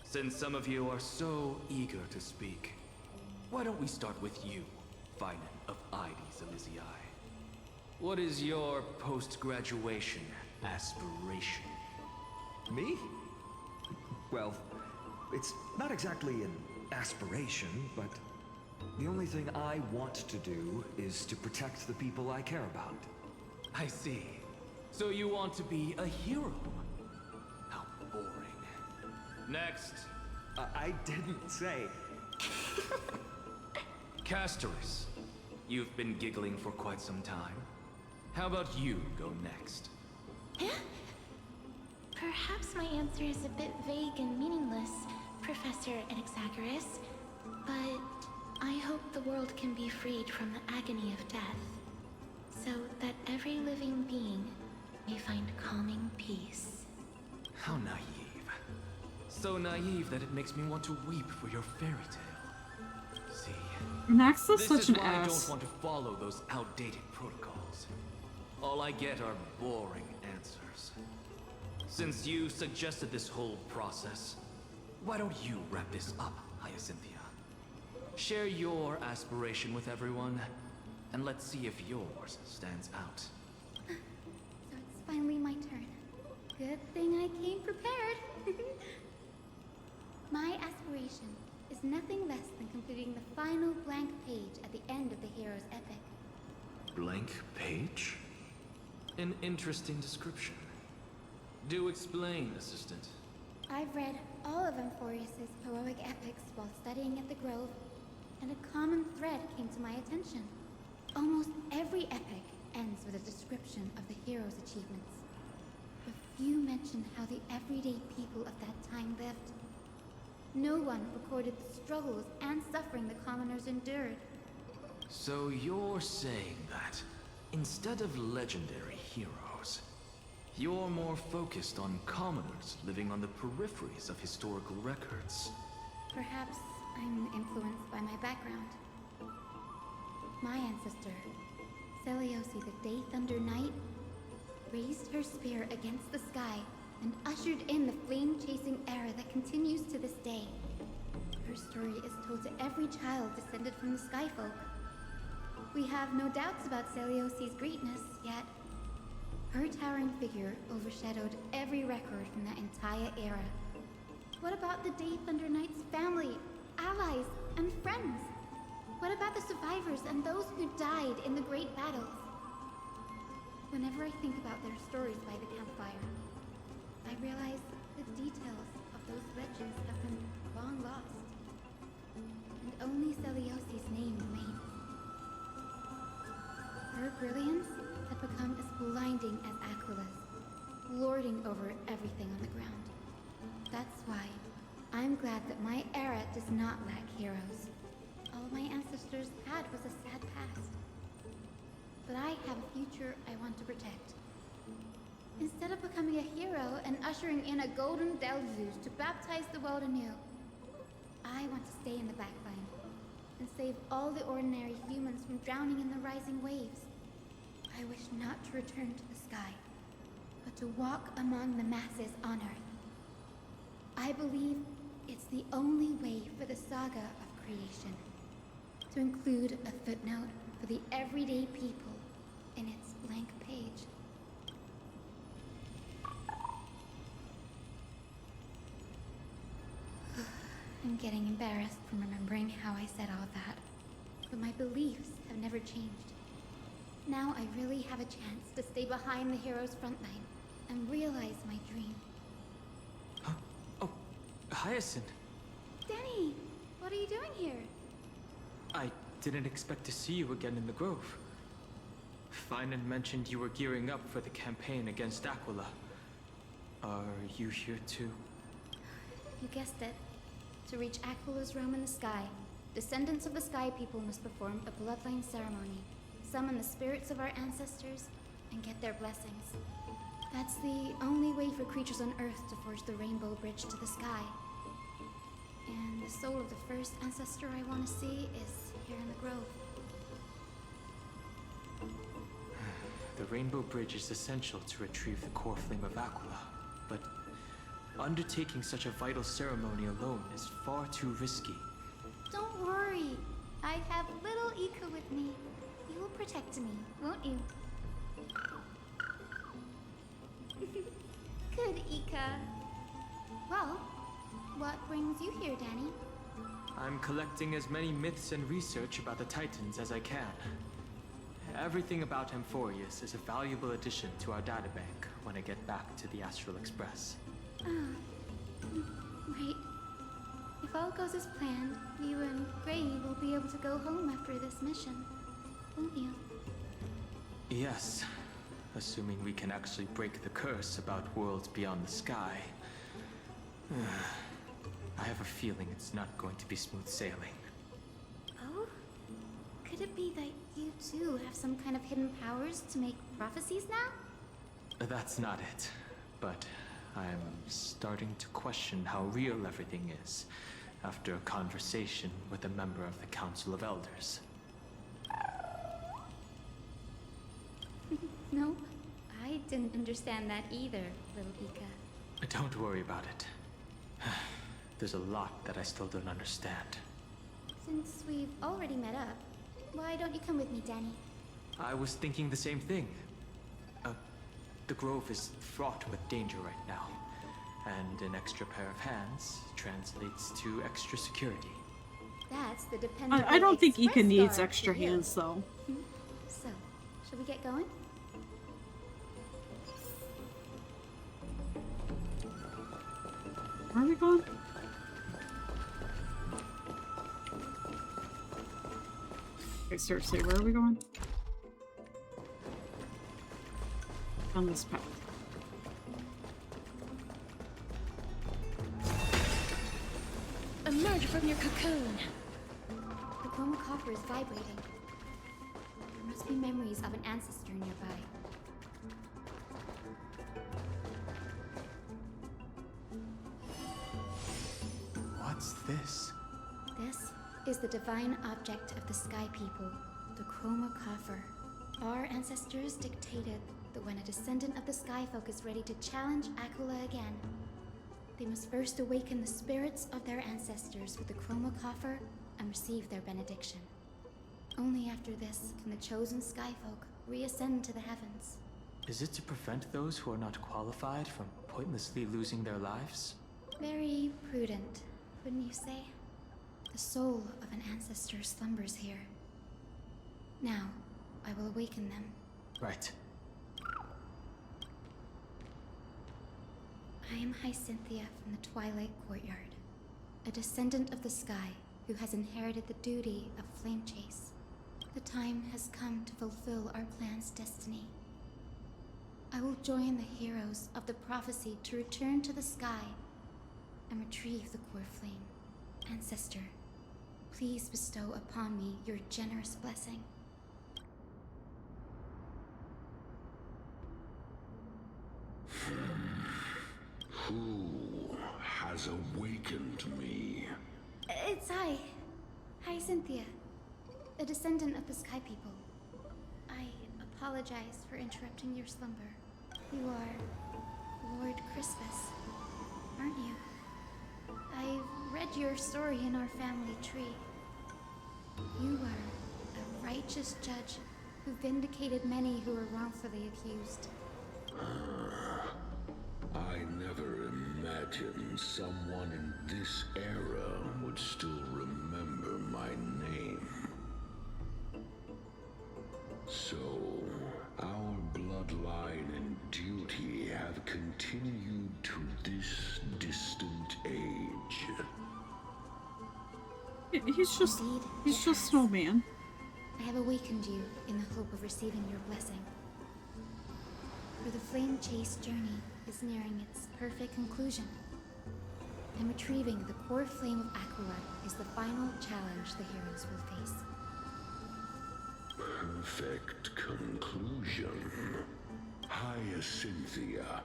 Since some of you are so eager to speak, why don't we start with you, Finan of IDs Elysiae? What is your post-graduation aspiration? Me? Well, it's not exactly an aspiration, but the only thing I want to do is to protect the people I care about. I see. So you want to be a hero? How boring. Next. I didn't say. Castoris, you've been giggling for quite some time. How about you go next? Perhaps my answer is a bit vague and meaningless, Professor Anaxagoras, but I hope the world can be freed from the agony of death, so that every living being may find calming peace. How naive. So naive that it makes me want to weep for your fairy tale. See, Anaxa's this such is an why I ass. don't want to follow those outdated protocols. All I get are boring answers. Since you suggested this whole process, why don't you wrap this up, Hyacinthia? Share your aspiration with everyone, and let's see if yours stands out. So it's finally my turn. Good thing I came prepared. My aspiration is nothing less than completing the final blank page at the end of the hero's epic. Blank page? An interesting description. Do explain, Assistant. I've read all of Amphorius's heroic epics while studying at the Grove, and a common thread came to my attention. Almost every epic ends with a description of the hero's achievements. But few mention how the everyday people of that time lived. No one recorded the struggles and suffering the commoners endured. So you're saying that, instead of legendary heroes, you're more focused on commoners living on the peripheries of historical records. Perhaps I'm influenced by my background. My ancestor, Seliosi the Day Thunder Knight, raised her spear against the sky and ushered in the flame-chasing era that continues to this day. Her story is told to every child descended from the Skyfolk. We have no doubts about Seliosi's greatness, yet her towering figure overshadowed every record from that entire era. What about the Day Thunder Knight's family, allies, and friends? What about the survivors and those who died in the great battles? Whenever I think about their stories by the campfire, I realize the details of those legends have been long lost, and only Seliosi's name remains. Her brilliance had become as blinding as Aquila's, lording over everything on the ground. That's why I'm glad that my era does not lack heroes. All my ancestors had was a sad past. But I have a future I want to protect. Instead of becoming a hero and ushering in a golden deluge to baptize the world anew, I want to stay in the backline and save all the ordinary humans from drowning in the rising waves. I wish not to return to the sky, but to walk among the masses on Earth. I believe it's the only way for the saga of creation, to include a footnote for the everyday people in its blank page. I'm getting embarrassed from remembering how I said all that, but my beliefs have never changed. Now I really have a chance to stay behind the hero's front line and realize my dream. Oh, Hyacinth. Danny, what are you doing here? I didn't expect to see you again in the Grove. Finan mentioned you were gearing up for the campaign against Aquila. Are you here too? You guessed it. To reach Aquila's realm in the sky, descendants of the Sky People must perform a bloodline ceremony, summon the spirits of our ancestors, and get their blessings. That's the only way for creatures on Earth to forge the rainbow bridge to the sky. And the soul of the first ancestor I want to see is here in the Grove. The rainbow bridge is essential to retrieve the core flame of Aquila, but undertaking such a vital ceremony alone is far too risky. Don't worry. I have little Ika with me. You will protect me, won't you? Good, Ika. Well, what brings you here, Danny? I'm collecting as many myths and research about the Titans as I can. Everything about Amphorius is a valuable addition to our databank when I get back to the Astral Express. Right. If all goes as planned, you and Gray will be able to go home after this mission, won't you? Yes, assuming we can actually break the curse about worlds beyond the sky. I have a feeling it's not going to be smooth sailing. Oh? Could it be that you too have some kind of hidden powers to make prophecies now? That's not it, but I'm starting to question how real everything is after a conversation with a member of the Council of Elders. No, I didn't understand that either, little Ika. Don't worry about it. There's a lot that I still don't understand. Since we've already met up, why don't you come with me, Danny? I was thinking the same thing. The Grove is fraught with danger right now, and an extra pair of hands translates to extra security. That's the dependable I don't think express Ika needs guard extra for you. hands, though. So, shall we get going? Where are we going? Okay, seriously, where are we going? On this path. Emerge from your cocoon! The chroma copper is vibrating. There must be memories of an ancestor nearby. What's this? This is the divine object of the Sky People, the chroma coffer. Our ancestors dictated that when a descendant of the Sky Folk is ready to challenge Aquila again, they must first awaken the spirits of their ancestors with the chroma coffer and receive their benediction. Only after this can the chosen Sky Folk reascend to the heavens. Is it to prevent those who are not qualified from pointlessly losing their lives? Very prudent, wouldn't you say? The soul of an ancestor slumbers here. Now, I will awaken them. Right. I am Hyacinthia from the Twilight Courtyard, a descendant of the sky who has inherited the duty of Flame Chase. The time has come to fulfill our clan's destiny. I will join the heroes of the prophecy to return to the sky and retrieve the core flame. Ancestor, please bestow upon me your generous blessing. Who has awakened me? It's I, Hyacinthia, a descendant of the Sky People. I apologize for interrupting your slumber. You are Lord Crispus, aren't you? I've read your story in our family tree. You were a righteous judge who vindicated many who were wrongfully accused. I never imagined someone in this era would still remember my name. So, continued to this distant age. He's just Indeed, he's just Snowman. I have awakened you in the hope of receiving your blessing. For the flame chase journey is nearing its perfect conclusion, and retrieving the core flame of Aqualad is the final challenge the heroes will face. Perfect conclusion. Hyacinthia,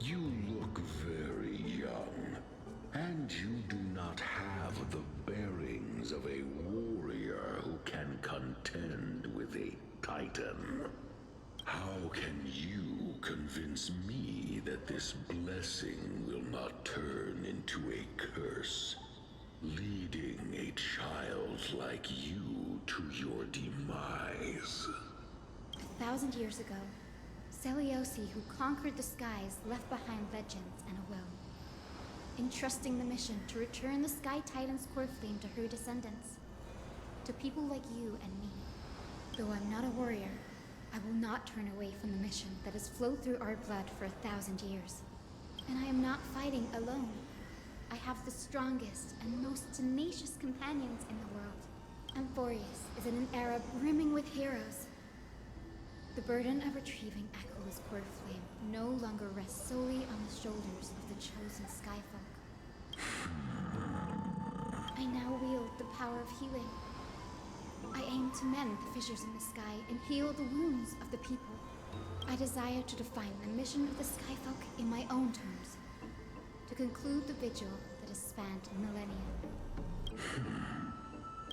you look very young, and you do not have the bearings of a warrior who can contend with a titan. How can you convince me that this blessing will not turn into a curse, leading a child like you to your demise? 1,000 years ago, Celiosi, who conquered the skies, left behind legends and a will, entrusting the mission to return the Sky Titan's core flame to her descendants, to people like you and me. Though I'm not a warrior, I will not turn away from the mission that has flowed through our blood for 1,000 years. And I am not fighting alone. I have the strongest and most tenacious companions in the world. Amphorius is in an era brimming with heroes. The burden of retrieving Aquala's core flame no longer rests solely on the shoulders of the chosen Skyfolk. I now wield the power of healing. I aim to mend the fissures in the sky and heal the wounds of the people. I desire to define the mission of the Skyfolk in my own terms, to conclude the vigil that has spanned millennia.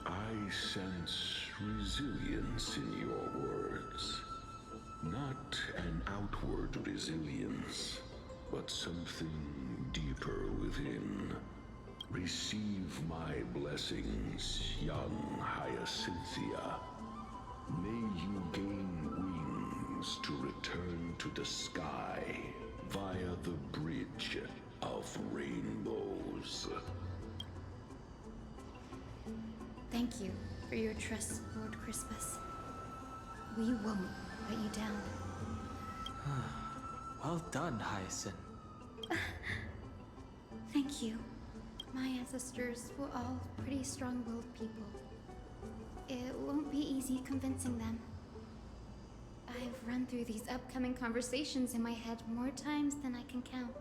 I sense resilience in your words. Not an outward resilience, but something deeper within. Receive my blessings, young Hyacinthia. May you gain wings to return to the sky via the bridge of rainbows. Thank you for your trust, Lord Crispus. We won't let you down. Well done, Hyacinth. Thank you. My ancestors were all pretty strong-willed people. It won't be easy convincing them. I've run through these upcoming conversations in my head more times than I can count.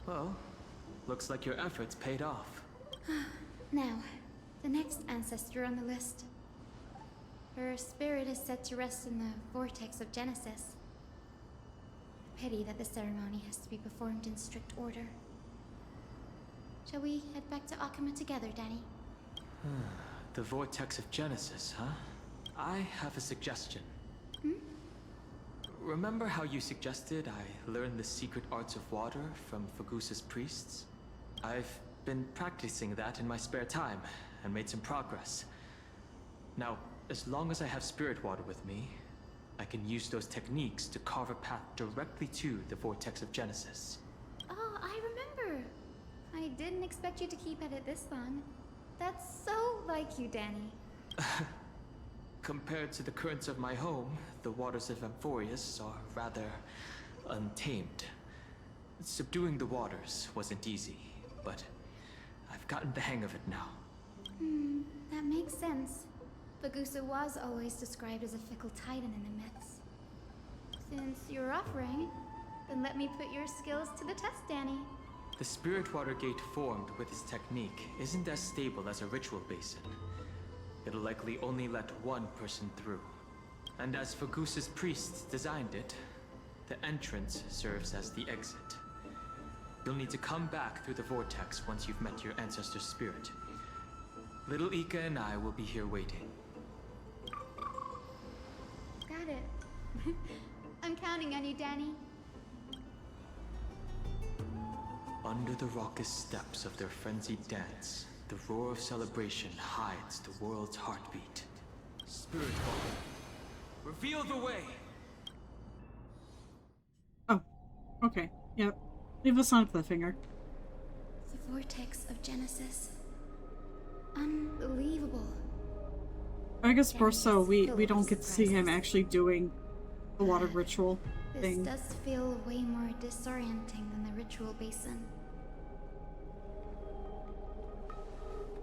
Well, looks like your efforts paid off. Now, the next ancestor on the list. Her spirit is said to rest in the vortex of Genesis. Pity that the ceremony has to be performed in strict order. Shall we head back to Akama together, Danny? The vortex of Genesis, huh? I have a suggestion. Remember how you suggested I learn the secret arts of water from Fagusa's priests? I've been practicing that in my spare time and made some progress. Now, as long as I have spirit water with me, I can use those techniques to carve a path directly to the vortex of Genesis. Oh, I remember. I didn't expect you to keep at it this long. That's so like you, Danny. Compared to the currents of my home, the waters of Amphorius are rather untamed. Subduing the waters wasn't easy, but I've gotten the hang of it now. That makes sense. Fagusa was always described as a fickle titan in the myths. Since you're offering, then let me put your skills to the test, Danny. The spirit water gate formed with this technique isn't as stable as a ritual basin. It'll likely only let one person through. And as Fagusa's priests designed it, the entrance serves as the exit. You'll need to come back through the vortex once you've met your ancestor's spirit. Little Ika and I will be here waiting. Got it. I'm counting on you, Danny. Under the raucous steps of their frenzied dance, the roar of celebration hides the world's heartbeat. Spirit Water, reveal the way! Oh, okay. Yep. Leave us on a cliffhanger. The vortex of Genesis. Unbelievable. I guess more so we don't get to see him actually doing the water ritual. This thing. does feel way more disorienting than the ritual basin.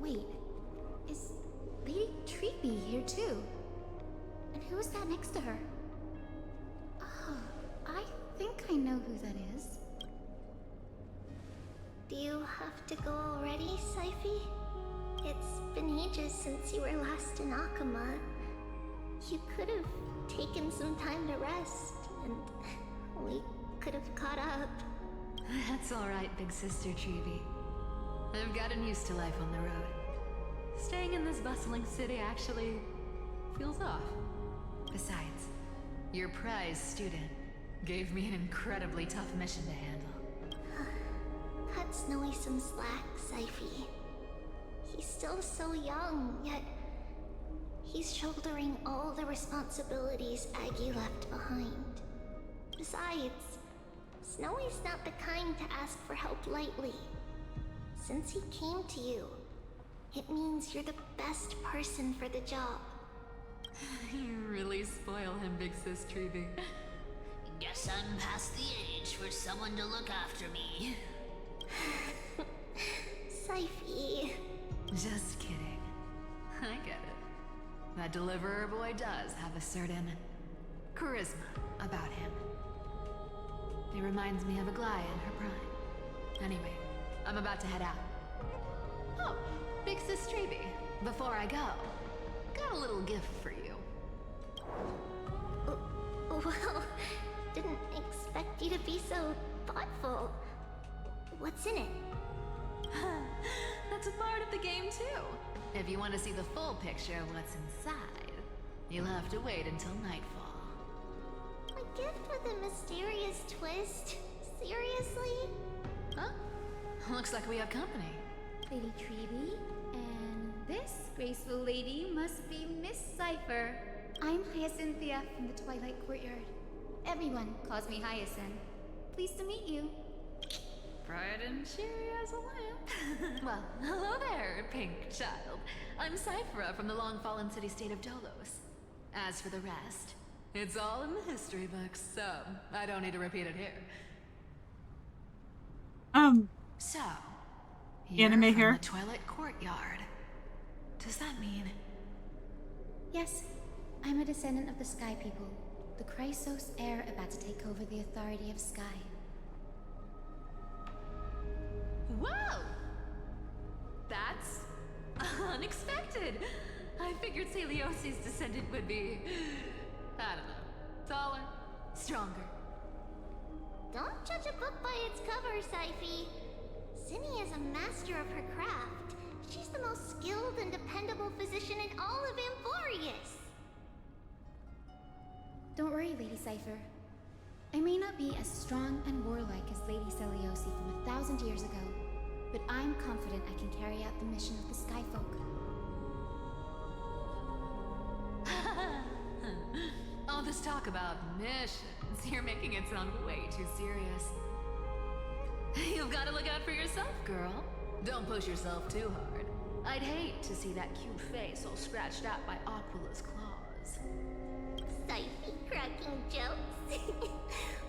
Wait, is Lady Treeby here too? And who is that next to her? Oh, I think I know who that is. Do you have to go already, Syphi? It's been ages since you were last in Akama. You could have taken some time to rest, and we could have caught up. That's alright, big sister Treeby. I've gotten used to life on the road. Staying in this bustling city actually feels off. Besides, your prize student gave me an incredibly tough mission to handle. Cut Snowy some slack, Syphi. He's still so young, yet he's shouldering all the responsibilities Aggie left behind. Besides, Snowy's not the kind to ask for help lightly. Since he came to you, it means you're the best person for the job. You really spoil him, big sis Treeby. Guess I'm past the age for someone to look after me. Syphi. Just kidding. I get it. That deliverer boy does have a certain charisma about him. He reminds me of Aglaia in her prime. Anyway, I'm about to head out. Oh, big sis Treeby, before I go, got a little gift for you. Well, didn't expect you to be so thoughtful. What's in it? That's a part of the game too. If you want to see the full picture of what's inside, you'll have to wait until nightfall. A gift with a mysterious twist? Seriously? Huh? Looks like we have company. Lady Treeby, and this graceful lady must be Miss Cypher. I'm Hyacinthia from the Twilight Courtyard. Everyone calls me Hyacinth. Pleased to meet you. Bright and cheery as a lamp. Well, hello there, pink child. I'm Cyphera from the long-fallen city-state of Dolos. As for the rest, it's all in the history books, so I don't need to repeat it here. So, you're anime from here. the Twilight Courtyard. Does that mean... Yes, I'm a descendant of the Sky People, the Chrysos heir about to take over the authority of Sky. Whoa! That's unexpected. I figured Celiosi's descendant would be, I don't know, taller, stronger. Don't judge a book by its cover, Syphi. Zinni is a master of her craft. She's the most skilled and dependable physician in all of Amphorius. Don't worry, Lady Cypher. I may not be as strong and warlike as Lady Celiosi from 1,000 years ago, but I'm confident I can carry out the mission of the Skyfolk. All this talk about missions, you're making it sound way too serious. You've got to look out for yourself, girl. Don't push yourself too hard. I'd hate to see that cute face all scratched out by Aquala's claws. Syphi cracking jokes.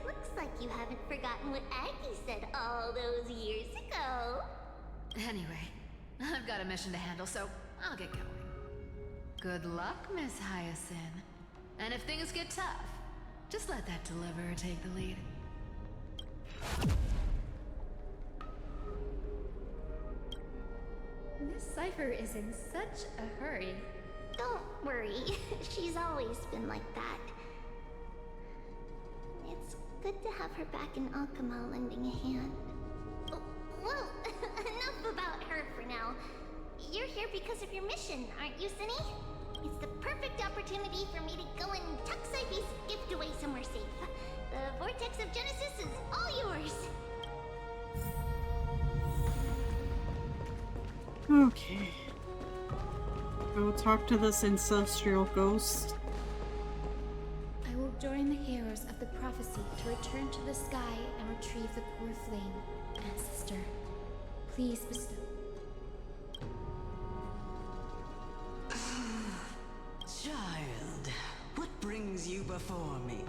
Looks like you haven't forgotten what Aggie said all those years ago. Anyway, I've got a mission to handle, so I'll get going. Good luck, Miss Hyacinth. And if things get tough, just let that deliverer take the lead. Miss Cypher is in such a hurry. Don't worry, she's always been like that. It's good to have her back in Akama lending a hand. Oh, well, enough about her for now. You're here because of your mission, aren't you, Zinni? It's the perfect opportunity for me to go and tuck Syphi's gift away somewhere safe. The Vortex of Genesis is all yours. Okay. Go talk to this ancestral ghost. I will join the heroes of the prophecy to return to the sky and retrieve the core flame. Ancestor, please bestow. Child, what brings you before me?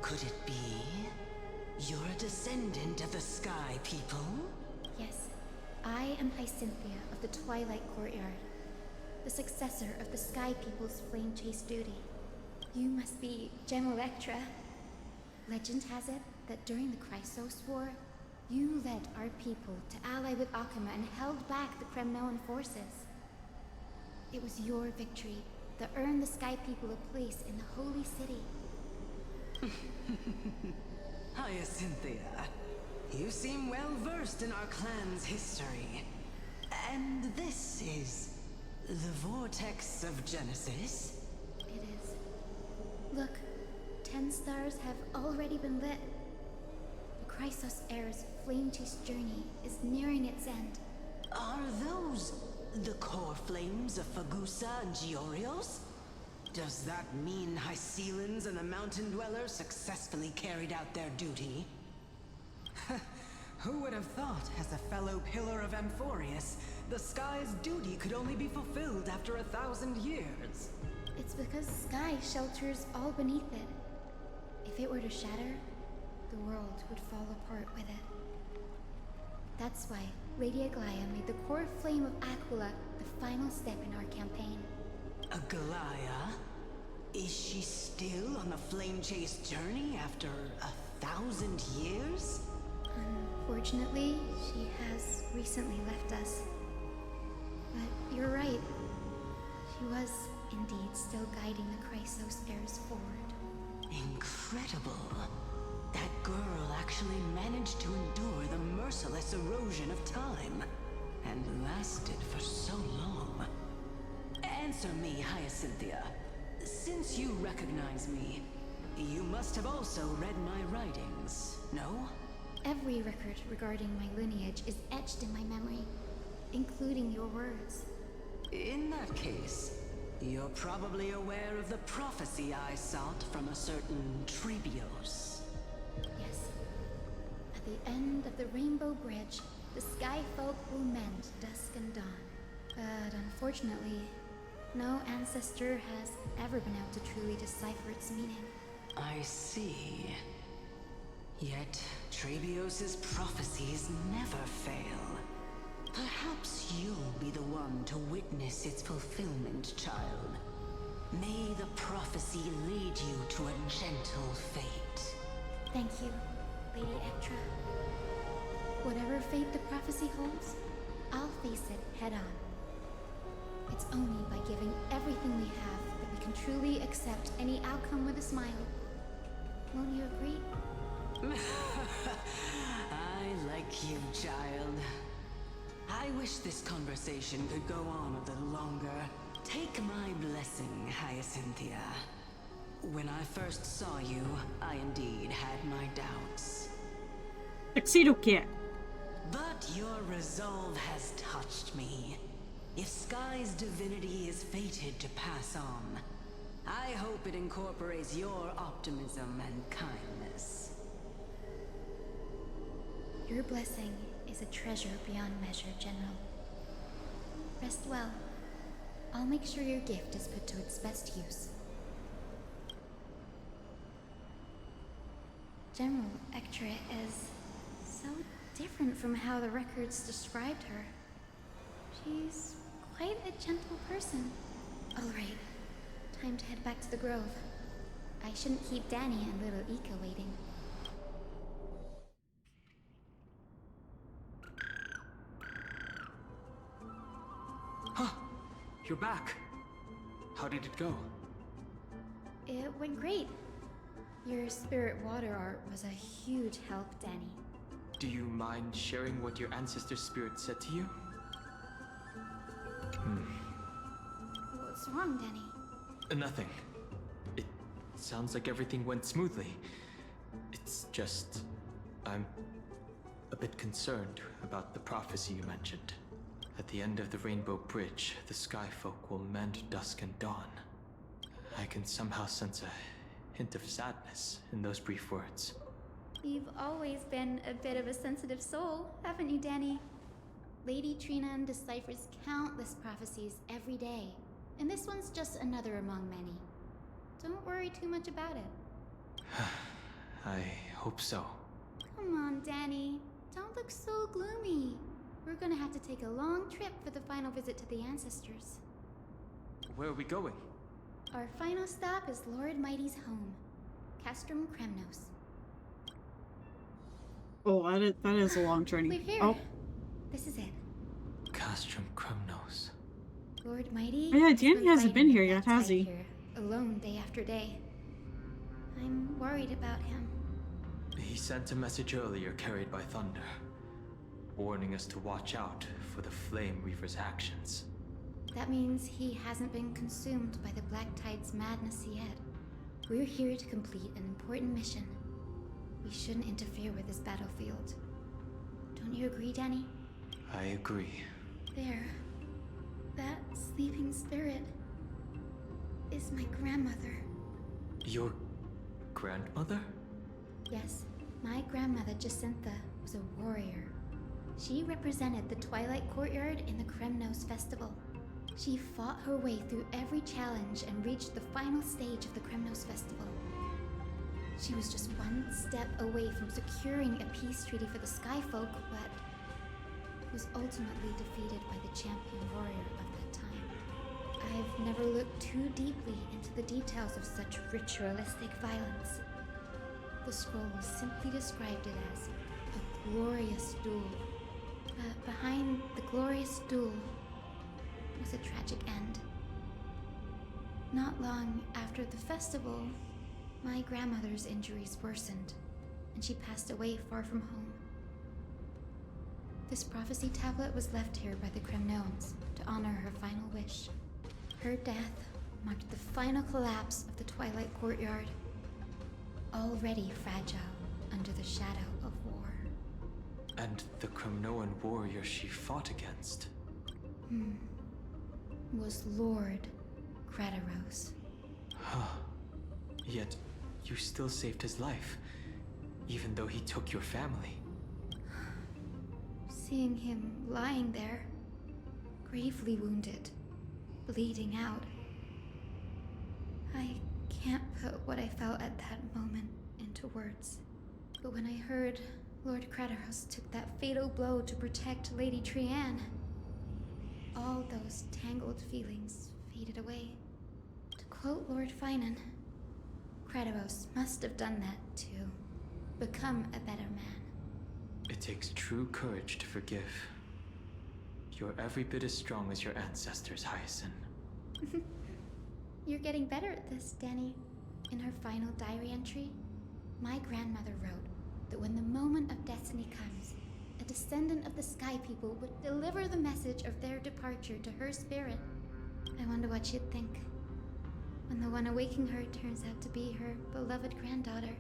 Could it be you're a descendant of the Sky People? Yes, I am Hyacinthia of the Twilight Courtyard, the successor of the Sky People's flame chase duty. You must be General Electra. Legend has it that during the Chrysos War, you led our people to ally with Akama and held back the Kremnoan forces. It was your victory that earned the Sky People a place in the Holy City. Hyacinthia, you seem well versed in our clan's history. And this is the Vortex of Genesis? It is. Look, 10 stars have already been lit. The Chrysos Heir's flame chase journey is nearing its end. Are those the core flames of Fagusa and Giorios? Does that mean Hycelans and the Mountain Dwellers successfully carried out their duty? Who would have thought, as a fellow pillar of Amphorius, the sky's duty could only be fulfilled after 1,000 years? It's because Sky shelters all beneath it. If it were to shatter, the world would fall apart with it. That's why Lady Aglaya made the core flame of Aquila the final step in our campaign. Aglaya? Is she still on the flame chase journey after 1,000 years? Unfortunately, she has recently left us. But you're right. She was indeed still guiding the Chrysos heirs forward. Incredible. That girl actually managed to endure the merciless erosion of time, and lasted for so long. Answer me, Hyacinthia. Since you recognize me, you must have also read my writings, no? Every record regarding my lineage is etched in my memory, including your words. In that case, you're probably aware of the prophecy I sought from a certain Trebios. Yes. At the end of the Rainbow Bridge, the Sky Folk will mend dusk and dawn. But unfortunately, no ancestor has ever been able to truly decipher its meaning. I see. Yet, Trebios's prophecies never fail. Perhaps you'll be the one to witness its fulfillment, child. May the prophecy lead you to a gentle fate. Thank you, Lady Ectra. Whatever fate the prophecy holds, I'll face it head on. It's only by giving everything we have that we can truly accept any outcome with a smile. Won't you agree? I like you, child. I wish this conversation could go on a little longer. Take my blessing, Hyacinthia. When I first saw you, I indeed had my doubts. Tuxedo Cat. But your resolve has touched me. If Sky's divinity is fated to pass on, I hope it incorporates your optimism and kindness. Your blessing is a treasure beyond measure, General. Rest well. I'll make sure your gift is put to its best use. General Ectra is so different from how the records described her. She's quite a gentle person. All right, time to head back to the Grove. I shouldn't keep Danny and little Ika waiting. Huh! You're back! How did it go? It went great. Your spirit water art was a huge help, Danny. Do you mind sharing what your ancestor spirit said to you? What's wrong, Danny? Nothing. It sounds like everything went smoothly. It's just... I'm a bit concerned about the prophecy you mentioned. At the end of the Rainbow Bridge, the Sky Folk will mend dusk and dawn. I can somehow sense a hint of sadness in those brief words. You've always been a bit of a sensitive soul, haven't you, Danny? Lady Trina deciphers countless prophecies every day, and this one's just another among many. Don't worry too much about it. I hope so. Come on, Danny. Don't look so gloomy. We're gonna have to take a long trip for the final visit to the ancestors. Where are we going? Our final stop is Lord Mighty's home, Castrum Kremnos. Oh, that is a long journey. We're here. Oh. This is it. Castrum Kremnos. Lord Mighty? Oh, yeah, Danny hasn't been here yet, has he? Here, alone day after day. I'm worried about him. He sent a message earlier carried by thunder, warning us to watch out for the Flame Reaver's actions. That means he hasn't been consumed by the Black Tide's madness yet. We're here to complete an important mission. We shouldn't interfere with this battlefield. Don't you agree, Danny? I agree. There. That sleeping spirit is my grandmother. Your grandmother? Yes, my grandmother Jacintha was a warrior. She represented the Twilight Courtyard in the Kremnos Festival. She fought her way through every challenge and reached the final stage of the Kremnos Festival. She was just one step away from securing a peace treaty for the Skyfolk, but was ultimately defeated by the champion warrior of that time. I've never looked too deeply into the details of such ritualistic violence. The scroll simply described it as a glorious duel. But behind the glorious duel was a tragic end. Not long after the festival, my grandmother's injuries worsened, and she passed away far from home. This prophecy tablet was left here by the Kremnoans to honor her final wish. Her death marked the final collapse of the Twilight Courtyard, already fragile under the shadow of war. And the Kremnoan warrior she fought against? Was Lord Crataros. Huh. Yet, you still saved his life, even though he took your family. Seeing him lying there, gravely wounded, bleeding out, I can't put what I felt at that moment into words. But when I heard Lord Crataros took that fatal blow to protect Lady Trianne, all those tangled feelings faded away. To quote Lord Finan, Crataros must have done that to become a better man. It takes true courage to forgive. You're every bit as strong as your ancestors, Hyacinth. You're getting better at this, Danny. In her final diary entry, my grandmother wrote that when the moment of destiny comes, a descendant of the Sky People would deliver the message of their departure to her spirit. I wonder what she'd think when the one awaking her turns out to be her beloved granddaughter.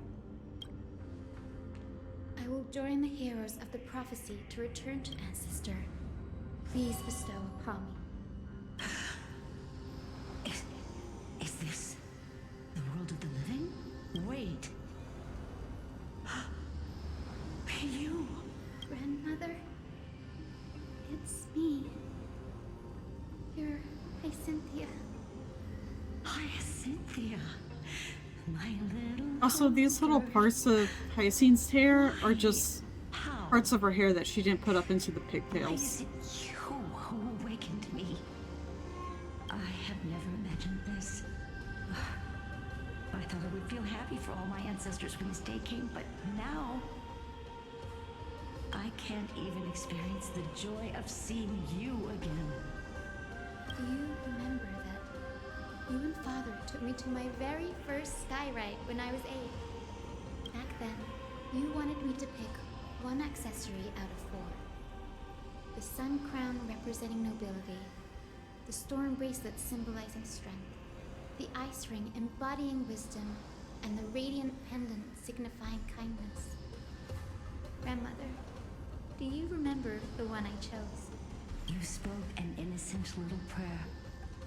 I will join the heroes of the prophecy to return to Ancestor. Please bestow upon me. Is this the world of the living? Wait. You? Grandmother? It's me. You're Hyacinthia. Hyacinthia. My little... Also, these little parts of Hyacinth's hair are just parts of her hair that she didn't put up into the Why pigtails. is it you who awakened me? I have never imagined this. I thought I would feel happy for all my ancestors when this day came, but now... I can't even experience the joy of seeing you again. Do you remember that you and Father took me to my very first sky ride when I was 8? Back then, you wanted me to pick one accessory out of 4. The sun crown representing nobility, the storm bracelet symbolizing strength, the ice ring embodying wisdom, and the radiant pendant signifying kindness. Grandmother, do you remember the one I chose? You spoke an innocent little prayer,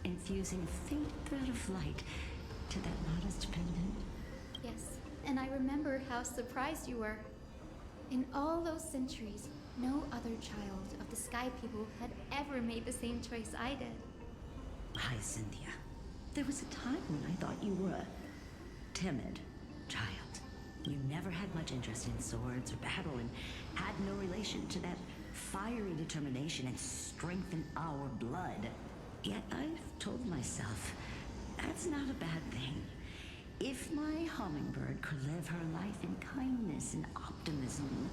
infusing a faint thread of light to that modest pendant. Yes, and I remember how surprised you were. In all those centuries, no other child of the Sky People had ever made the same choice I did. Hyacinthia, there was a time when I thought you were a timid child. You never had much interest in swords or battle and had no relation to that fiery determination and strength in our blood. Yet I've told myself, that's not a bad thing. If my hummingbird could live her life in kindness and optimism,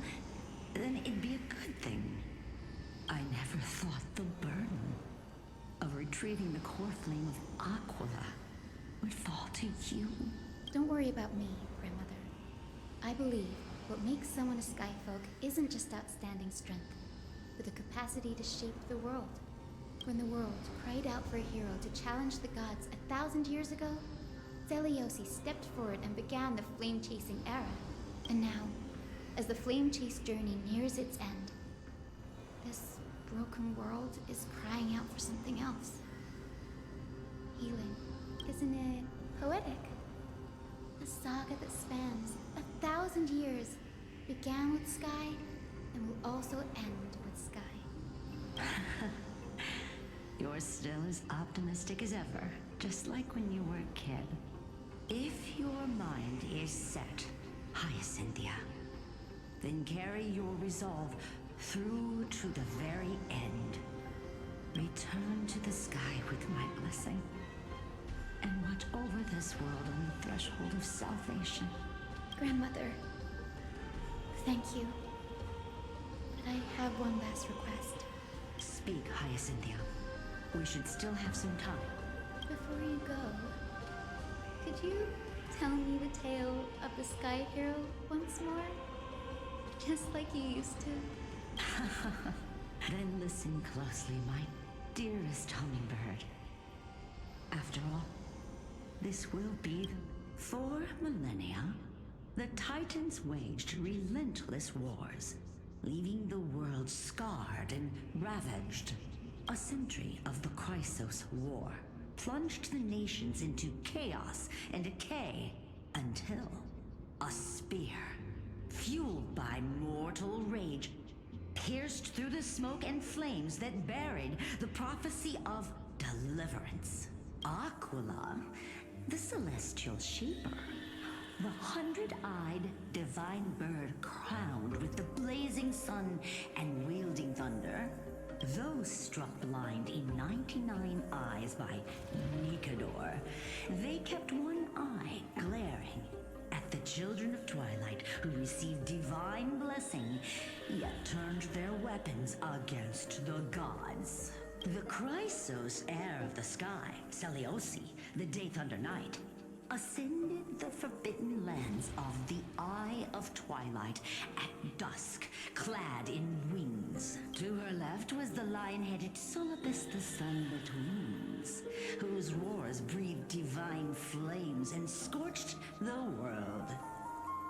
then it'd be a good thing. I never thought the burden of retrieving the core flame of Aquila would fall to you. Don't worry about me, Grandmother. I believe what makes someone a Skyfolk isn't just outstanding strength, but the capacity to shape the world. When the world cried out for a hero to challenge the gods 1,000 years ago, Zeliosi stepped forward and began the flame-chasing era. And now, as the flame-chase journey nears its end, this broken world is crying out for something else. Healing. Isn't it poetic? A saga that spans 1,000 years began with Sky and will also end with Sky. You're still as optimistic as ever, just like when you were a kid. If your mind is set, Hyacinthia, then carry your resolve through to the very end. Return to the sky with my blessing, and watch over this world on the threshold of salvation. Grandmother, thank you. But I have one last request. Speak, Hyacinthia. We should still have some time. Before you go, could you tell me the tale of the Sky Hero once more? Just like you used to. Then listen closely, my dearest hummingbird. After all, this will be for millennia. The Titans waged relentless wars, leaving the world scarred and ravaged. A century of the Chrysos War plunged the nations into chaos and decay until a spear, fueled by mortal rage, pierced through the smoke and flames that buried the prophecy of deliverance. Aquila, the celestial shaper, the 100-eyed divine bird crowned with the blazing sun and wielding thunder, those struck blind in 99 eyes by Nikador, they kept one eye glaring at the children of Twilight who received divine blessing, yet turned their weapons against the gods. The Chrysos heir of the sky, Seliosi, the Day Thunder Knight, ascended the forbidden lands of the Eye of Twilight at dusk, clad in wings. To her left was the lion-headed Solibus the Sun-Betweens, whose roars breathed divine flames and scorched the world.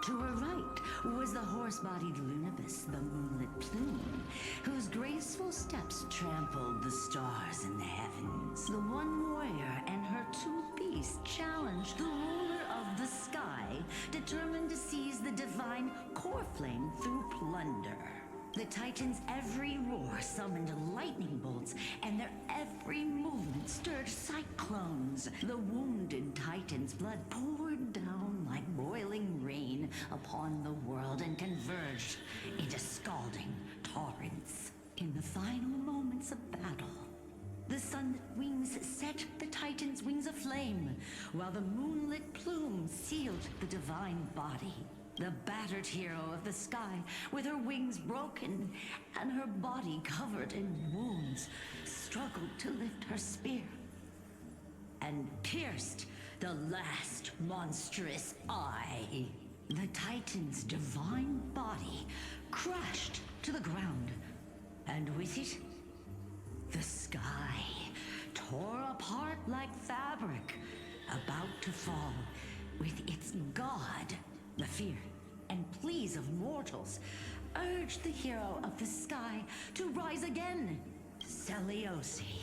To her right was the horse-bodied Lunibus, the moonlit plume, whose graceful steps trampled the stars in the heavens. The one warrior and her two beasts challenged the ruler of the sky, determined to seize the divine core flame through plunder. The Titans' every roar summoned lightning bolts, and their every movement stirred cyclones. The wounded Titan's blood poured down like boiling rain upon the world and converged into scalding torrents. In the final moments of battle, the sunlit wings set the Titan's wings aflame, while the moonlit plume sealed the divine body. The battered hero of the sky, with her wings broken and her body covered in wounds, struggled to lift her spear and pierced the last monstrous eye. The Titan's divine body crashed to the ground, and with it, the sky tore apart like fabric, about to fall with its god. The fear and pleas of mortals urged the hero of the sky to rise again. Seliosi,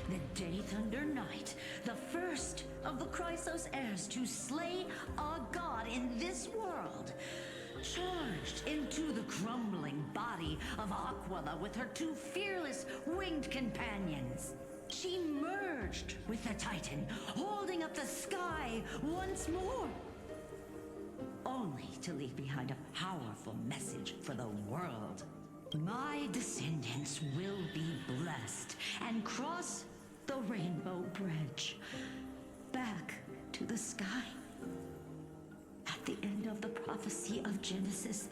the Day Thunder Knight, the first of the Chrysos heirs to slay a god in this world, charged into the crumbling body of Aquila with her two fearless winged companions. She merged with the Titan, holding up the sky once more. only to leave behind a powerful message for the world. My descendants will be blessed and cross the Rainbow Bridge back to the sky. At the end of the prophecy of Genesis,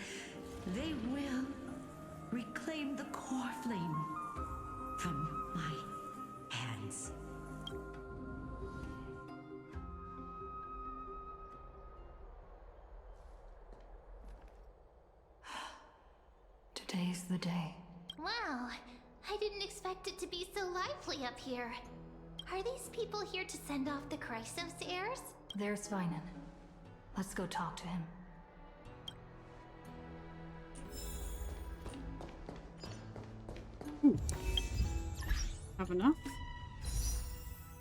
they will reclaim the core flame from my hands. Today's the day. Wow, I didn't expect it to be so lively up here. Are these people here to send off the Chrysos heirs? There's Vinan. Let's go talk to him. Have enough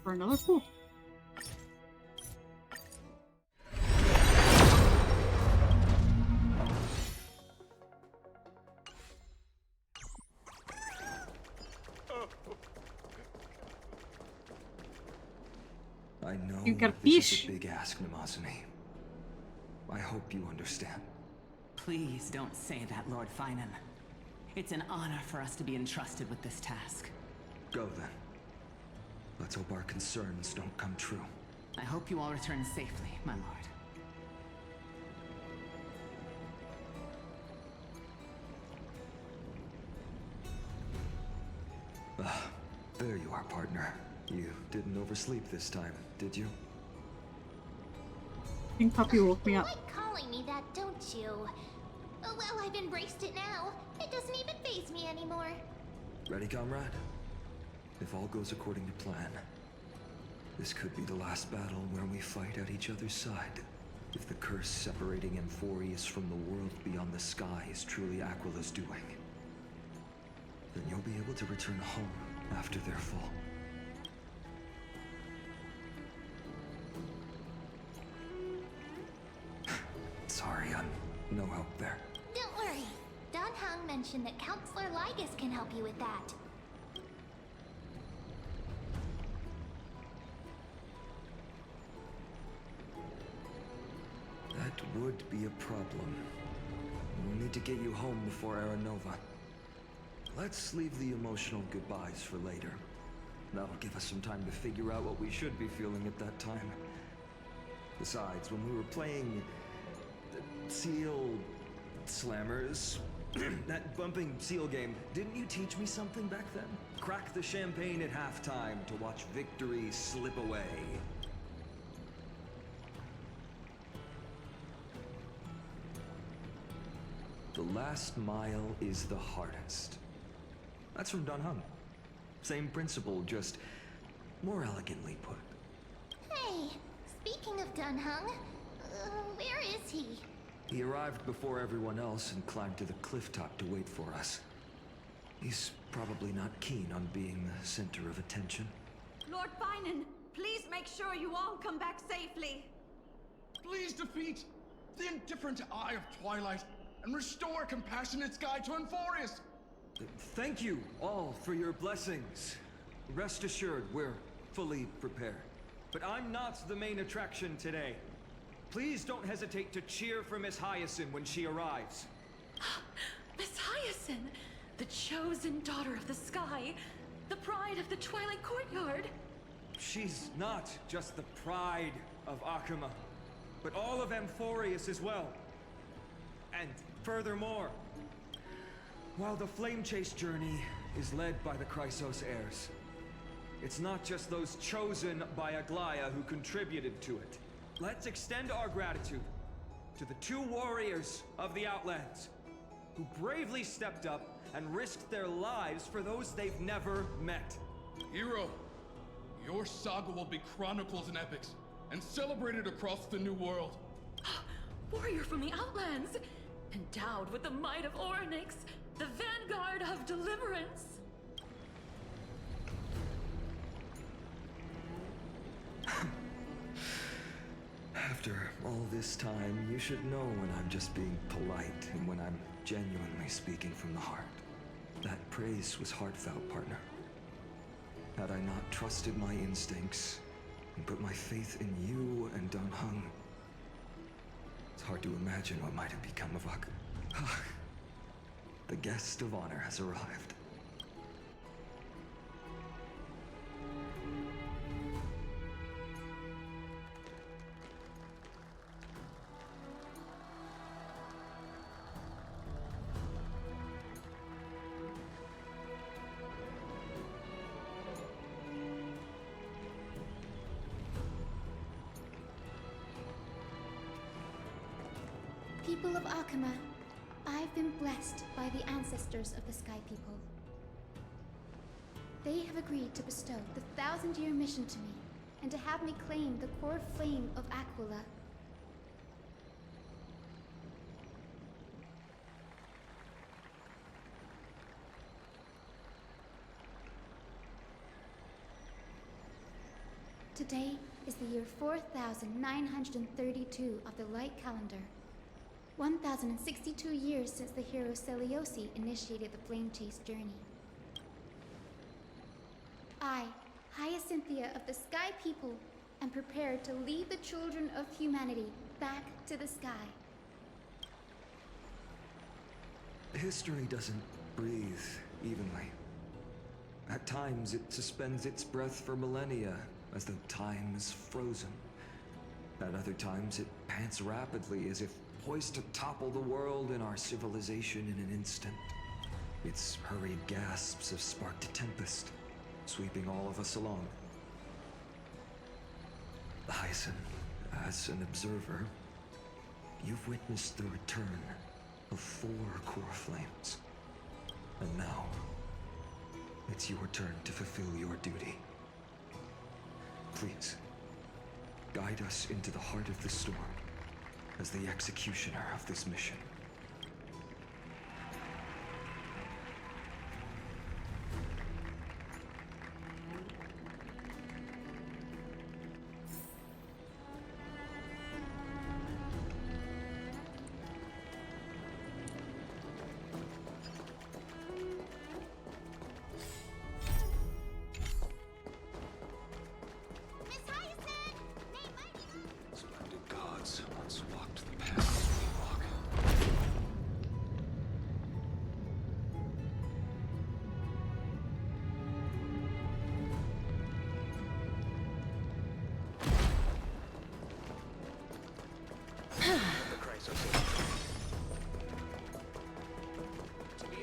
for another pool. I know You got this fish. is a big ask, Namazumi. I hope you understand. Please don't say that, Lord Finan. It's an honor for us to be entrusted with this task. Go then. Let's hope our concerns don't come true. I hope you all return safely, my lord. There you are, partner. You didn't oversleep this time, did you? Pink Puppy woke me You up. like calling me that, don't you? Oh, well, I've embraced it now. It doesn't even faze me anymore. Ready, comrade? If all goes according to plan, this could be the last battle where we fight at each other's side. If the curse separating Amphorius from the world beyond the sky is truly Aquila's doing, then you'll be able to return home after their fall. Sorry, I'm no help there. Don't worry. Don Hung mentioned that Counselor Lygus can help you with that. That would be a problem. We'll need to get you home before Aranova. Let's leave the emotional goodbyes for later. That'll give us some time to figure out what we should be feeling at that time. Besides, when we were playing Seal Slammers, that bumping seal game, didn't you teach me something back then? Crack the champagne at halftime to watch victory slip away. The last mile is the hardest. That's from Don Hung. Same principle, just more elegantly put. Hey, speaking of Don Hung, where is he? He arrived before everyone else and climbed to the cliff top to wait for us. He's probably not keen on being the center of attention. Lord Finan, please make sure you all come back safely. Please defeat the indifferent Eye of Twilight and restore compassionate sky to Amphorius. Thank you all for your blessings. Rest assured, we're fully prepared. But I'm not the main attraction today. Please don't hesitate to cheer for Miss Hyacinth when she arrives. Miss Hyacinth, the chosen daughter of the sky, the pride of the Twilight Courtyard. She's not just the pride of Akuma, but all of Amphorius as well. And furthermore, while the Flame Chase journey is led by the Chrysos heirs, it's not just those chosen by Aglaya who contributed to it. Let's extend our gratitude to the two warriors of the Outlands who bravely stepped up and risked their lives for those they've never met. Hero, your saga will be chronicled in epics and celebrated across the New World. Warrior from the Outlands, endowed with the might of Orynyx, the vanguard of deliverance. After all this time, you should know when I'm just being polite and when I'm genuinely speaking from the heart. That praise was heartfelt, partner. Had I not trusted my instincts and put my faith in you and Don Hung, hard to imagine what might have become of Ak. The guest of honor has arrived. People of Akama, I've been blessed by the ancestors of the Sky People. They have agreed to bestow the 1,000-year mission to me, and to have me claim the core flame of Aquila. Today is the year 4932 of the Light Calendar. 1062 years since the hero Seliosi initiated the Flame Chase journey. I, Hyacinthia of the Sky People, am prepared to lead the children of humanity back to the sky. History doesn't breathe evenly. At times, it suspends its breath for millennia, as though time is frozen. At other times, it pants rapidly, as if poised to topple the world and our civilization in an instant. Its hurried gasps have sparked a tempest, sweeping all of us along. Hyacin, as an observer, you've witnessed the return of 4 core flames. And now, it's your turn to fulfill your duty. Please, guide us into the heart of the storm as the executioner of this mission. Splendid gods once walked the paths we walk. The crisis. To be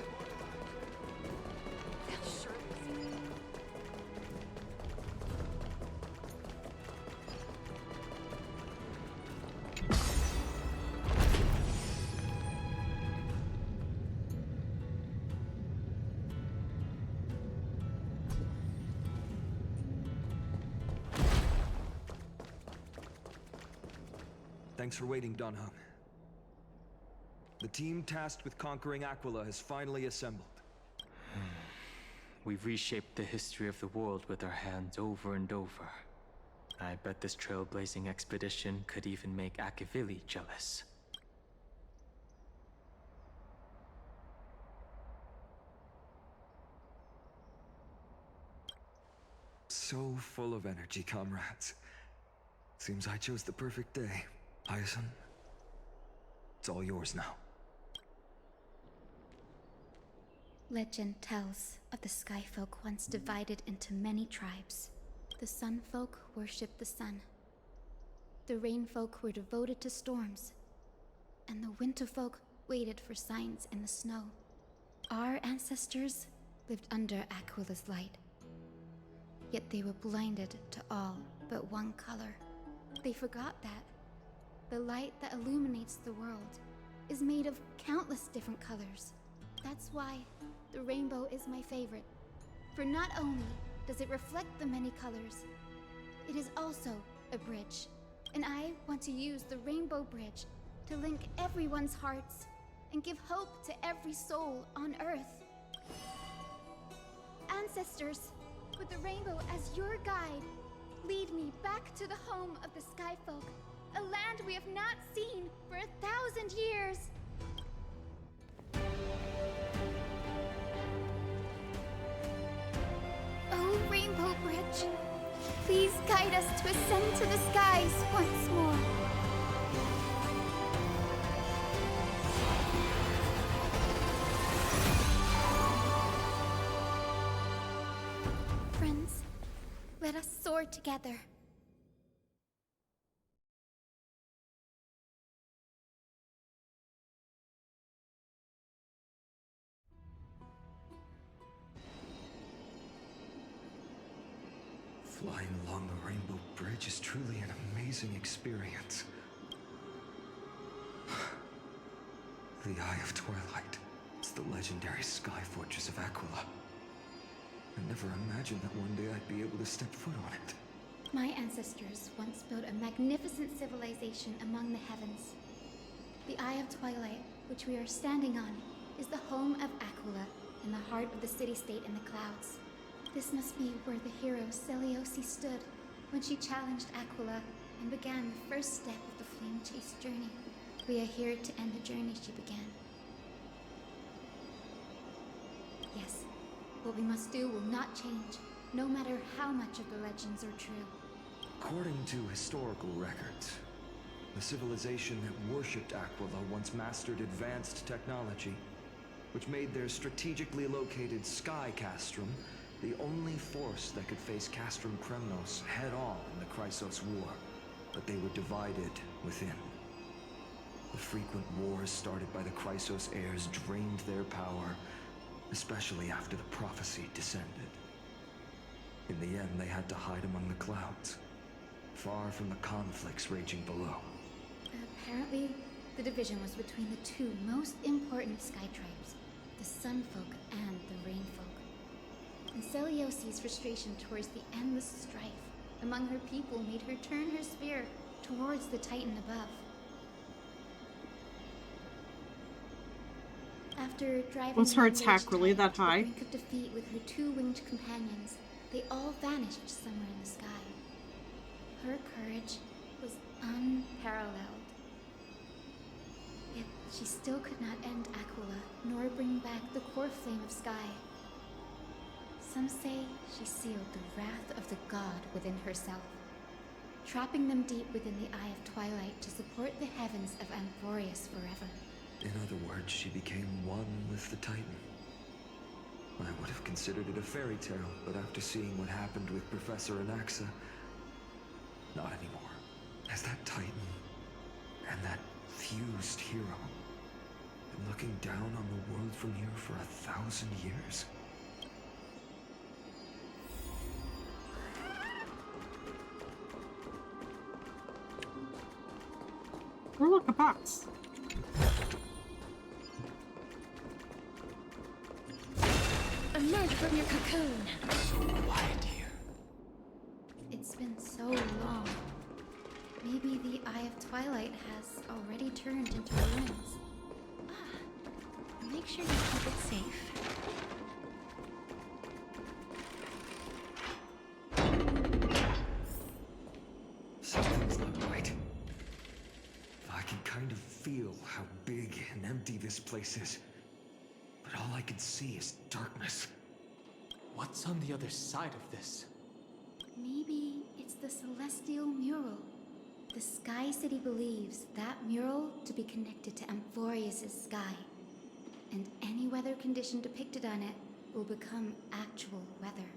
Thanks for waiting, Dunham. The team tasked with conquering Aquila has finally assembled. We've reshaped the history of the world with our hands over and over. I bet this trailblazing expedition could even make Akavili jealous. So full of energy, comrades. Seems I chose the perfect day. Hyacin, it's all yours now. Legend tells of the Sky Folk once divided into many tribes. The Sun Folk worshipped the sun. The Rain Folk were devoted to storms. And the Winter Folk waited for signs in the snow. Our ancestors lived under Aquila's light. Yet they were blinded to all but one color. They forgot that the light that illuminates the world is made of countless different colors. That's why the rainbow is my favorite. For not only does it reflect the many colors, it is also a bridge. And I want to use the Rainbow Bridge to link everyone's hearts and give hope to every soul on Earth. Ancestors, with the rainbow as your guide, lead me back to the home of the Sky Folk, a land we have not seen for 1,000 years. Oh, Rainbow Bridge, please guide us to ascend to the skies once more. soar together. Flying along the Rainbow Bridge is truly an amazing experience. The Eye of Twilight. It's the legendary sky fortress of Aquila. I never imagined that one day I'd be able to step foot on it. My ancestors once built a magnificent civilization among the heavens. The Eye of Twilight, which we are standing on, is the home of Aquila, in the heart of the city-state in the clouds. This must be where the hero Selioce stood when she challenged Aquila and began the first step of the Flame Chase journey. We are here to end the journey she began. Yes, what we must do will not change, no matter how much of the legends are true. According to historical records, the civilization that worshipped Aquila once mastered advanced technology, which made their strategically located sky castrum the only force that could face Castrum Kremnos head-on in the Chrysos War, but they were divided within. The frequent wars started by the Chrysos heirs drained their power, especially after the prophecy descended. In the end, they had to hide among the clouds, far from the conflicts raging below. Apparently, the division was between the two most important sky tribes, the Sunfolk and the Rainfolk. And Selioce's frustration towards the endless strife among her people made her turn her spear towards the Titan above. After driving Was her the enraged attack really Titan that to the high? brink of defeat with her two winged companions, they all vanished somewhere in the sky. Her courage was unparalleled. Yet she still could not end Aquila, nor bring back the core flame of sky. Some say she sealed the wrath of the god within herself, trapping them deep within the Eye of Twilight to support the heavens of Amphorius forever. In other words, she became one with the Titan. I would have considered it a fairy tale, but after seeing what happened with Professor Anaxa, not anymore. As that Titan and that fused hero been looking down on the world from here for 1,000 years. Oh, look, a box. Emerge from your cocoon. So quiet here. It's been so long. Maybe the Eye of Twilight has already turned into ruins. Make sure you keep it safe. Something's not right. I can kind of feel how big and empty this place is. But all I can see is darkness. What's on the other side of this? Maybe it's the Celestial Mural. The Sky City believes that mural to be connected to Amphorius' sky. And any weather condition depicted on it will become actual weather.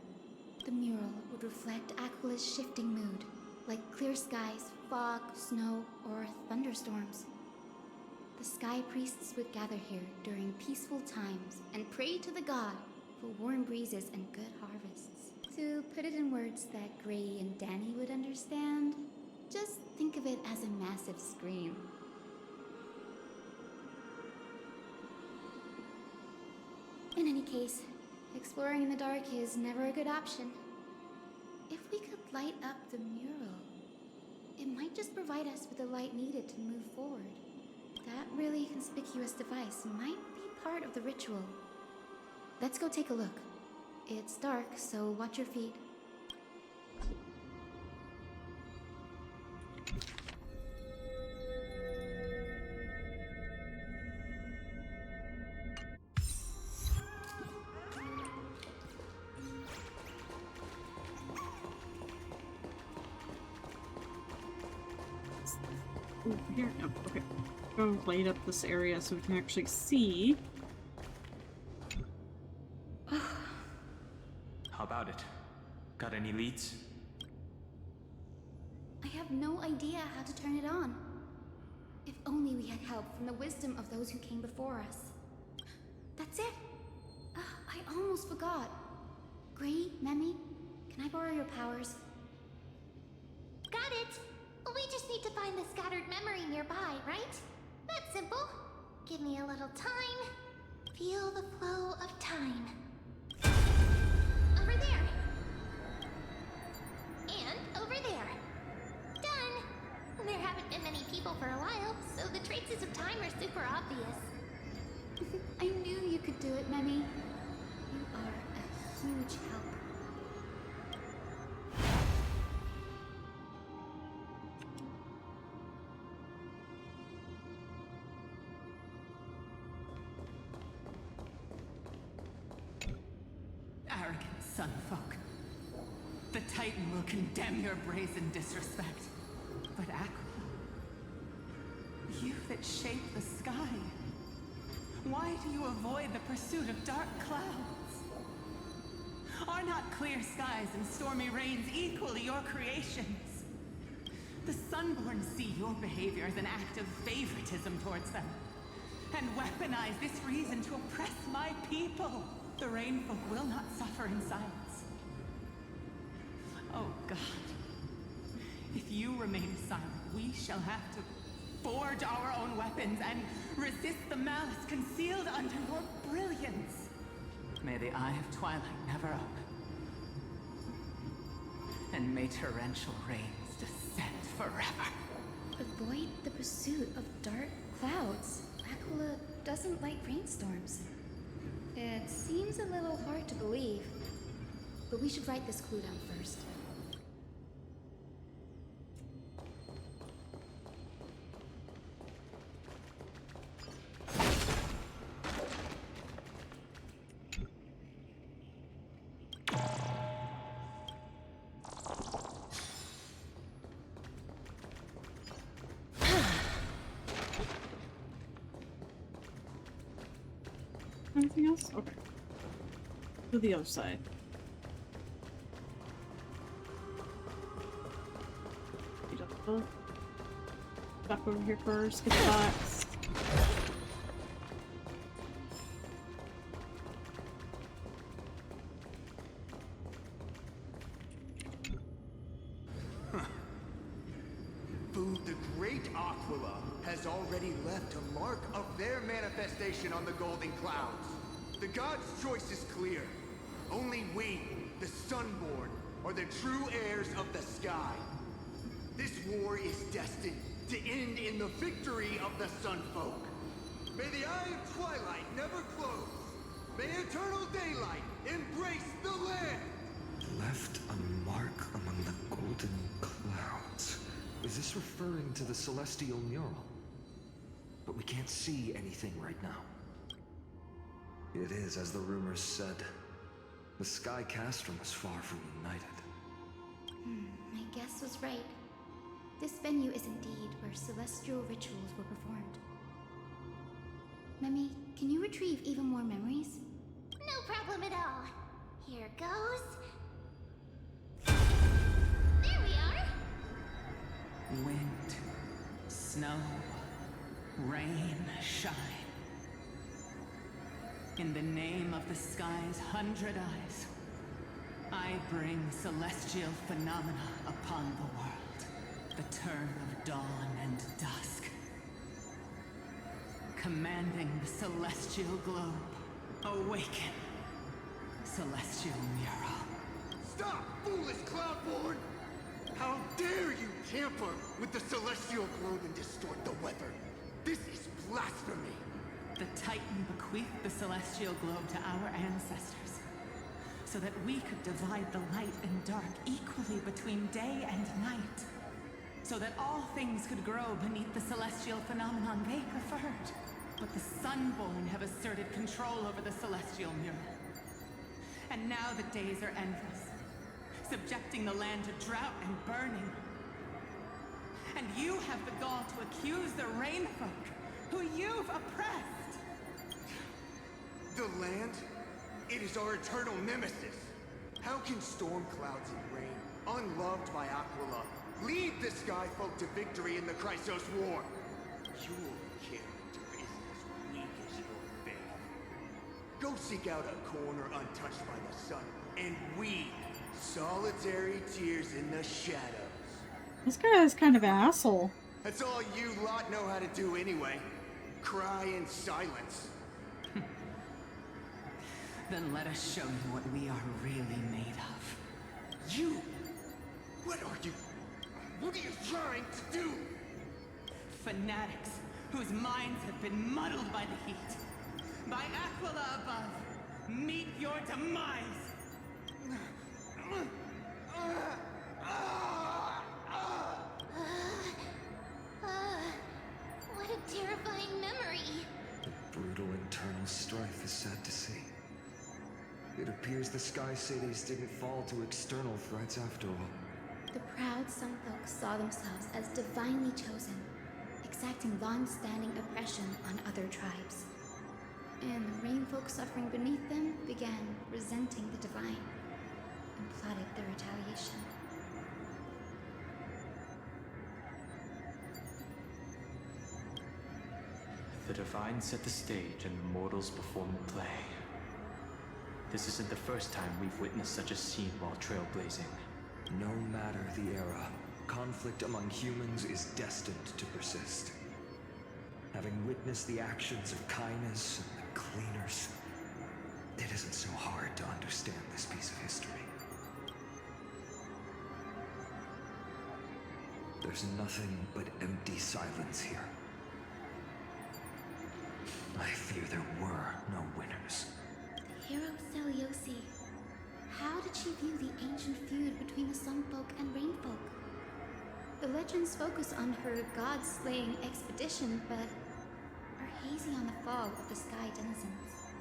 The mural would reflect Aquila's shifting mood, like clear skies, fog, snow, or thunderstorms. The sky priests would gather here during peaceful times and pray to the god for warm breezes and good harvests. To put it in words that Gray and Danny would understand, just think of it as a massive screen. In any case, exploring in the dark is never a good option. If we could light up the mural, it might just provide us with the light needed to move forward. That really conspicuous device might be part of the ritual. Let's go take a look. It's dark, so watch your feet. Ooh, here, no, okay. Go light up this area so we can actually see. How about it? Got any leads? idea how to turn it on. If only we had help from the wisdom of those who came before us. That's it! I almost forgot. Gray, Memi, can I borrow your powers? Got it! We just need to find the scattered memory nearby, right? That's simple. Give me a little time. Feel the flow of time. Over there. And over there. Done! There haven't been many people for a while, so the traces of time are super obvious. I knew you could do it, Memi. You are a huge help. Arrogant sunfolk. The Titan will condemn your brazen disrespect. But Aquila, you that shape the sky, why do you avoid the pursuit of dark clouds? Are not clear skies and stormy rains equally your creations? The Sunborn see your behavior as an act of favoritism towards them, and weaponize this reason to oppress my people. The Rainfolk will not suffer in silence. Oh God, if you remain silent, we shall have to forge our own weapons and resist the malice concealed under your brilliance. May the Eye of Twilight never open. And may torrential rains descend forever. Avoid the pursuit of dark clouds. Aquila doesn't like rainstorms. It seems a little hard to believe, but we should write this clue down first. Anything else? Okay. To the other side. Back over here first. Get the box. The great Aquila has already left a mark of their manifestation on the golden clouds. The gods' choice is clear. Only we, the Sunborn, are the true heirs of the sky. This war is destined to end in the victory of the Sunfolk. May the Eye of Twilight never close. May eternal daylight embrace the land. Left a mark among the golden clouds. Is this referring to the celestial mural? But we can't see anything right now. It is, as the rumors said. The Sky Castrum is far from united. My guess was right. This venue is indeed where celestial rituals were performed. Memi, can you retrieve even more memories? No problem at all. Here goes. There we are. Wind, snow, rain, shine. In the name of the sky's 100 eyes, I bring celestial phenomena upon the world. The turn of dawn and dusk. Commanding the celestial globe, awaken, celestial mural. Stop, foolish Cloudborn! How dare you tamper with the celestial globe and distort the weather? This is blasphemy! The Titan bequeathed the celestial globe to our ancestors, so that we could divide the light and dark equally between day and night, so that all things could grow beneath the celestial phenomenon they preferred. But the Sunborn have asserted control over the celestial mural. And now the days are endless, subjecting the land to drought and burning. And you have the gall to accuse the Rainfolk, who you've oppressed. The land? It is our eternal nemesis. How can storm clouds and rain, unloved by Aquila, Lead the Sky Folk to victory in the Chrysos War. Your character is as weak as your faith. Go seek out a corner untouched by the sun, and weep solitary tears in the shadows. This guy is kind of an asshole. That's all you lot know how to do anyway. Cry in silence. Then let us show you what we are really made of. You? What are you? What are you trying to do? Fanatics whose minds have been muddled by the heat. By Aquila above, meet your demise! What a terrifying memory. The brutal internal strife is sad to see. It appears the Sky Cities didn't fall to external threats after all. The proud Sunfolk saw themselves as divinely chosen, exacting long-standing oppression on other tribes. And the Rainfolk suffering beneath them began resenting the divine and plotted their retaliation. The Divine set the stage and the mortals performed the play. This isn't the first time we've witnessed such a scene while trailblazing. No matter the era, conflict among humans is destined to persist. Having witnessed the actions of Kindness and the Cleaners, it isn't so hard to understand this piece of history. There's nothing but empty silence here. I fear there were no winners. The hero Celiosi. How did she view the ancient feud between the Sunfolk and Rainfolk? The legends focus on her god-slaying expedition, but are hazy on the fall of the Sky denizens.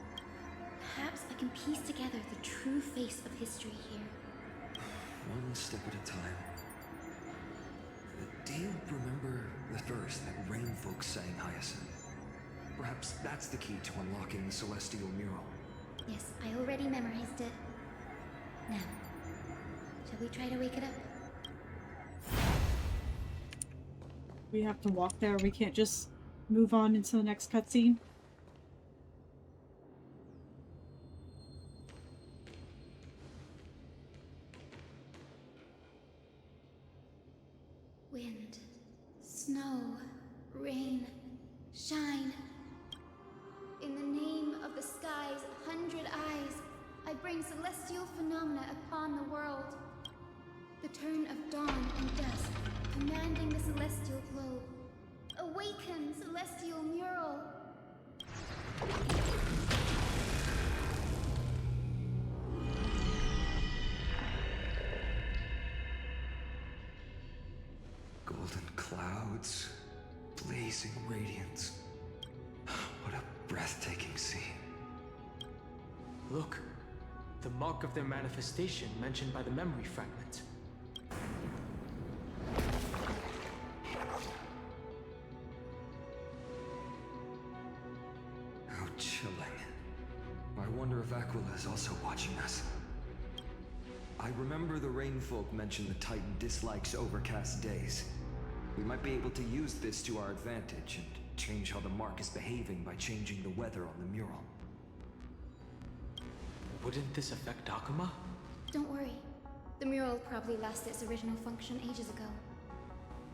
Perhaps I can piece together the true face of history here. One step at a time. Do you remember the verse that Rainfolk sang, Hyacinth? Perhaps that's the key to unlocking the Celestial Mural. Yes, I already memorized it. Now, shall we try to wake it up? We have to walk there. We can't just move on into the next cutscene. Wind, snow, rain, shine. In the name of the sky's 100 eyes, I bring celestial phenomena upon the world. The turn of dawn and dusk, commanding the celestial globe. Awaken, celestial mural! Golden clouds, blazing radiance. What a breathtaking scene. Look, the mark of their manifestation mentioned by the memory fragment. How chilling. I wonder if Aquila is also watching us. I remember the Rainfolk mentioned the Titan dislikes overcast days. We might be able to use this to our advantage and change how the mark is behaving by changing the weather on the mural. Wouldn't this affect Akuma? Don't worry. The mural probably lost its original function ages ago.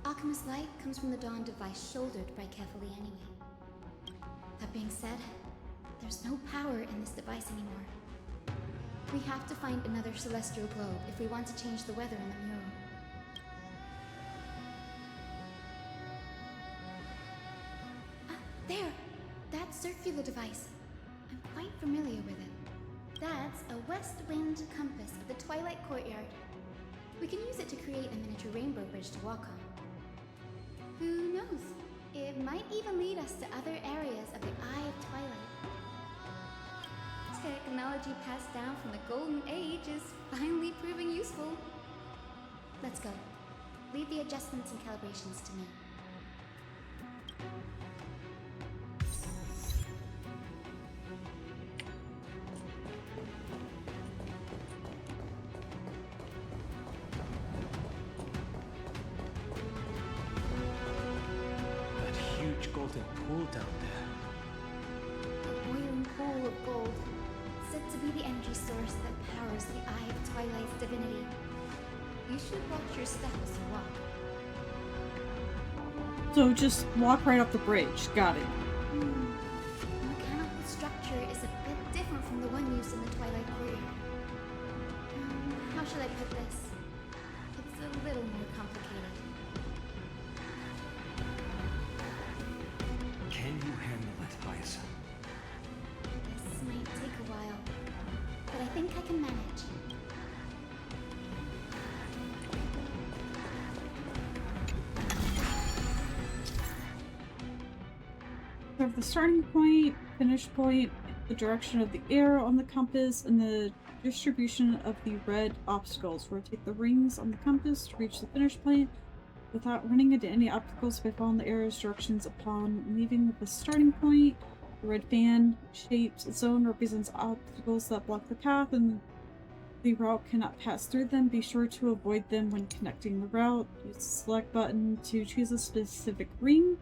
Akuma's light comes from the dawn device shouldered by Kefali anyway. That being said, there's no power in this device anymore. We have to find another celestial globe if we want to change the weather on the mural. There! That circular device. I'm quite familiar with it. That's a west wind compass of the Twilight Courtyard. We can use it to create a miniature rainbow bridge to walk on. Who knows? It might even lead us to other areas of the Eye of Twilight. Technology passed down from the Golden Age is finally proving useful. Let's go. Leave the adjustments and calibrations to me. rich golden pool down there. A boiling pool of gold, said to be the energy source that powers the Eye of Twilight's divinity. You should watch your step as you walk. So just walk right up the bridge. Got it. The mechanical structure is a bit different from the one used in the Twilight Courier. How should I put this? It's a little more complicated. Can you handle it, Hyacinth? This might take a while, but I think I can manage. Have the starting point, finish point, the direction of the arrow on the compass, and the distribution of the red obstacles. Rotate the rings on the compass to reach the finish point without running into any obstacles by following the arrow's directions upon leaving the starting point. The red fan shaped zone represents obstacles that block the path and the route cannot pass through them. Be sure to avoid them when connecting the route. Use the select button to choose a specific ring.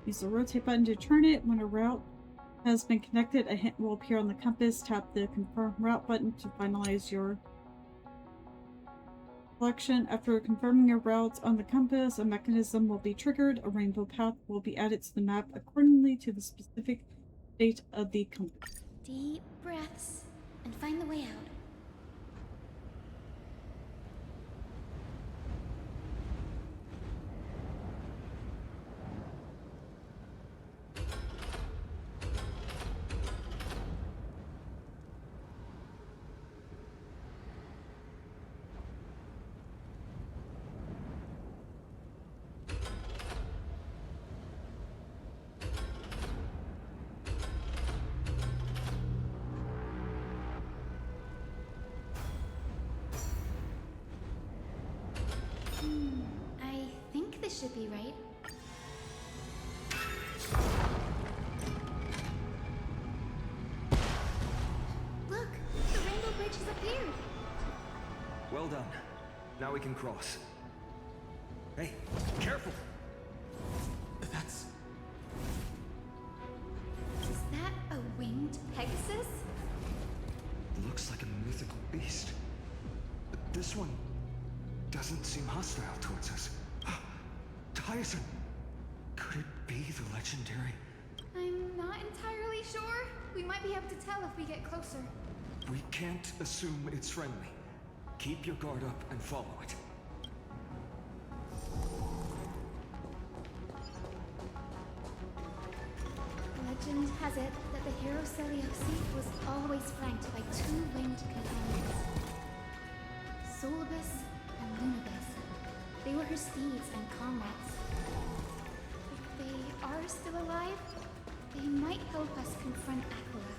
Use the rotate button to turn it. When a route has been connected, a hint will appear on the compass. Tap the confirm route button to finalize your selection. After confirming your route on the compass, a mechanism will be triggered. A rainbow path will be added to the map accordingly to the specific state of the compass. Deep breaths and find the way out. I think this should be right. Look! The rainbow bridge has appeared! Well done. Now we can cross. Hey, careful! That's... Is that a winged Pegasus? Looks like a mythical beast. But this one doesn't seem hostile towards us. Tyson! Could it be the legendary? I'm not entirely sure. We might be able to tell if we get closer. We can't assume it's friendly. Keep your guard up and follow it. Legend has it that the hero Celiosi was always flanked by two winged companions. Solibus and Lunibus. They were her steeds and comrades. If they are still alive, they might help us confront Aquila.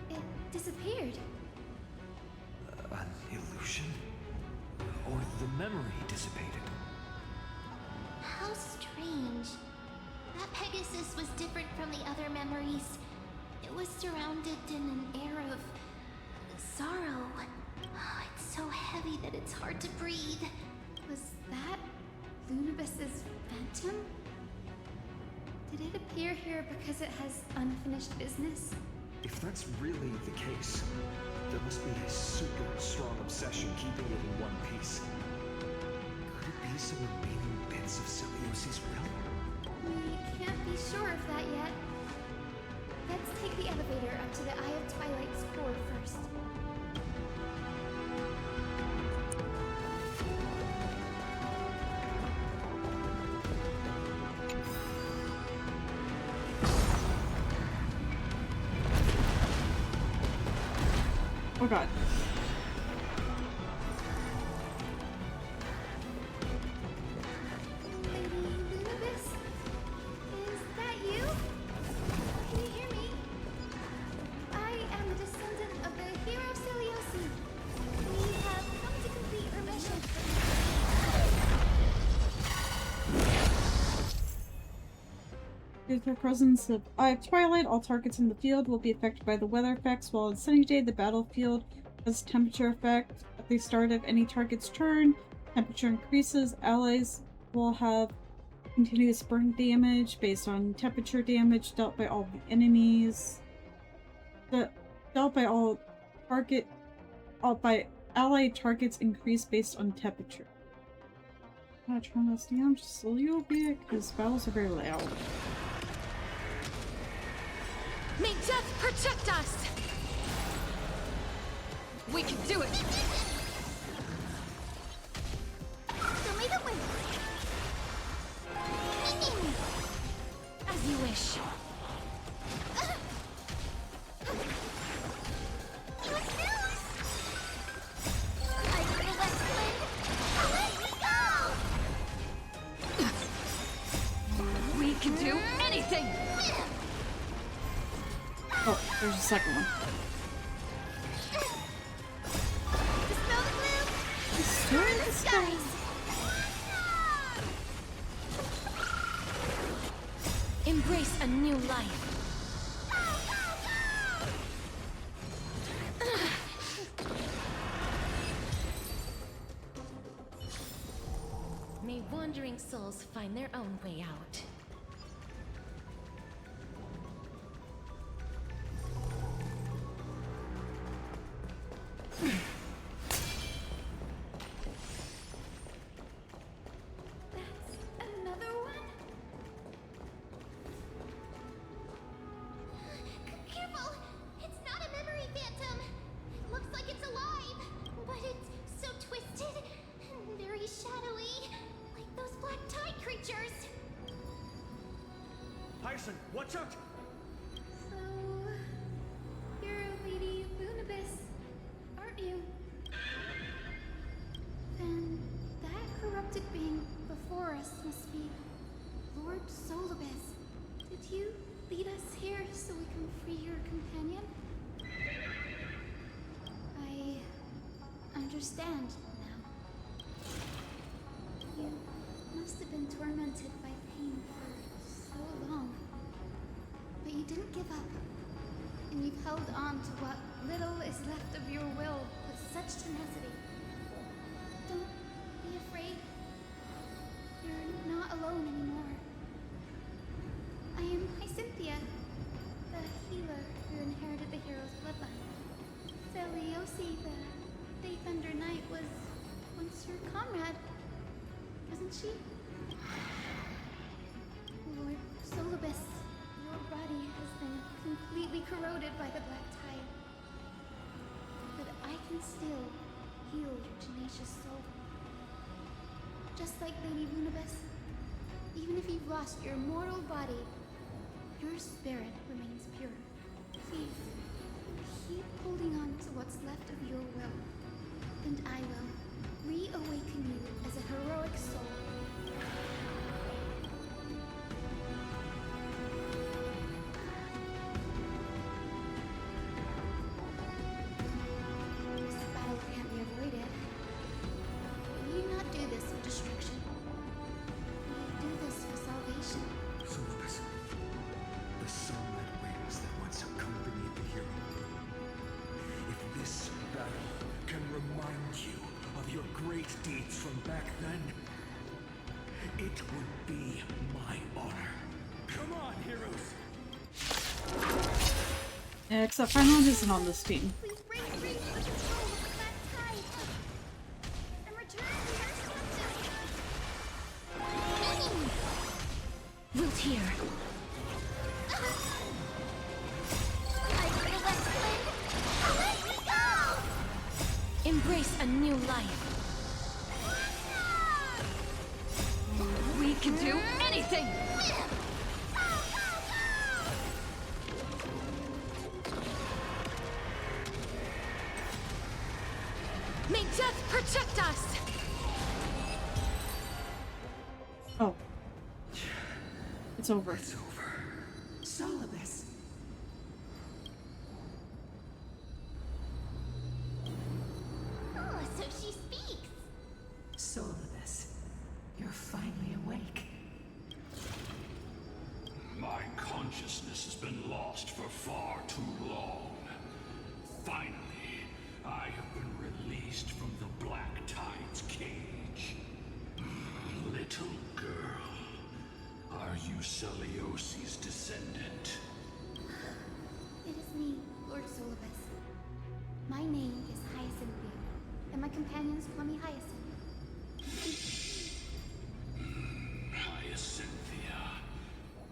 It disappeared. An illusion? Or the memory dissipated? How strange. That Pegasus was different from the other memories. It was surrounded in an air of sorrow. Oh, it's so heavy that it's hard to breathe. Was that Lunibus's phantom? Did it appear here because it has unfinished business? If that's really the case, there must be a super strong obsession keeping it in one piece. Could it be some remaining bits of Celiosi's realm? We can't be sure of that yet. Let's take the elevator up to the Eye of Twilight's core first. Oh god. Lady Lunibus? Is that you? Can you hear me? I am a descendant of the hero Celiosi. We have come to complete our mission. Due to the presence of Eye of Twilight, all targets in the field will be affected by the weather effects, while on sunny day the battlefield As temperature effect, at the start of any target's turn, temperature increases. Allies will have continuous burn damage based on temperature damage dealt by all the enemies. Dealt by by allied targets increase based on temperature. I'm gonna turn this down just a little bit because battles are very loud. May death protect us! We can do it! Show me the way! As you wish. We can do anything! Oh, there's a second one. Dispel the gloom! Burn the skies! Embrace a new life. May wandering souls find their own way out. Another one? Careful! It's not a memory phantom! It looks like it's alive, but it's so twisted and very shadowy, like those black tide creatures. Hyson, watch out! So, you're Lady Lunabis, aren't you? Then that corrupted being before us must be Lord Solibus. Did you lead us here so we can free your companion? I understand now. You must have been tormented by pain for so long. But you didn't give up. And you've held on to what little is left of your will with such tenacity. Don't be afraid. You're not alone anymore. I am Cynthia, the healer who inherited the hero's bloodline. Celiosi, the Day Thunder Knight, was once your comrade, wasn't she? Lord Solibus, your body has been completely corroded by the black tide. But I can still heal your tenacious soul. Just like Lady Lunabis, even if you've lost your mortal body, your spirit remains pure. Please, keep holding on to what's left of your will, and I will reawaken you as a heroic soul. This battle can't be avoided. We do not do this for destruction. We do this for salvation. Solibus, the sunlit wings that once accompanied the hero. If this battle can remind you of your great deeds from back then, it would be my honor. Come on, heroes! Yeah, except Finland isn't on this team. Please bring free the control of the black tide and return to your senses. Wilt here. I feel that wind. Let me go! Embrace a new life. We can do anything! May death protect us! Oh. It's over. It's over. Solibus. Oh, so she speaks. Solibus, you're finally awake. My consciousness has been lost for far too long. Finally, I Celiosi's descendant? It is me, Lord Solibus. My name is Hyacinthia, and my companions call me Hyacinth. Hyacinthia,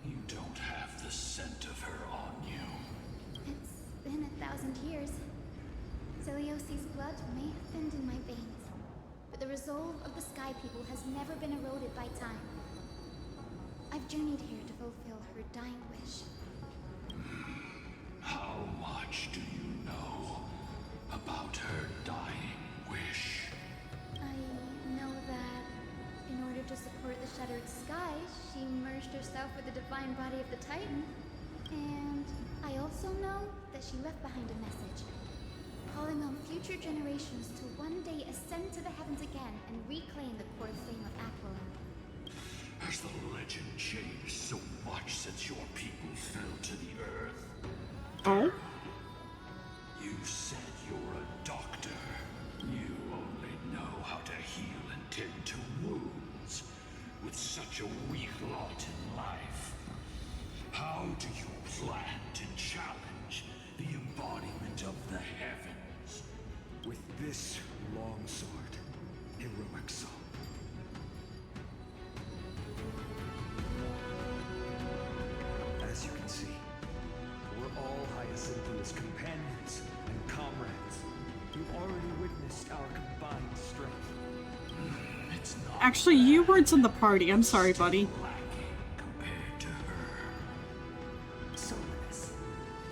you don't have the scent of her on you. It's been 1,000 years. Celiosi's blood may have thinned in my veins, but the resolve of the Sky People has never been eroded by time. I've journeyed here to fulfill her dying wish. How much do you know about her dying wish? I know that in order to support the shattered sky, she merged herself with the divine body of the Titan. And I also know that she left behind a message, calling on future generations to one day ascend to the heavens again and reclaim the core fame of Aquila. Has the legend changed so much since your people fell to the earth? Oh? You said you're a doctor. You only know how to heal and tend to wounds. With such a weak lot in life, how do you plan to challenge the embodiment of the heavens? With this longsword, heroic soul. As you can see, we're all Hyacinthia's companions and comrades. You already witnessed our combined strength. It's not Actually, you weren't in the party. I'm sorry, buddy. compared to her. Solibus,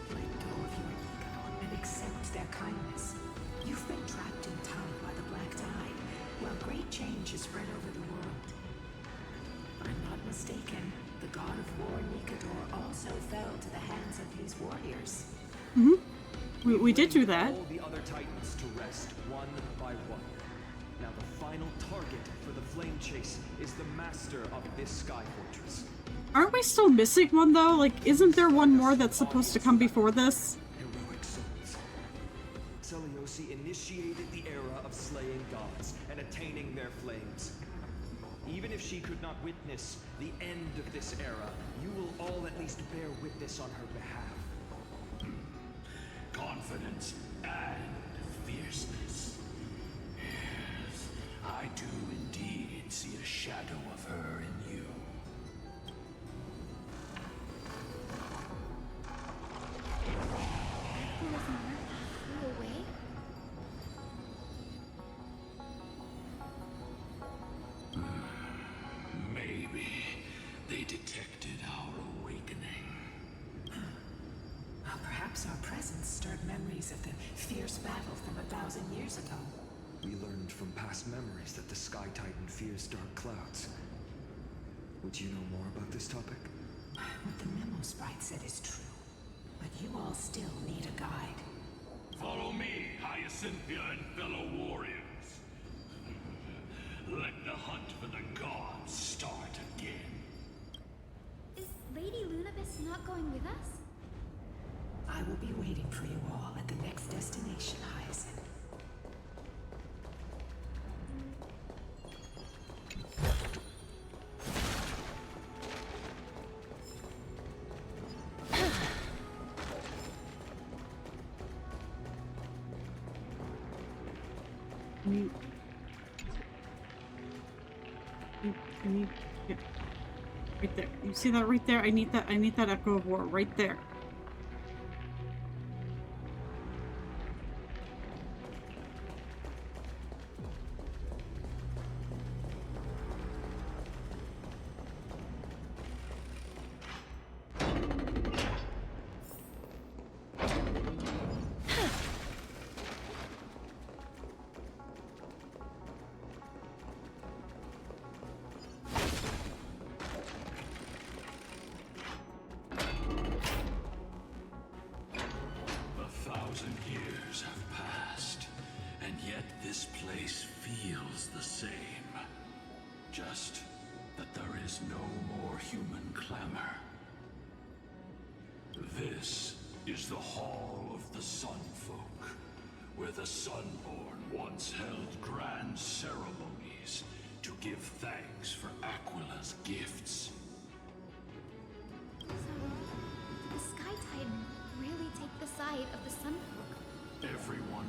let go of your ego and accept their kindness. You've been trapped in time by the Black Tide, while great change has spread over the world. If I'm not mistaken, the god of war Nikador also fell to the hands of these warriors. Mm-hmm. We did do that. All the other Titans to rest one by one. Now the final target for the flame chase is the master of this sky fortress. Aren't we still missing one, though? Like, isn't there one more that's supposed to come before this? Heroic souls. Celiosi initiated the era of slaying gods and attaining their flames. Even if she could not witness the end of this era, you will all at least bear witness on her behalf. Confidence and fierceness. Yes, I do indeed see a shadow of her in you. Who was more flew away? Maybe they detected our awakening. Well, perhaps our presence stirred memories of the fierce battle from 1,000 years ago. We learned from past memories that the Sky Titan fears dark clouds. Would you know more about this topic? What the memo sprite said is true, but you all still need a guide. Follow me, Hyacinthia and fellow warriors. Let the hunt for the gods start again. Is Lady Lunabis not going with us? I will be waiting for you all at the next destination, Hyacinth. Yeah. Right there. You see that right there? I need that echo of war right there. Just that there is no more human clamor. This is the Hall of the Sunfolk, where the Sunborn once held grand ceremonies to give thanks for Aquila's gifts.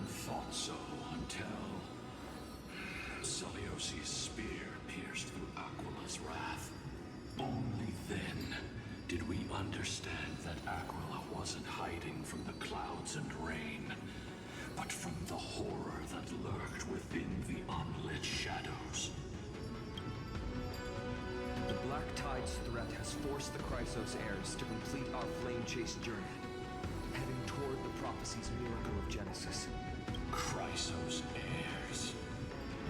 thought so until Celiosi's spear pierced through Aquila's wrath. Only then did we understand that Aquila wasn't hiding from the clouds and rain, but from the horror that lurked within the unlit shadows. The Black Tide's threat has forced the Chrysos heirs to complete our flame chase journey, heading toward the prophecy's miracle of Genesis. Chrysos heirs.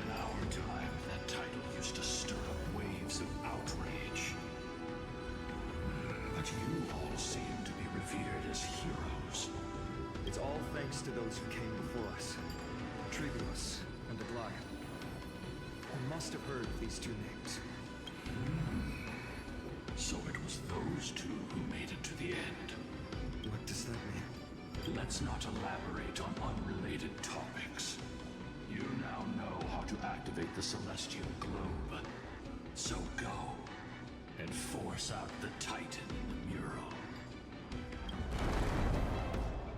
In our time, that title used to stir up waves of outrage. But you all seem to be revered as heroes. It's all thanks to those who came before us. Tribulus and Aglaia. You must have heard of these two names. So it was those two who made it to the end. What does that mean? Let's not elaborate on unrelated topics. You now know how to activate the celestial globe. So go and force out the Titan in the mural.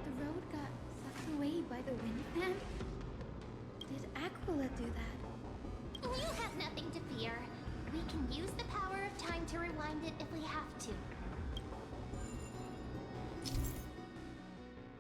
The road got sucked away by the wind fan? Did Aquila do that? You have nothing to fear. We can use the power of time to rewind it if we have to.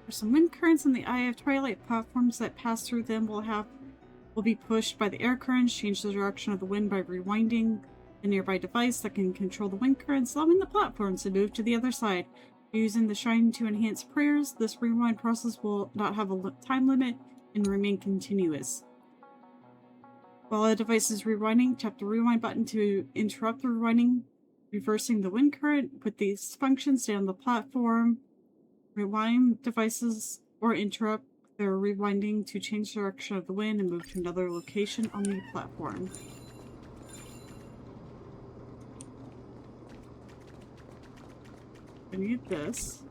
There's some wind currents in the Eye of Twilight. Platforms that pass through them will be pushed by the air currents. Change the direction of the wind by rewinding a nearby device that can control the wind currents, allowing the platforms to move to the other side. Using the shine to enhance prayers, this rewind process will not have a time limit and remain continuous. While a device is rewinding, tap the rewind button to interrupt the rewinding, reversing the wind current. Put these functions down the platform. Rewind devices or interrupt their rewinding to change the direction of the wind and move to another location on the platform. I need this.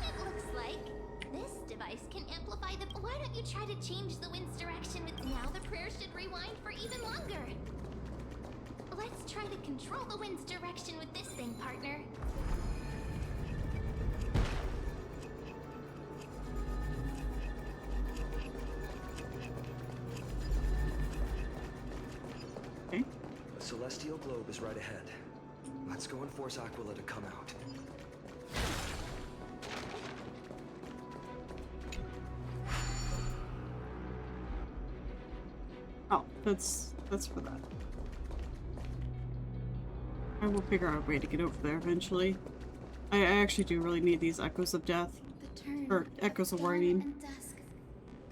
It looks like this device can amplify the... Why don't you try to change the wind's direction with... Now the prayer should rewind for even longer. Let's try to control the wind's direction with this thing, partner. Okay. The celestial globe is right ahead. Let's go and force Aquila to come out. Oh, that's for that. I will figure out a way to get over there eventually. I actually do really need these echoes of death. The turn Or echoes of war, I mean. and dusk,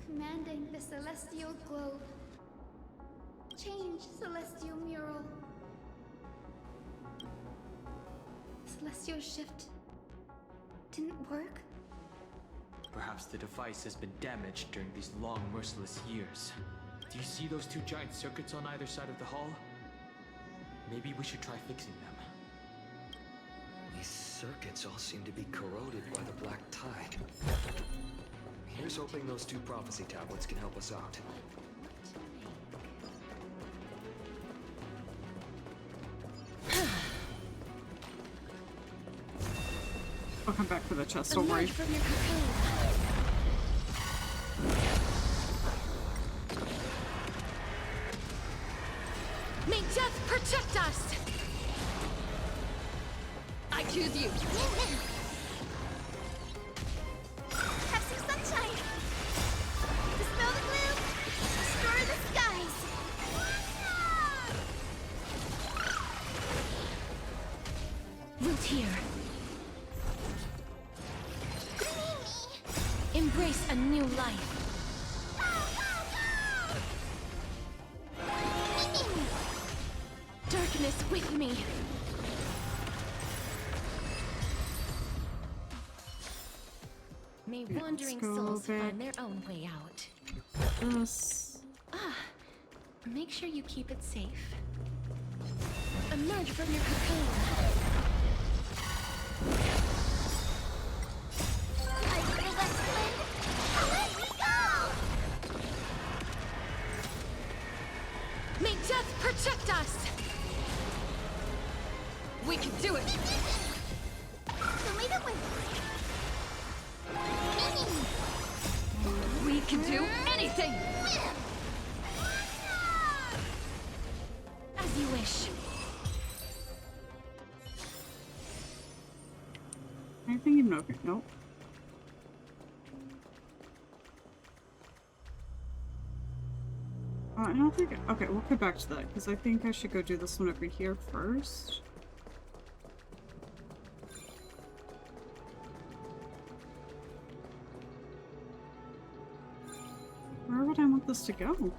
commanding the celestial globe. Change celestial mural. Celestial shift didn't work? Perhaps the device has been damaged during these long, merciless years. Do you see those two giant circuits on either side of the hall? Maybe we should try fixing them. These circuits all seem to be corroded by the Black Tide. Here's hoping those two prophecy tablets can help us out. I'll come back for the chest, don't worry. From your cocoon. May death protect us! I choose you! Have some sunshine! Dispel the gloom! Destroy the skies! Root here. Embrace a new life. Darkness with me. May wandering souls find their own way out. Make sure you keep it safe. Emerge from your cocoon. May death protect us! We can do it! So may the wind. can do anything! As you wish. Anything even okay? Nope. I don't think. Okay, we'll get back to that because I think I should go do this one over here first. Where would I want this to go?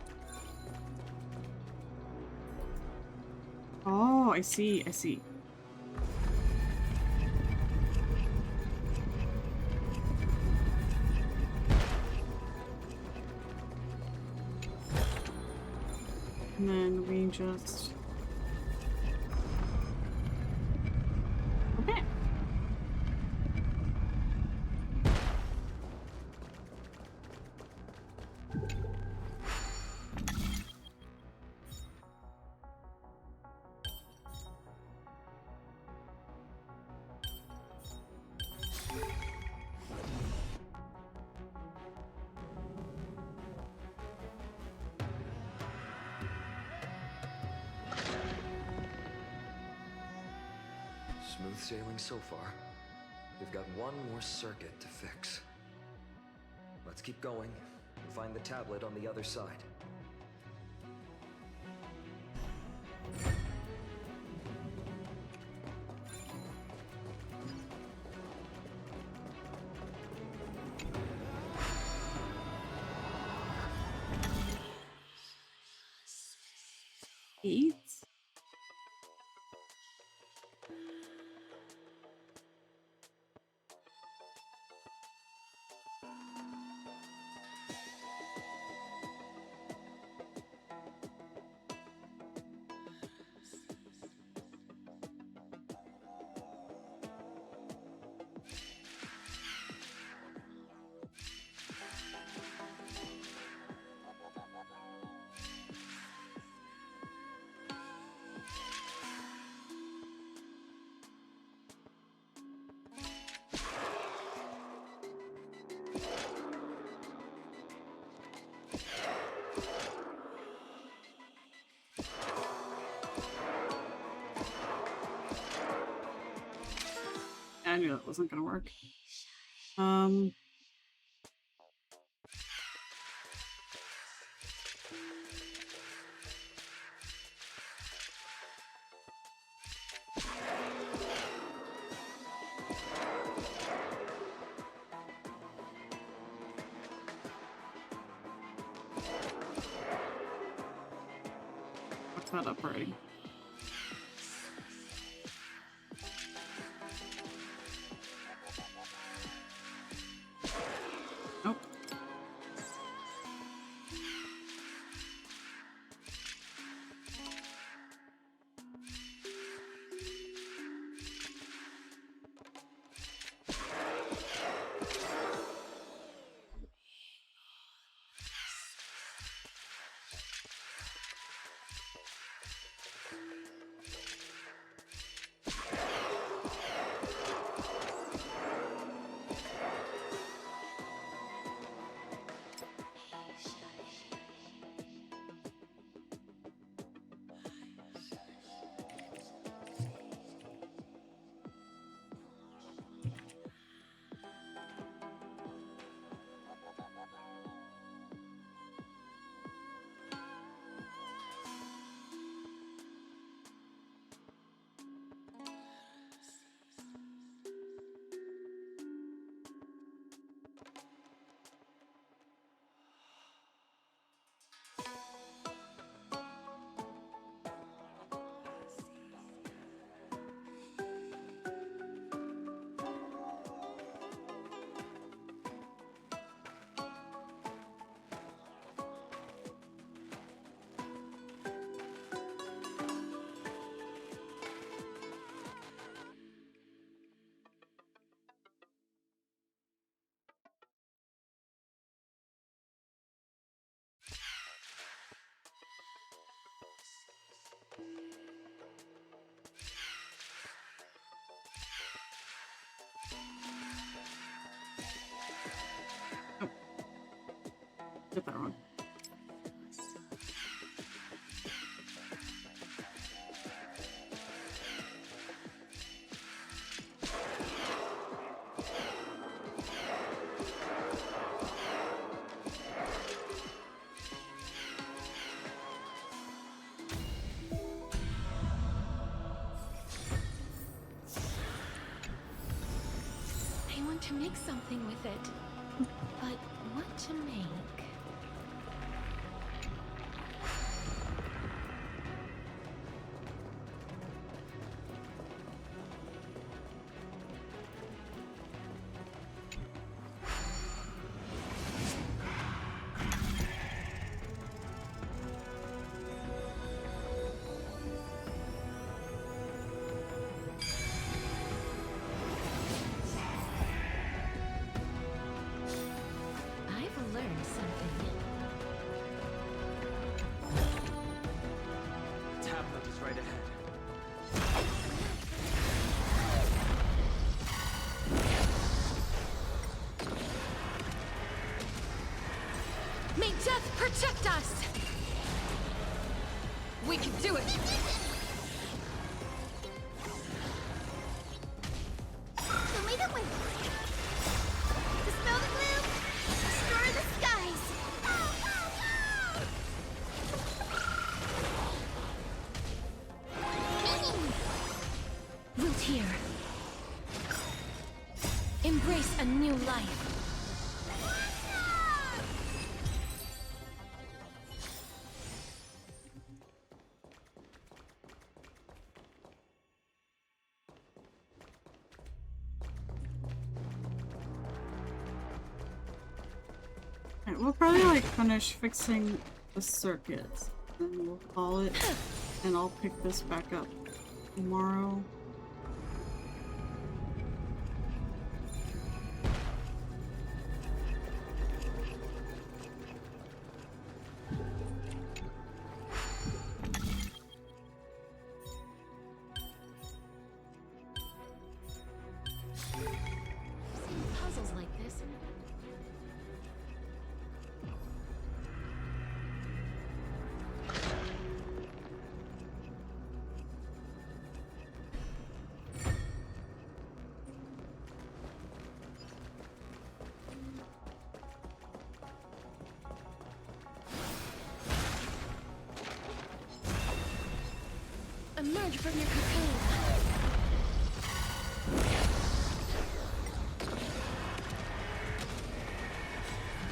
Oh, I see. I see. And then we just... Okay. Smooth sailing so far. We've got one more circuit to fix. Let's keep going and find the tablet on the other side. Eat? I knew that wasn't gonna work. What's that up already? Nope. Get that wrong. I want to make something with it. But what to make? Tablet is right ahead. May death protect us! We can do it! Show me the way! Dispel the gloom! Destroy the skies! Root here. Embrace a new life. Alright, we'll probably like finish fixing the circuits, and we'll call it, and I'll pick this back up tomorrow. Puzzles like this. Emerge from your cocoon.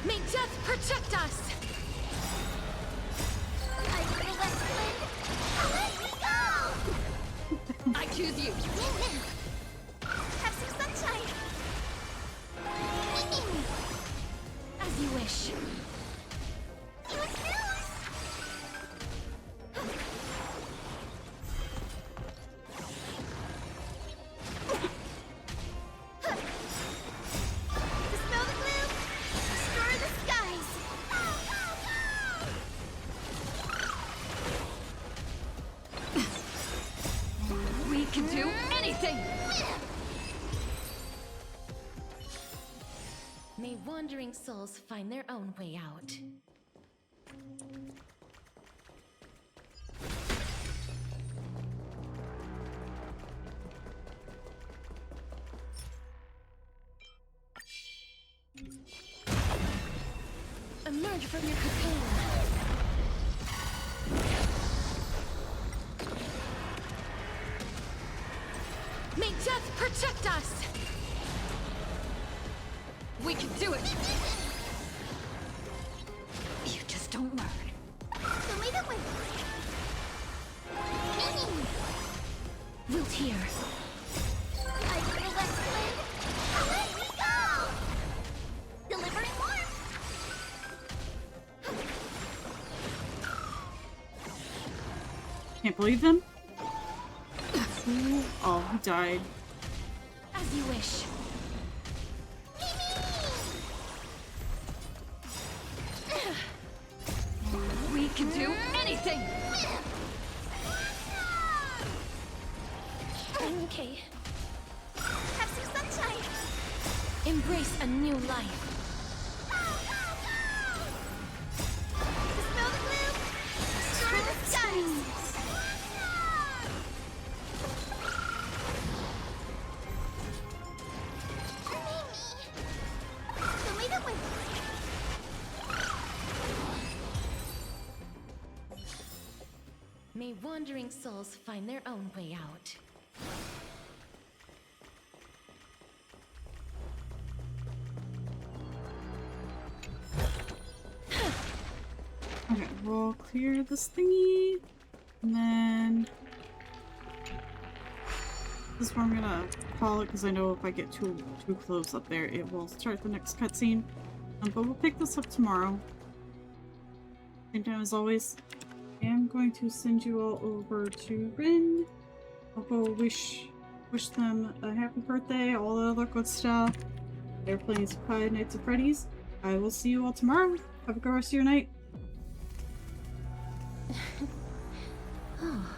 May death protect us! I feel that flame! Let me go! I choose you! Have some sunshine! As you wish. It was news! Dispel the gloom! Destroy the skies! We can do anything! May wandering souls find their own way out. Emerge from your cocoon. May death protect us! We can do it! You just don't learn. Show me the way! Root here. I feel that flame! Let me go! Delivering warmth! Can't believe them. Oh, he died. As you wish. We can do anything! Okay. Have some sunshine! Embrace a new life. May wandering souls find their own way out. Okay, we'll clear this thingy, and then this is where I'm gonna call it because I know if I get too close up there, it will start the next cutscene. But we'll pick this up tomorrow. Same time as always. I am going to send you all over to Rin. I'll go wish them a happy birthday, all the other good stuff. They're playing Five Nights at Freddy's. I will see you all tomorrow. Have a good rest of your night. Oh.